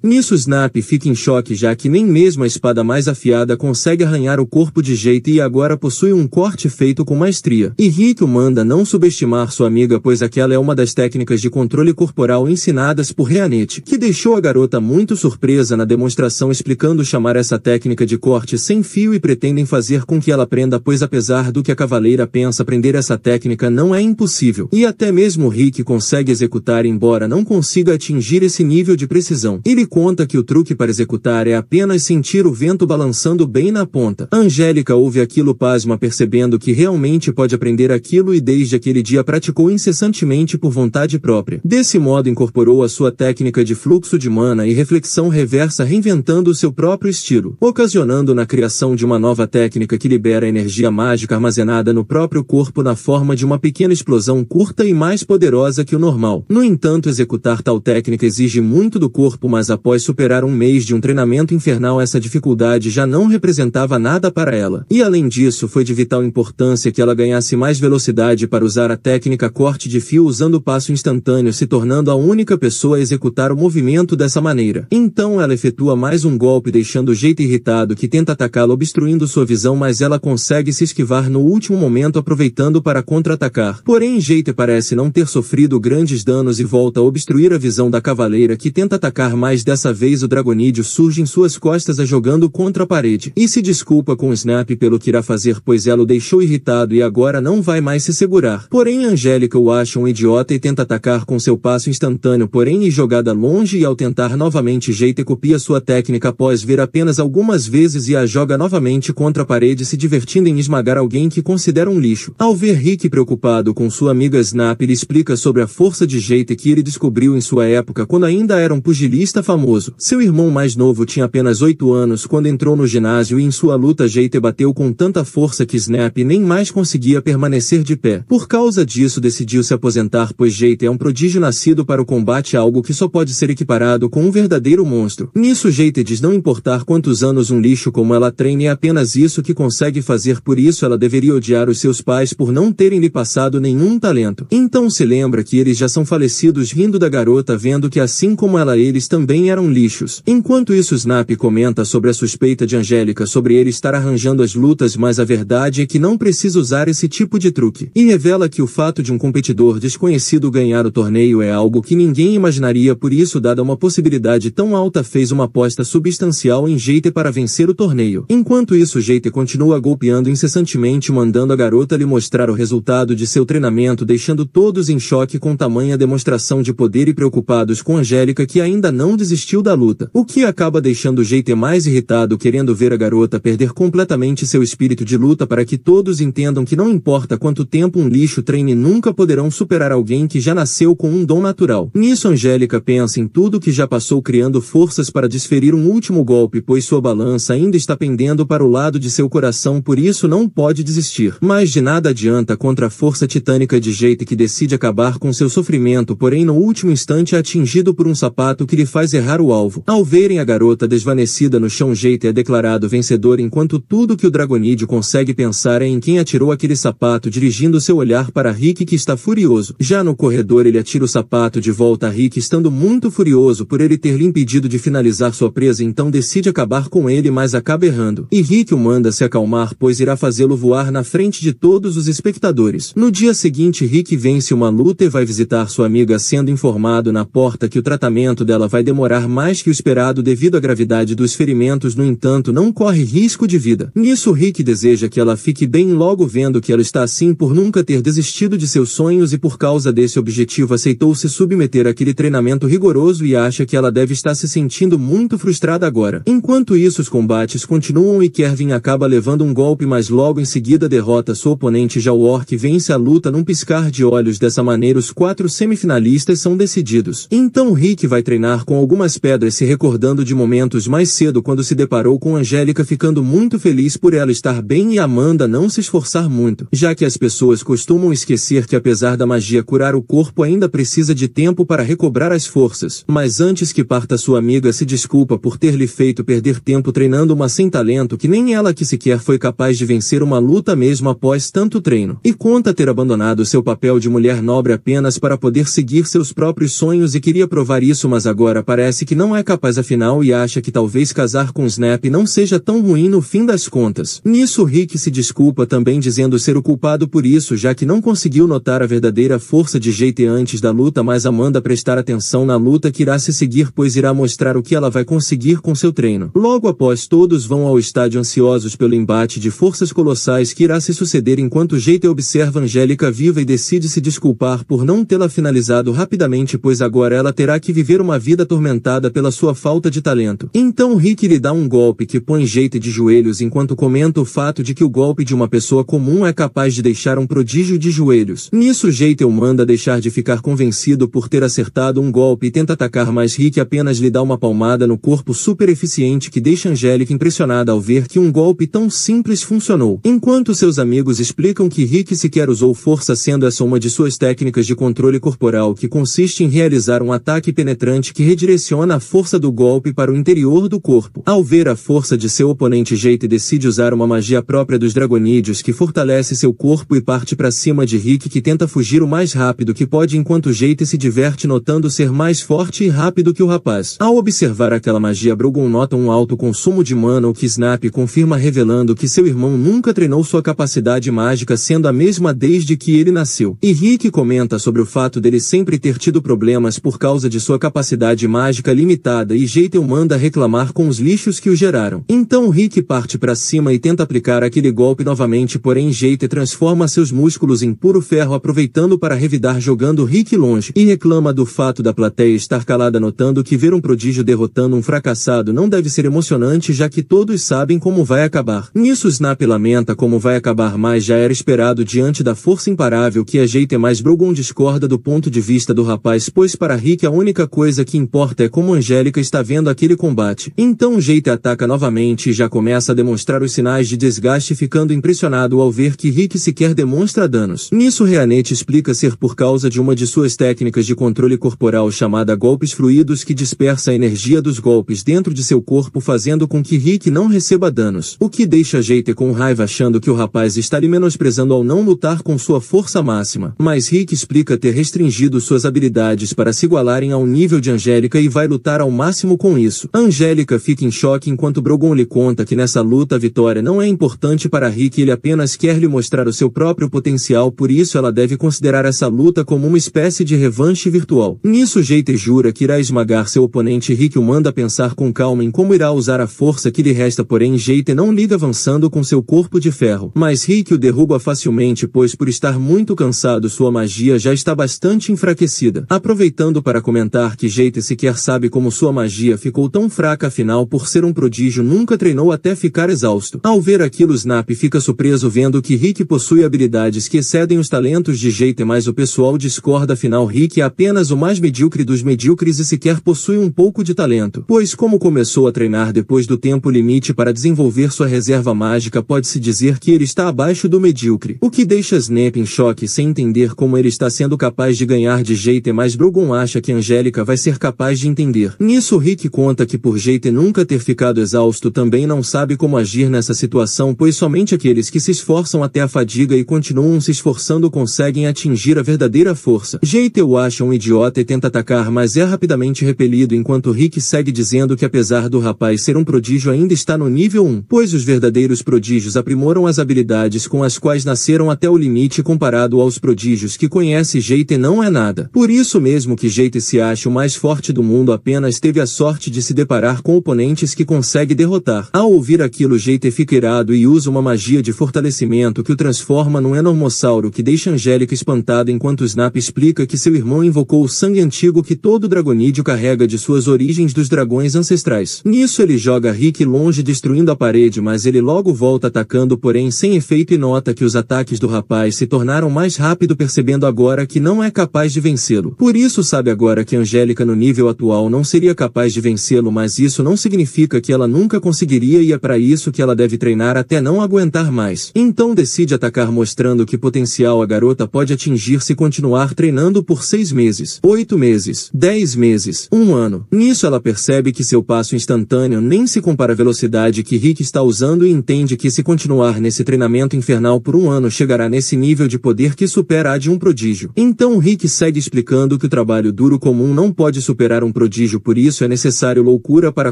Nisso Snap fica em choque, já que nem mesmo a espada mais afiada consegue arranhar o corpo de Jake e agora possui um corte feito com maestria. E Rick o manda não subestimar sua amiga, pois aquela é uma das técnicas de controle corporal ensinadas por Reanete, que deixou a garota muito surpresa na demonstração, explicando chamar essa técnica de corte sem fio e pretendem fazer com que ela aprenda, pois apesar do que a cavaleira pensa, aprender essa técnica não é impossível. E até mesmo Rick que consegue executar embora não consiga atingir esse nível de precisão. Ele conta que o truque para executar é apenas sentir o vento balançando bem na ponta. Angélica ouve aquilo pasma, percebendo que realmente pode aprender aquilo e desde aquele dia praticou incessantemente por vontade própria. Desse modo incorporou a sua técnica de fluxo de mana e reflexão reversa, reinventando o seu próprio estilo, ocasionando na criação de uma nova técnica que libera energia mágica armazenada no próprio corpo na forma de uma pequena explosão curta e mais poderosa que o normal. No entanto, executar tal técnica exige muito do corpo, mas após superar um mês de um treinamento infernal, essa dificuldade já não representava nada para ela. E além disso, foi de vital importância que ela ganhasse mais velocidade para usar a técnica corte de fio usando o passo instantâneo, se tornando a única pessoa a executar o movimento dessa maneira. Então ela efetua mais um golpe, deixando o Jeito irritado, que tenta atacá-la obstruindo sua visão, mas ela consegue se esquivar no último momento, aproveitando para contra-atacar. Porém, Jeito parece não ter sofrido grandes danos e volta a obstruir a visão da cavaleira, que tenta atacar, mas dessa vez o Dragonídeo surge em suas costas, a jogando contra a parede. E se desculpa com o Snap pelo que irá fazer, pois ela o deixou irritado e agora não vai mais se segurar. Porém, Angélica o acha um idiota e tenta atacar com seu passo instantâneo, porém jogada longe, e ao tentar novamente, Jeito copia sua técnica após ver apenas algumas vezes e a joga novamente contra a parede, se divertindo em esmagar alguém que considera um lixo. Ao ver Rick preocupado com sua amiga Snap, ele explica sobre a força de Jeito que ele descobriu em sua época quando ainda era um pugilista famoso. Seu irmão mais novo tinha apenas 8 anos quando entrou no ginásio e em sua luta Jeito bateu com tanta força que Snap nem mais conseguia permanecer de pé. Por causa disso decidiu se aposentar, pois Jeito é um prodígio nascido para o combate, algo que só pode ser equiparado com um verdadeiro monstro. Nisso Jeito diz não importar quantos anos um lixo como ela treine, é apenas isso que consegue fazer, por isso ela deveria odiar os seus pais por não terem lhe passado nenhum talento. Então se lembra que eles já são falecidos, rindo da garota vendo que assim como ela eles também eram lixos. Enquanto isso Snap comenta sobre a suspeita de Angélica sobre ele estar arranjando as lutas, mas a verdade é que não precisa usar esse tipo de truque. E revela que o fato de um competidor desconhecido ganhar o torneio é algo que ninguém imaginaria, por isso dada uma possibilidade tão alta fez uma aposta substancial em Jeito para vencer o torneio. Enquanto isso Jeito continua golpeando incessantemente, mandando a garota lhe mostrar o resultado de seu treinamento, deixando todos em choque com tamanha demonstração de poder e preocupados com Angélica, que ainda não desistiu da luta. O que acaba deixando Jeito mais irritado, querendo ver a garota perder completamente seu espírito de luta, para que todos entendam que não importa quanto tempo um lixo treine, nunca poderão superar alguém que já nasceu com um dom natural. Nisso Angélica pensa em tudo que já passou, criando forças para desferir um último golpe, pois sua balança ainda está pendendo para o lado de seu coração, por isso não pode desistir. Mas de nada adianta contra a força titânica de Jeito, que decide acabar com seu sofrimento, porém no último instante é atingido por um sapato que lhe faz errar o alvo. Ao verem a garota desvanecida no chão, Jeito é declarado vencedor, enquanto tudo que o Dragonídeo consegue pensar é em quem atirou aquele sapato, dirigindo seu olhar para Rick, que está furioso. Já no corredor ele atira o sapato de volta a Rick, estando muito furioso por ele ter lhe impedido de finalizar sua presa, então decide acabar com ele, mas acaba errando. E Rick o manda se acalmar, pois irá fazê-lo voar na frente de todos os espectadores. No dia seguinte Rick vence uma luta e vai visitar sua amiga, sendo informado na porta que o tratamento dela vai demorar mais que o esperado devido à gravidade dos ferimentos, no entanto não corre risco de vida. Nisso Rick deseja que ela fique bem, logo vendo que ela está assim por nunca ter desistido de seus sonhos e por causa desse objetivo aceitou se submeter àquele treinamento rigoroso, e acha que ela deve estar se sentindo muito frustrada agora. Enquanto isso os combates continuam e Kervin acaba levando um golpe, mas logo em seguida derrota sua oponente. Já o Orc vence a luta num piscar de olhos. Dessa maneira os 4 semifinalistas são decididos. Então Rick vai treinar com algumas pedras, se recordando de momentos mais cedo quando se deparou com Angélica, ficando muito feliz por ela estar bem e Amanda não se esforçar muito, já que as pessoas costumam esquecer que apesar da magia curar o corpo ainda precisa de tempo para recobrar as forças. Mas antes que parta sua amiga se desculpa por ter lhe feito perder tempo treinando uma sem talento que nem ela, que sequer foi capaz de vencer uma luta mesmo após tanto treino, e conta ter abandonado seu papel de mulher nobre apenas para poder seguir seus próprios sonhos, e queria provar isso, mas agora parece que não é capaz afinal, e acha que talvez casar com Snap não seja tão ruim no fim das contas. Nisso Rick se desculpa também, dizendo ser o culpado por isso, já que não conseguiu notar a verdadeira força de Jeito antes da luta, mas Amanda prestar atenção na luta que irá se seguir, pois irá mostrar o que ela vai conseguir com seu treino. Logo após todos vão ao estádio ansiosos pelo embate de forças colossais que irá se suceder, enquanto Jeito observa Angélica viva e decide se desculpar, por não tê-la finalizado rapidamente, pois agora ela terá que viver uma vida atormentada pela sua falta de talento. Então Rick lhe dá um golpe que põe Jayte de joelhos enquanto comenta o fato de que o golpe de uma pessoa comum é capaz de deixar um prodígio de joelhos. Nisso Jayte o manda deixar de ficar convencido por ter acertado um golpe e tenta atacar, mas Rick apenas lhe dá uma palmada no corpo super eficiente que deixa Angélica impressionada ao ver que um golpe tão simples funcionou. Enquanto seus amigos explicam que Rick sequer usou força, sendo essa uma de suas técnicas de controle corporal, que consiste em realizar um ataque penetrante que redireciona a força do golpe para o interior do corpo. Ao ver a força de seu oponente, Jayte decide usar uma magia própria dos Dragonídeos que fortalece seu corpo e parte para cima de Rick, que tenta fugir o mais rápido que pode, enquanto Jayte se diverte notando ser mais forte e rápido que o rapaz. Ao observar aquela magia, Drogon nota um alto consumo de mana, o que Snap confirma, revelando que seu irmão nunca treinou sua capacidade mágica, sendo a mesma desde que ele nasceu. E Rick comenta sobre o fato dele sempre ter tido problemas por causa de sua capacidade mágica limitada, e Jayte o manda reclamar com os lixos que o geraram. Então Rick parte para cima e tenta aplicar aquele golpe novamente, porém Jayte transforma seus músculos em puro ferro, aproveitando para revidar, jogando Rick longe, e reclama do fato da plateia estar calada, notando que ver um prodígio derrotando um fracassado não deve ser emocionante, já que todos sabem como vai acabar. Nisso Snap lamenta como vai acabar, mas já era esperado diante da força imparável que é Jayte, mas Drogon discorda do ponto de vista do rapaz, pois para Rick a única coisa que importa é como Angélica está vendo aquele combate. Então Jayte ataca novamente e já começa a demonstrar os sinais de desgaste, ficando impressionado ao ver que Rick sequer demonstra danos. Nisso Rhaenyra explica ser por causa de uma de suas técnicas de controle corporal chamada golpes fluidos, que dispersa a energia dos golpes dentro de seu corpo, fazendo com que Rick não receba danos, o que deixa Jayte com raiva, achando que o rapaz está lhe menosprezando ao não lutar com sua força máxima. Mas Rick explica ter restringido suas habilidades para se igualarem ao nível de Angélica e vai lutar ao máximo com isso. Angélica fica em choque enquanto Drogon lhe conta que nessa luta a vitória não é importante para Rick, ele apenas quer lhe mostrar o seu próprio potencial, por isso ela deve considerar essa luta como uma espécie de revanche virtual. Nisso Jayte jura que irá esmagar seu oponente. Rick o manda pensar com calma em como irá usar a força que lhe resta, porém Jayte não liga, avançando com seu corpo de ferro. Mas Rick o derruba facilmente, pois por estar muito cansado sua magia já está bastante enfraquecida. Aproveitando para comentar que Jayte sequer sabe como sua magia ficou tão fraca, afinal por ser um prodígio nunca treinou até ficar exausto. Ao ver aquilo, Snap fica surpreso vendo que Rick possui habilidades que excedem os talentos de Jayte, mas o pessoal discorda, afinal Rick é apenas o mais medíocre dos medíocres e sequer possui um pouco de talento, pois como começou a treinar depois do tempo limite para desenvolver sua reserva mágica, pode-se dizer que ele está abaixo do medíocre, o que deixa Snap em choque sem entender como ele está sendo capaz de ganhar de Jayte, mas Drogon acha que Angélica vai ser capaz de entender. Nisso Rick conta que por Jayte nunca ter ficado exausto, também não sabe como agir nessa situação, pois somente aqueles que se esforçam até a fadiga e continuam se esforçando conseguem atingir a verdadeira força. Jayte o acha um idiota e tenta atacar, mas é rapidamente repelido, enquanto Rick segue dizendo que apesar do rapaz ser um prodígio ainda está no nível 1, pois os verdadeiros prodígios aprimoram as habilidades com as quais nasceram até o limite, comparado aos prodígios que conhece Jayte não é nada. Por isso mesmo que Jayte se acha o mais forte do mundo, apenas teve a sorte de se deparar com oponentes que consegue derrotar. Ao ouvir aquilo, Jayte fica irado e usa uma magia de fortalecimento que o transforma num enormossauro, que deixa Angélica espantada, enquanto Snap explica que seu irmão invocou o sangue antigo que todo dragonídeo carrega de suas origens dos dragões ancestrais. Nisso ele joga Rick longe, destruindo a parede, mas ele logo volta atacando, porém sem efeito, e nota que os ataques do rapaz se tornaram mais rápido, percebendo agora que não é capaz de vencê-lo. Por isso sabe agora que Angélica no nível atual não seria capaz de vencê-lo, mas isso não significa que ela nunca conseguiria, e é para isso que ela deve treinar até não aguentar mais. Então decide atacar, mostrando que potencial a garota pode atingir se continuar treinando por 6 meses, 8 meses, 10 meses, 1 ano. Nisso ela percebe que seu passo instantâneo nem se compara à velocidade que Rick está usando e entende que se continuar nesse treinamento infernal por 1 ano chegará nesse nível de poder que supera a de um prodígio. Então Rick segue explicando que o trabalho duro comum não pode superar um prodígio, por isso é necessário loucura para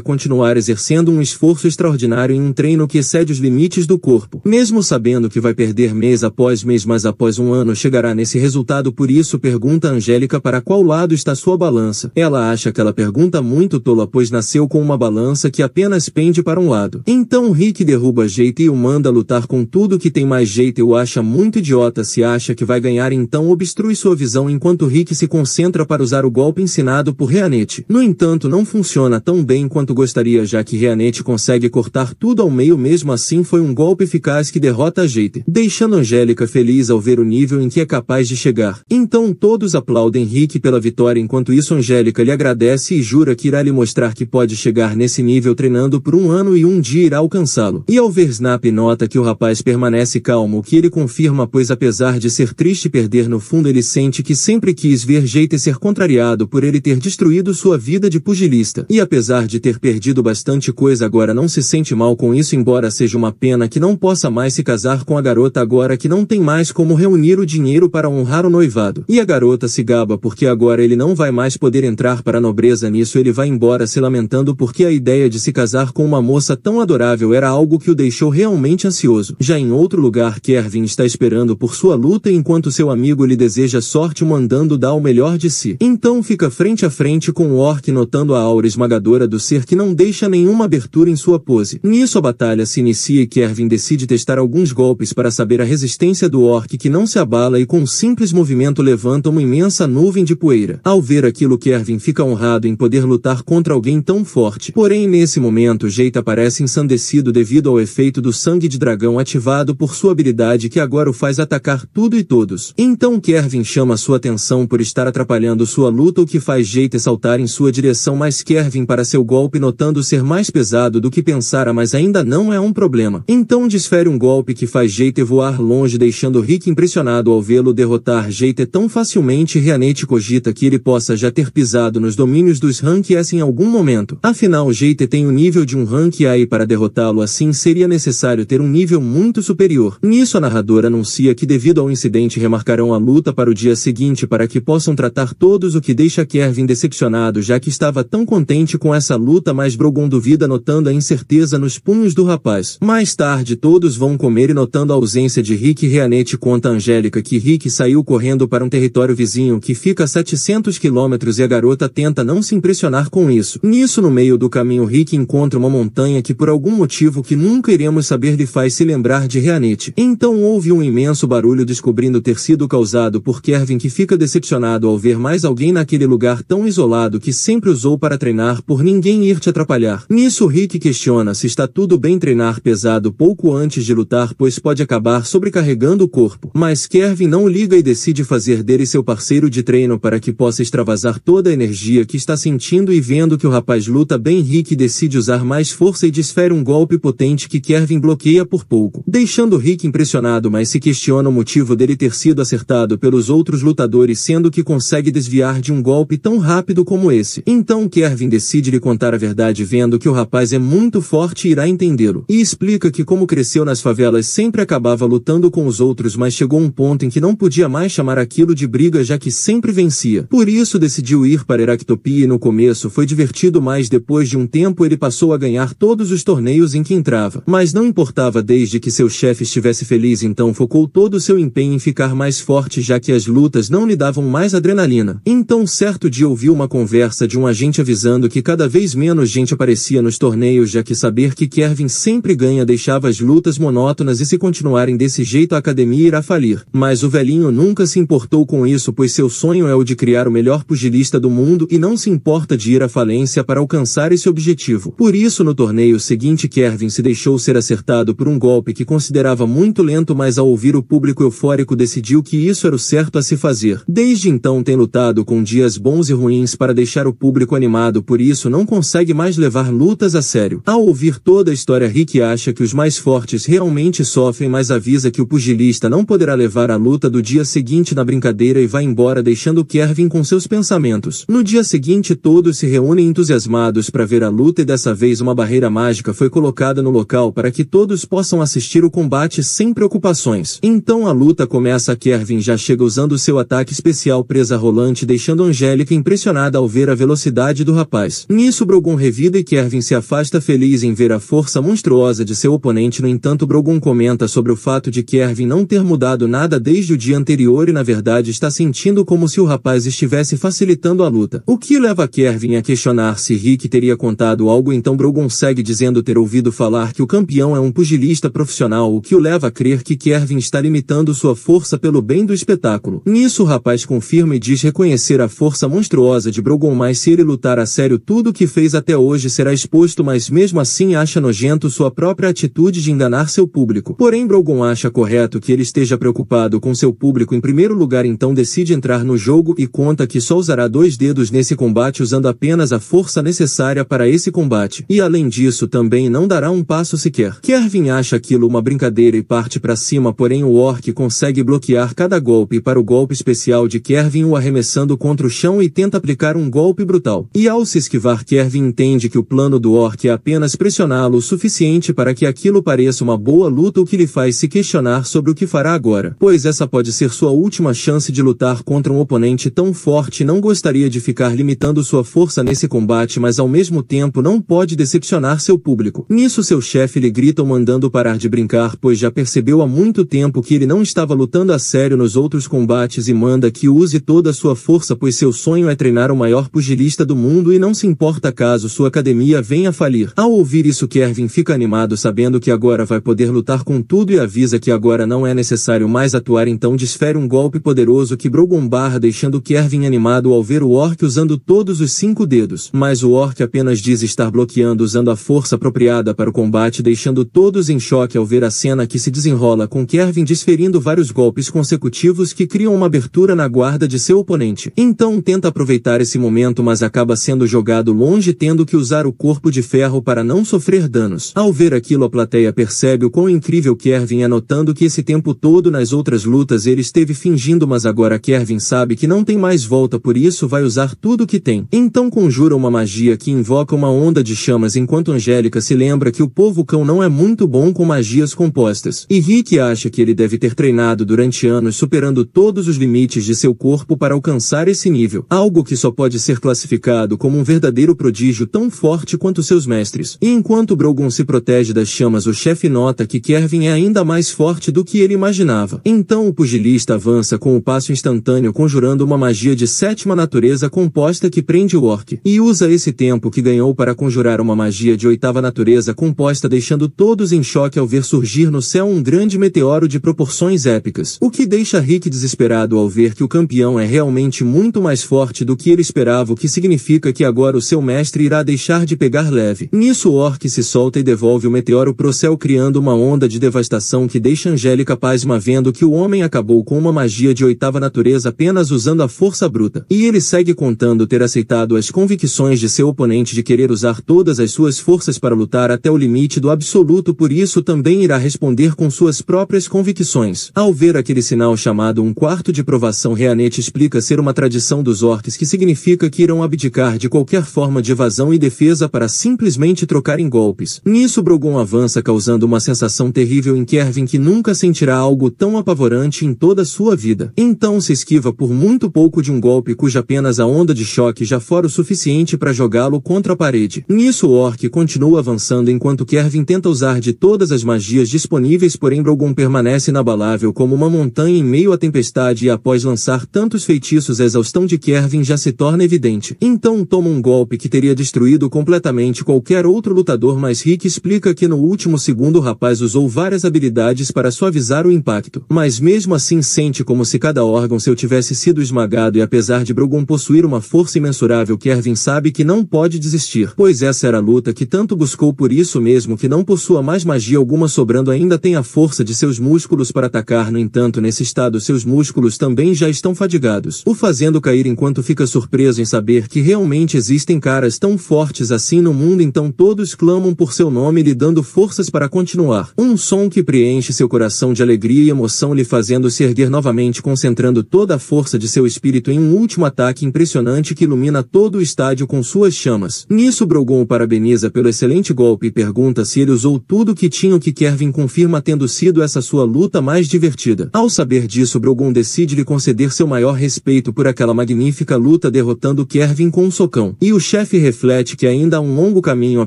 continuar exercendo um esforço extraordinário em um treino que excede os limites do corpo. Mesmo sabendo que vai perder mês após mês, mas após 1 ano chegará nesse resultado, por isso pergunta a Angélica para qual lado está sua balança. Ela acha aquela pergunta muito tola, pois nasceu com uma balança que apenas pende para um lado. Então Rick derruba Jayte e o manda lutar com tudo que tem, mais Jayte o acha muito idiota, se acha que vai ganhar, então obstrui sua visão enquanto Rick se concentra para usar o golpe ensinado por Reanete. No entanto, não funciona tão bem quanto gostaria, já que Reanete consegue cortar tudo ao meio. Mesmo assim, foi um golpe eficaz que derrota a Jeter, deixando Angélica feliz ao ver o nível em que é capaz de chegar. Então todos aplaudem Rick pela vitória. Enquanto isso, Angélica lhe agradece e jura que irá lhe mostrar que pode chegar nesse nível treinando por 1 ano e um dia irá alcançá-lo. E ao ver Snap, nota que o rapaz permanece calmo, o que ele confirma, pois apesar de ser triste perder, no fundo ele sente que sempre quis ver Jeter ser contrariado por ele ter destruído sua vida de pugilista. E apesar de ter perdido bastante coisa, agora não se sente mal com isso, embora seja uma pena que não possa mais se casar com a garota agora que não tem mais como reunir o dinheiro para honrar o noivado. E a garota se gaba porque agora ele não vai mais poder entrar para a nobreza. Nisso ele vai embora se lamentando porque a ideia de se casar com uma moça tão adorável era algo que o deixou realmente ansioso. Já em outro lugar, Kervin está esperando por sua luta enquanto seu amigo lhe deseja sorte, mandando dar o melhor de si. Então fica frente a frente com o orc, notando a aura esmagadora do ser que não deixa nenhuma abertura em sua pose. Nisso a batalha se inicia e Kervin decide testar alguns golpes para saber a resistência do orc, que não se abala e com um simples movimento levanta uma imensa nuvem de poeira. Ao ver aquilo, Kervin fica honrado em poder lutar contra alguém tão forte. Porém, nesse momento, Jeter parece ensandecido devido ao efeito do sangue de dragão ativado por sua habilidade, que agora o faz atacar tudo e todos. Então Kervin chama sua atenção por estar atrapalhando sua luta, o que faz Jeter saltar em sua direção, mas Kervin para seu golpe, notando ser mais pesado do que pensara, mas ainda não é um problema. Então desfere um golpe que faz Jeter voar longe, deixando Rick impressionado ao vê-lo derrotar Jeter tão facilmente. Reanete cogita que ele possa já ter pisado nos domínios dos Rank S em algum momento. Afinal, Jeter tem o nível de um Rank A e para derrotá-lo assim seria necessário ter um nível muito superior. Nisso a narradora anuncia que devido ao incidente remarcarão a luta para o dia seguinte para que possam tratar todos, o que deixa Kervin decepcionado, já que estava tão contente com essa luta, mas Brogon duvida, notando a incerteza nos punhos do rapaz. Mais tarde todos vão comer e notando a ausência de Rick, Reanete conta a Angélica que Rick saiu correndo para um território vizinho que fica a 700 quilômetros e a garota tenta não se impressionar com isso. Nisso, no meio do caminho, Rick encontra uma montanha que por algum motivo que nunca iremos saber lhe faz se lembrar de Reanete. Então houve um imenso barulho, descobrindo ter sido causado por Kervin, que fica decepcionado ao ver mais alguém naquele lugar tão isolado que sempre usou para treinar, por ninguém ir te atrapalhar. Nisso Rick questiona se está tudo bem treinar pesado pouco antes de lutar, pois pode acabar sobrecarregando o corpo. Mas Kervin não liga e decide fazer dele seu parceiro de treino para que possa extravasar toda a energia que está sentindo, e vendo que o rapaz luta bem, Rick decide usar mais força e desfere um golpe potente que Kervin bloqueia por pouco, deixando Rick impressionado, mas se questiona o motivo dele ter sido acertado pelos outros lutadores, sendo que consegue desviar de um golpe tão rápido como esse. Então Kervin decide lhe contar a verdade, vendo que o rapaz é muito forte e irá entendê-lo, e explica que como cresceu nas favelas sempre acabava lutando com os outros, mas chegou um ponto em que não podia mais chamar aquilo de briga, já que sempre vencia. Por isso decidiu ir para Eractopia, e no começo foi divertido, mas depois de um tempo ele passou a ganhar todos os torneios em que entrava. Mas não importava desde que seu chefe estivesse feliz, então focou todo o seu empenho em ficar mais forte, já que as lutas não lhe davam mais adrenalina. Então certo dia ouviu uma conversa de um agente avisando que cada vez menos gente aparecia nos torneios, já que saber que Kervin sempre ganha deixava as lutas monótonas e se continuarem desse jeito a academia irá falir. Mas o velhinho nunca se importou com isso, pois seu sonho é o de criar o melhor pugilista do mundo e não se importa de ir à falência para alcançar esse objetivo. Por isso no torneio seguinte Kervin se deixou ser acertado por um golpe que considerava muito lento, mas ao ouvir o público eufórico decidiu que isso era o certo a se fazer. Desde então tem lutado com dias bons e ruins para deixar o público animado, por isso não consegue mais levar lutas a sério. Ao ouvir toda a história, Rick acha que os mais fortes realmente sofrem, mas avisa que o pugilista não poderá levar a luta do dia seguinte na brincadeira e vai embora, deixando Kervin com seus pensamentos. No dia seguinte todos se reúnem entusiasmados para ver a luta, e dessa vez uma barreira mágica foi colocada no local para que todos possam assistir o combate sem preocupações. Então a luta começa. Kervin já chega usando seu ataque especial presa rolante, deixando Angélica impressionada ao ver a velocidade do rapaz. Nisso Brogon revida e Kervin se afasta feliz em ver a força monstruosa de seu oponente. No entanto, Brogon comenta sobre o fato de Kervin não ter mudado nada desde o dia anterior e na verdade está sentindo como se o rapaz estivesse facilitando a luta, o que leva Kervin a questionar se Rick teria contado algo. Então Brogon segue dizendo ter ouvido falar que o campeão é um pugilista profissional, o que o leva a crer que Kervin está limitando sua força pelo bem do espectador. espetáculo. Nisso o rapaz confirma e diz reconhecer a força monstruosa de Brogon, mas se ele lutar a sério tudo o que fez até hoje será exposto, mas mesmo assim acha nojento sua própria atitude de enganar seu público. Porém Brogon acha correto que ele esteja preocupado com seu público em primeiro lugar, então decide entrar no jogo e conta que só usará 2 dedos nesse combate, usando apenas a força necessária para esse combate. E além disso também não dará um passo sequer. Kervin acha aquilo uma brincadeira e parte para cima, porém o orc consegue bloquear cada golpe para o golpe especial de Kervin, o arremessando contra o chão e tenta aplicar um golpe brutal. E ao se esquivar, Kervin entende que o plano do orc é apenas pressioná-lo o suficiente para que aquilo pareça uma boa luta, o que lhe faz se questionar sobre o que fará agora, pois essa pode ser sua última chance de lutar contra um oponente tão forte. Não gostaria de ficar limitando sua força nesse combate, mas ao mesmo tempo não pode decepcionar seu público. Nisso seu chefe lhe grita mandando parar de brincar, pois já percebeu há muito tempo que ele não estava lutando a sério nos outros combates e manda que use toda a sua força, pois seu sonho é treinar o maior pugilista do mundo e não se importa caso sua academia venha a falir. Ao ouvir isso, Kervin fica animado sabendo que agora vai poder lutar com tudo e avisa que agora não é necessário mais atuar, então desfere um golpe poderoso que Brogon barra, deixando Kervin animado ao ver o orc usando todos os 5 dedos. Mas o orc apenas diz estar bloqueando usando a força apropriada para o combate, deixando todos em choque ao ver a cena que se desenrola com Kervin desferindo vários golpes consecutivos que criam uma abertura na guarda de seu oponente. Então tenta aproveitar esse momento, mas acaba sendo jogado longe, tendo que usar o corpo de ferro para não sofrer danos. Ao ver aquilo, a plateia percebe o quão incrível Kervin é, notando que esse tempo todo nas outras lutas ele esteve fingindo, mas agora Kervin sabe que não tem mais volta, por isso vai usar tudo que tem. Então conjura uma magia que invoca uma onda de chamas, enquanto Angélica se lembra que o povo cão não é muito bom com magias compostas. E Rick acha que ele deve ter treinado durante anos, superando todos os limites de seu corpo para alcançar esse nível. Algo que só pode ser classificado como um verdadeiro prodígio, tão forte quanto seus mestres. E enquanto Brogon se protege das chamas, o chefe nota que Kervin é ainda mais forte do que ele imaginava. Então o pugilista avança com o passo instantâneo, conjurando uma magia de 7ª natureza composta que prende o orc. E usa esse tempo que ganhou para conjurar uma magia de 8ª natureza composta, deixando todos em choque ao ver surgir no céu um grande meteoro de proporções épicas. O que deixa Rick desesperado ao ver que o campeão é realmente muito mais forte do que ele esperava, o que significa que agora o seu mestre irá deixar de pegar leve. Nisso o orc se solta e devolve o meteoro pro céu, criando uma onda de devastação que deixa Angélica pasma vendo que o homem acabou com uma magia de 8ª natureza apenas usando a força bruta. E ele segue contando ter aceitado as convicções de seu oponente de querer usar todas as suas forças para lutar até o limite do absoluto, por isso também irá responder com suas próprias convicções. Ao ver aquele sinal chamado um quarto de provação, Reanete explica ser uma tradição dos orcs, que significa que irão abdicar de qualquer forma de evasão e defesa para simplesmente trocar em golpes. Nisso Brogon avança, causando uma sensação terrível em Kervin, que nunca sentirá algo tão apavorante em toda a sua vida. Então se esquiva por muito pouco de um golpe cuja apenas a onda de choque já fora o suficiente para jogá-lo contra a parede. Nisso o orc continua avançando enquanto Kervin tenta usar de todas as magias disponíveis, porém Brogon permanece inabalável como uma montanha em meio à tempestade, e após lançar tantos feitiços a exaustão de Kervin já se torna evidente. Então toma um golpe que teria destruído completamente qualquer outro lutador, mas Rick explica que no último segundo o rapaz usou várias habilidades para suavizar o impacto. Mas mesmo assim sente como se cada órgão seu tivesse sido esmagado, e apesar de Brogon possuir uma força imensurável, Kervin sabe que não pode desistir, pois essa era a luta que tanto buscou, por isso mesmo que não possua mais magia alguma sobrando, ainda tem a força de seus músculos para atacar. No entanto, nesse estado seus músculos também já estão fadigados, o fazendo cair enquanto fica surpreso em saber que realmente existem caras tão fortes assim no mundo. Então todos clamam por seu nome, lhe dando forças para continuar. Um som que preenche seu coração de alegria e emoção, lhe fazendo se erguer novamente, concentrando toda a força de seu espírito em um último ataque impressionante que ilumina todo o estádio com suas chamas. Nisso Brogon o parabeniza pelo excelente golpe e pergunta se ele usou tudo que tinha, o que Kervin confirma tendo sido essa sua luta mais divertida. Ao saber disso, Brogon decide lhe conceder seu maior respeito por aquela magnífica luta, derrotando Kervin com um socão. E o chefe reflete que ainda há um longo caminho a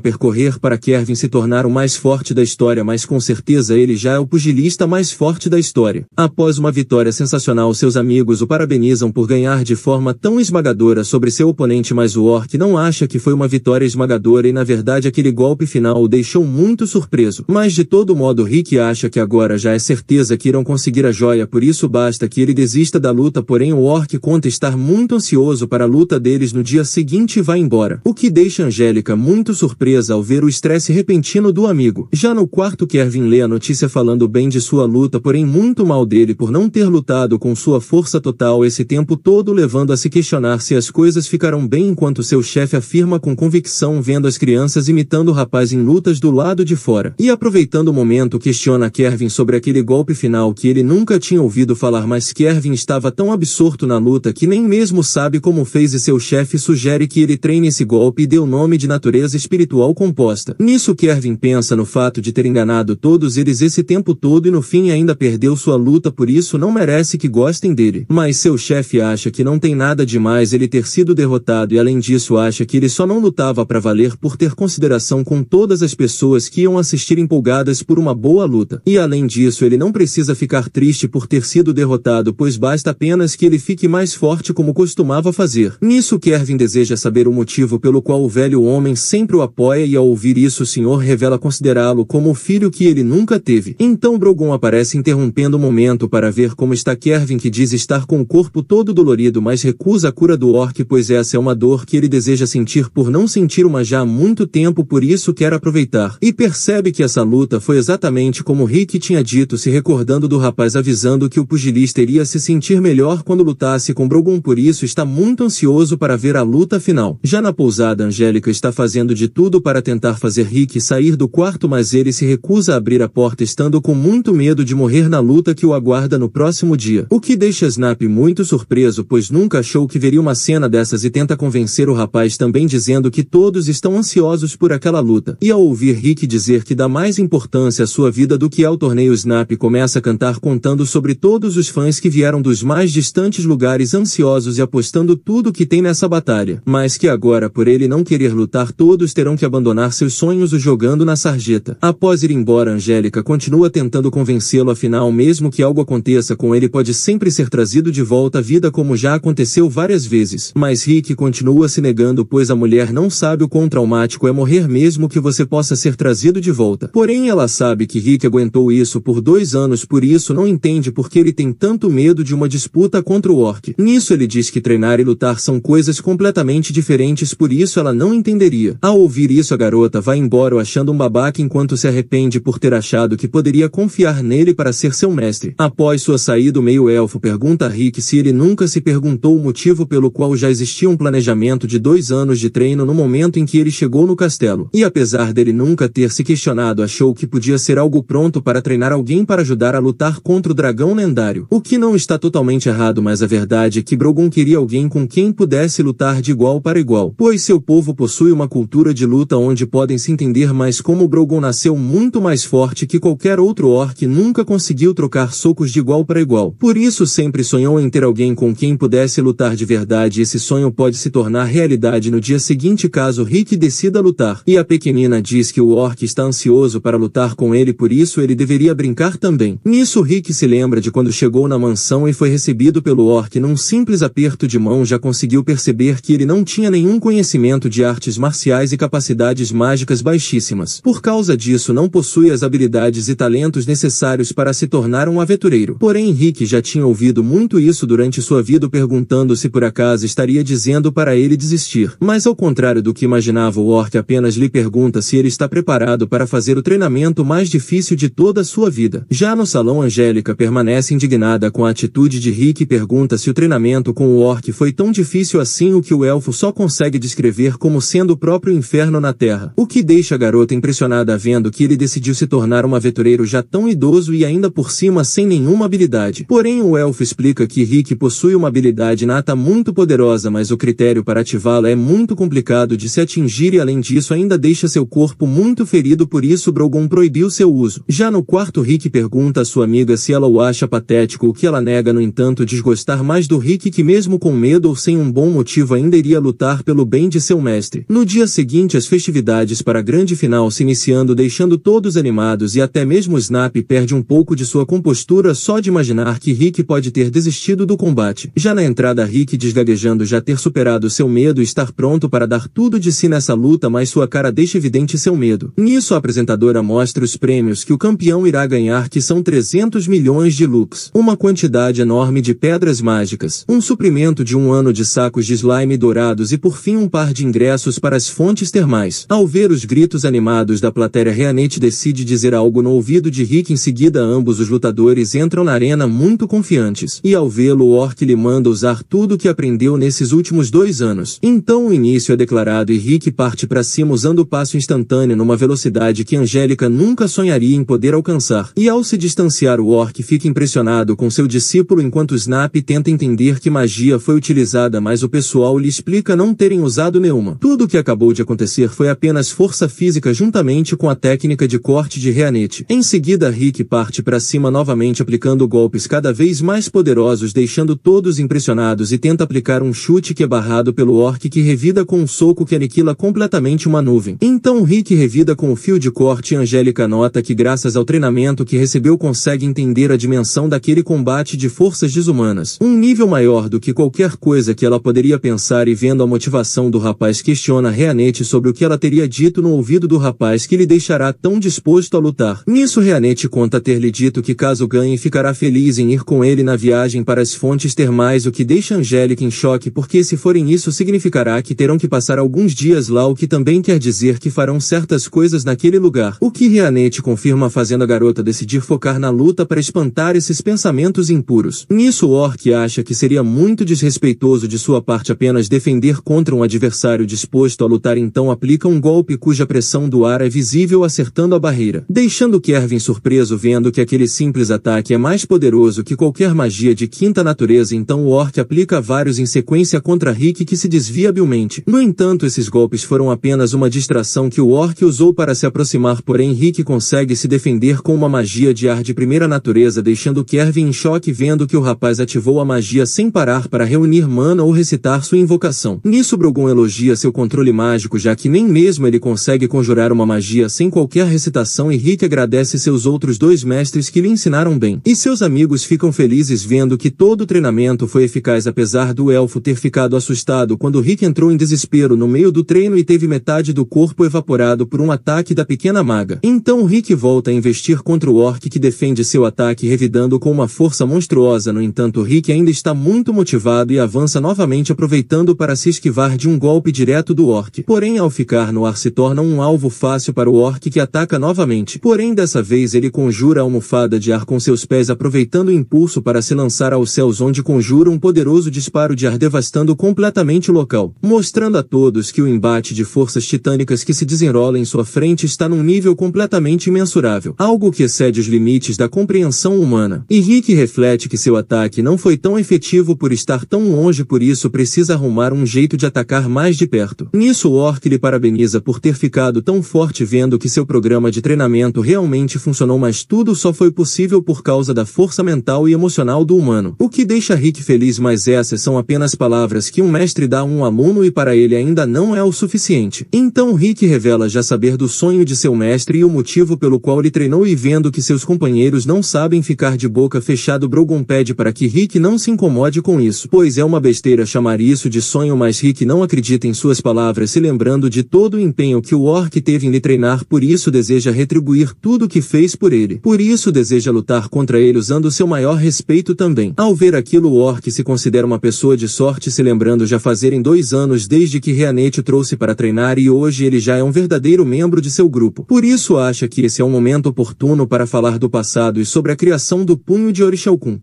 percorrer para Kervin se tornar o mais forte da história, mas com certeza ele já é o pugilista mais forte da história. Após uma vitória sensacional, seus amigos o parabenizam por ganhar de forma tão esmagadora sobre seu oponente, mas o orc não acha que foi uma vitória esmagadora e na verdade aquele golpe final o deixou muito surpreso. Mas de todo modo Rick acha que agora já é certeza que irão conseguir a joia, por isso basta que ele desista da luta, porém o orc conta estar muito ansioso para a luta deles no dia seguinte e vai embora, o que deixa Angélica muito surpresa ao ver o estresse repentino do amigo. Já no quarto, Kervin lê a notícia falando bem de sua luta, porém muito mal dele por não ter lutado com sua força total esse tempo todo, levando a se questionar se as coisas ficarão bem, enquanto seu chefe afirma com convicção, vendo as crianças imitando o rapaz em lutas do lado de fora. E aproveitando o momento, questiona Kervin sobre aquele golpe final que ele nunca tinha ouvido falar, mas Kervin estava tão absorto na luta que nem mesmo sabe como fez, e seu chefe sugere que ele treine esse golpe e dê o nome de natureza espiritual composta. Nisso Kervin pensa no fato de ter enganado todos eles esse tempo todo e no fim ainda perdeu sua luta, por isso não merece que gostem dele. Mas seu chefe acha que não tem nada demais ele ter sido derrotado, e além disso acha que ele só não lutava para valer por ter consideração com todas as pessoas que iam assistir empolgadas por uma boa luta. E além disso ele não precisa ficar triste por ter sido derrotado, pois basta apenas que ele fique mais forte como costumava fazer. Nisso Kervin deseja saber o motivo pelo qual o velho homem sempre o apoia, e ao ouvir isso o senhor revela considerá-lo como o filho que ele nunca teve. Então Brogon aparece interrompendo o momento para ver como está Kervin, que diz estar com o corpo todo dolorido, mas recusa a cura do orc, pois essa é uma dor que ele deseja sentir por não sentir uma já há muito tempo, por isso quer aproveitar. E percebe que essa luta foi exatamente como Rick tinha dito, se recordando do rapaz avisando que o pugilista iria se sentir melhor quando lutasse com Brogon, por isso está muito ansioso para ver a luta final. Já na pousada, Angélica está fazendo de tudo para tentar fazer Rick sair do quarto, mas ele se recusa a abrir a porta, estando com muito medo de morrer na luta que o aguarda no próximo dia. O que deixa Snap muito surpreso, pois nunca achou que veria uma cena dessas, e tenta convencer o rapaz também, dizendo que todos estão ansiosos por aquela luta. E ao ouvir Rick dizer que dá mais importância à sua vida do que ao torneio, Snap começa a cantar contando sobre todos os fãs que vieram dos mais distantes lugares ansiosos e apostando tudo que tem nessa batalha. Mas que agora, por ele não querer lutar, todos terão que abandonar seus sonhos, o jogando na sarjeta. Após ir embora, Angélica continua tentando convencê-lo, afinal mesmo que algo aconteça com ele pode sempre ser trazido de volta à vida, como já aconteceu várias vezes. Mas Rick continua se negando, pois a mulher não sabe o quão traumático é morrer mesmo que você possa ser trazido de volta. Porém ela sabe que Rick aguentou isso por 2 anos, por isso não entende por que ele tem tanto medo de uma disputa contra o orc. Nisso ele diz que treinar e lutar são coisas completamente diferentes, por isso ela não entenderia. Ao ouvir isso a garota vai embora, achando um babaca, enquanto se arrepende por ter achado que poderia confiar nele para ser seu mestre. Após sua saída, o meio-elfo pergunta a Rick se ele nunca se perguntou o motivo pelo qual já existia um planejamento de 2 anos de treino no momento em que ele chegou no castelo. E apesar dele nunca ter se questionado, achou que podia ser algo pronto para treinar alguém para ajudar a lutar contra o dragão lendário. O que não está totalmente errado, mas a verdade é que Brogon queria alguém com quem pudesse lutar de igual para igual, pois seu povo possui uma cultura de luta onde podem se entender, mas como Brogon nasceu muito mais forte que qualquer outro orc, nunca conseguiu trocar socos de igual para igual. Por isso sempre sonhou em ter alguém com quem pudesse lutar de verdade, e esse sonho pode se tornar realidade no dia seguinte caso Rick decida lutar. E a pequenina diz que o orc está ansioso para lutar com ele, por isso ele deveria brincar também. Nisso Rick se lembra de quando chegou na mansão e foi recebido pelo orc num simples aperto de mão. Já conseguiu perceber que ele não tinha nenhum conhecimento de artes marciais e capacidades mágicas baixíssimas. Por causa disso não possui as habilidades e talentos necessários para se tornar um aventureiro. Porém Rick já tinha ouvido muito isso durante sua vida, perguntando se por acaso estaria dizendo para ele desistir. Mas ao contrário do que imaginava, o orc apenas lhe pergunta se ele está preparado para fazer o treinamento mais difícil de toda a sua vida. Já no salão, Angélica permanece indignada com a atitude de Rick e pergunta se o treinamento com o orc foi tão difícil assim, o que o elfo só consegue descrever como sendo o próprio inferno na terra. O que deixa a garota impressionada vendo que ele decidiu se tornar um aventureiro já tão idoso e ainda por cima sem nenhuma habilidade. Porém o elfo explica que Rick possui uma habilidade inata muito poderosa, mas o critério para ativá-la é muito complicado de se atingir, e além disso ainda deixa seu corpo muito ferido, por isso Brogon proibiu seu uso. Já no quarto, Rick pergunta a sua amiga se ela o acha patético, o que ela nega, no entanto desgostar mais do Rick, que mesmo com medo ou sem um bom motivo ainda iria lutar pelo bem de seu mestre. No dia seguinte as festividades para a grande final se iniciando, deixando todos animados, e até mesmo Snap perde um pouco de sua compostura só de imaginar que Rick pode ter desistido do combate. Já na entrada, Rick desgaguejando já ter superado seu medo e estar pronto para dar tudo de si nessa luta, mas sua cara deixa evidente seu medo. Nisso a apresentadora mostra os prêmios que o campeão irá ganhar, que são 300 milhões de lux. mágicas, uma quantidade enorme de pedras mágicas, um suprimento de um ano de sacos de slime dourados e por fim um par de ingressos para as fontes termais. Ao ver os gritos animados da plateia, Reanete decide dizer algo no ouvido de Rick. Em seguida ambos os lutadores entram na arena muito confiantes, e ao vê-lo o orc lhe manda usar tudo o que aprendeu nesses últimos 2 anos. Então o início é declarado e Rick parte para cima usando o passo instantâneo numa velocidade que Angélica nunca sonharia em poder alcançar. E ao se distanciar o orc fica impressionado com seu discípulo enquanto Snap tenta entender que magia foi utilizada, mas o pessoal lhe explica não terem usado nenhuma. Tudo o que acabou de acontecer foi apenas força física juntamente com a técnica de corte de Reanete. Em seguida Rick parte para cima novamente aplicando golpes cada vez mais poderosos, deixando todos impressionados, e tenta aplicar um chute que é barrado pelo orc, que revida com um soco que aniquila completamente uma nuvem. Então Rick revida com o fio de corte e Angélica nota que graças ao treinamento que recebeu consegue entender a dimensão daquele combate de forças desumanas, um nível maior do que qualquer coisa que ela poderia pensar, e vendo a motivação do rapaz questiona Reanete sobre o que ela teria dito no ouvido do rapaz que lhe deixará tão disposto a lutar. Nisso Reanete conta ter lhe dito que caso ganhe ficará feliz em ir com ele na viagem para as fontes termais, o que deixa Angélica em choque, porque se forem isso significará que terão que passar alguns dias lá, o que também quer dizer que farão certas coisas naquele lugar, o que Reanete confirma, fazendo a garota decidir focar na luta para espantar esses pensamentos impuros. Nisso o orc acha que seria muito desrespeitoso de sua parte apenas defender contra um adversário disposto a lutar, então aplica um golpe cuja pressão do ar é visível acertando a barreira, deixando Kervin surpreso vendo que aquele simples ataque é mais poderoso que qualquer magia de quinta natureza. Então o orc aplica vários em sequência contra Rick, que se desvia habilmente. No entanto, esses golpes foram apenas uma distração que o orc usou para se aproximar, porém Rick consegue se defender com uma magia de ar de primeira natureza, deixando Kervin em choque vendo que o rapaz ativou a magia sem parar para reunir mana ou recitar sua invocação. Nisso Brogon elogia seu controle mágico, já que nem mesmo ele consegue conjurar uma magia sem qualquer recitação, e Rick agradece seus outros 2 mestres que lhe ensinaram bem. E seus amigos ficam felizes vendo que todo o treinamento foi eficaz, apesar do elfo ter ficado assustado quando Rick entrou em desespero no meio do treino e teve metade do corpo evaporado por um ataque da pequena maga. Então Rick volta a investir contra o orc, que defende seu ataque revidando com uma força monstruosa. No entanto, Rick ainda está muito motivado e avança novamente, aproveitando para se esquivar de um golpe direto do orc. Porém, ao ficar no ar se torna um alvo fácil para o orc, que ataca novamente. Porém, dessa vez ele conjura a almofada de ar com seus pés, aproveitando o impulso para se lançar aos céus, onde conjura um poderoso disparo de ar devastando completamente o local, mostrando a todos que o embate de forças titânicas que se desenrola em sua frente está num nível completamente imensurável, algo que excede os limites da compreensão humana. E Rick reflete que seu ataque não foi tão efetivo por estar tão longe, por isso precisa arrumar um jeito de atacar mais de perto. Nisso o orc lhe parabeniza por ter ficado tão forte, vendo que seu programa de treinamento realmente funcionou, mas tudo só foi possível por causa da força mental e emocional do humano, o que deixa Rick feliz, mas essas são apenas palavras que um mestre dá a um aluno e para ele ainda não é o suficiente. Então Rick revela já saber do sonho de seu mestre e o motivo pelo qual ele treinou, e vendo que seus companheiros não sabem ficar de boca fechada, Brogon pede para que Rick não se incomode com isso, pois é uma besteira chamar isso de sonho, mas Rick não acredita em suas palavras, se lembrando de todo o empenho que o orc teve em lhe treinar, por isso deseja retribuir tudo o que fez por ele, por isso deseja lutar contra ele usando seu maior respeito também. Ao ver aquilo o orc se considera uma pessoa de sorte, se lembrando já fazerem 2 anos desde que Reanete o trouxe para treinar, e hoje ele já é um verdadeiro membro de seu grupo, por isso acha que esse é um momento oportuno para falar do passado e sobre a criação do punho de Orixalcum.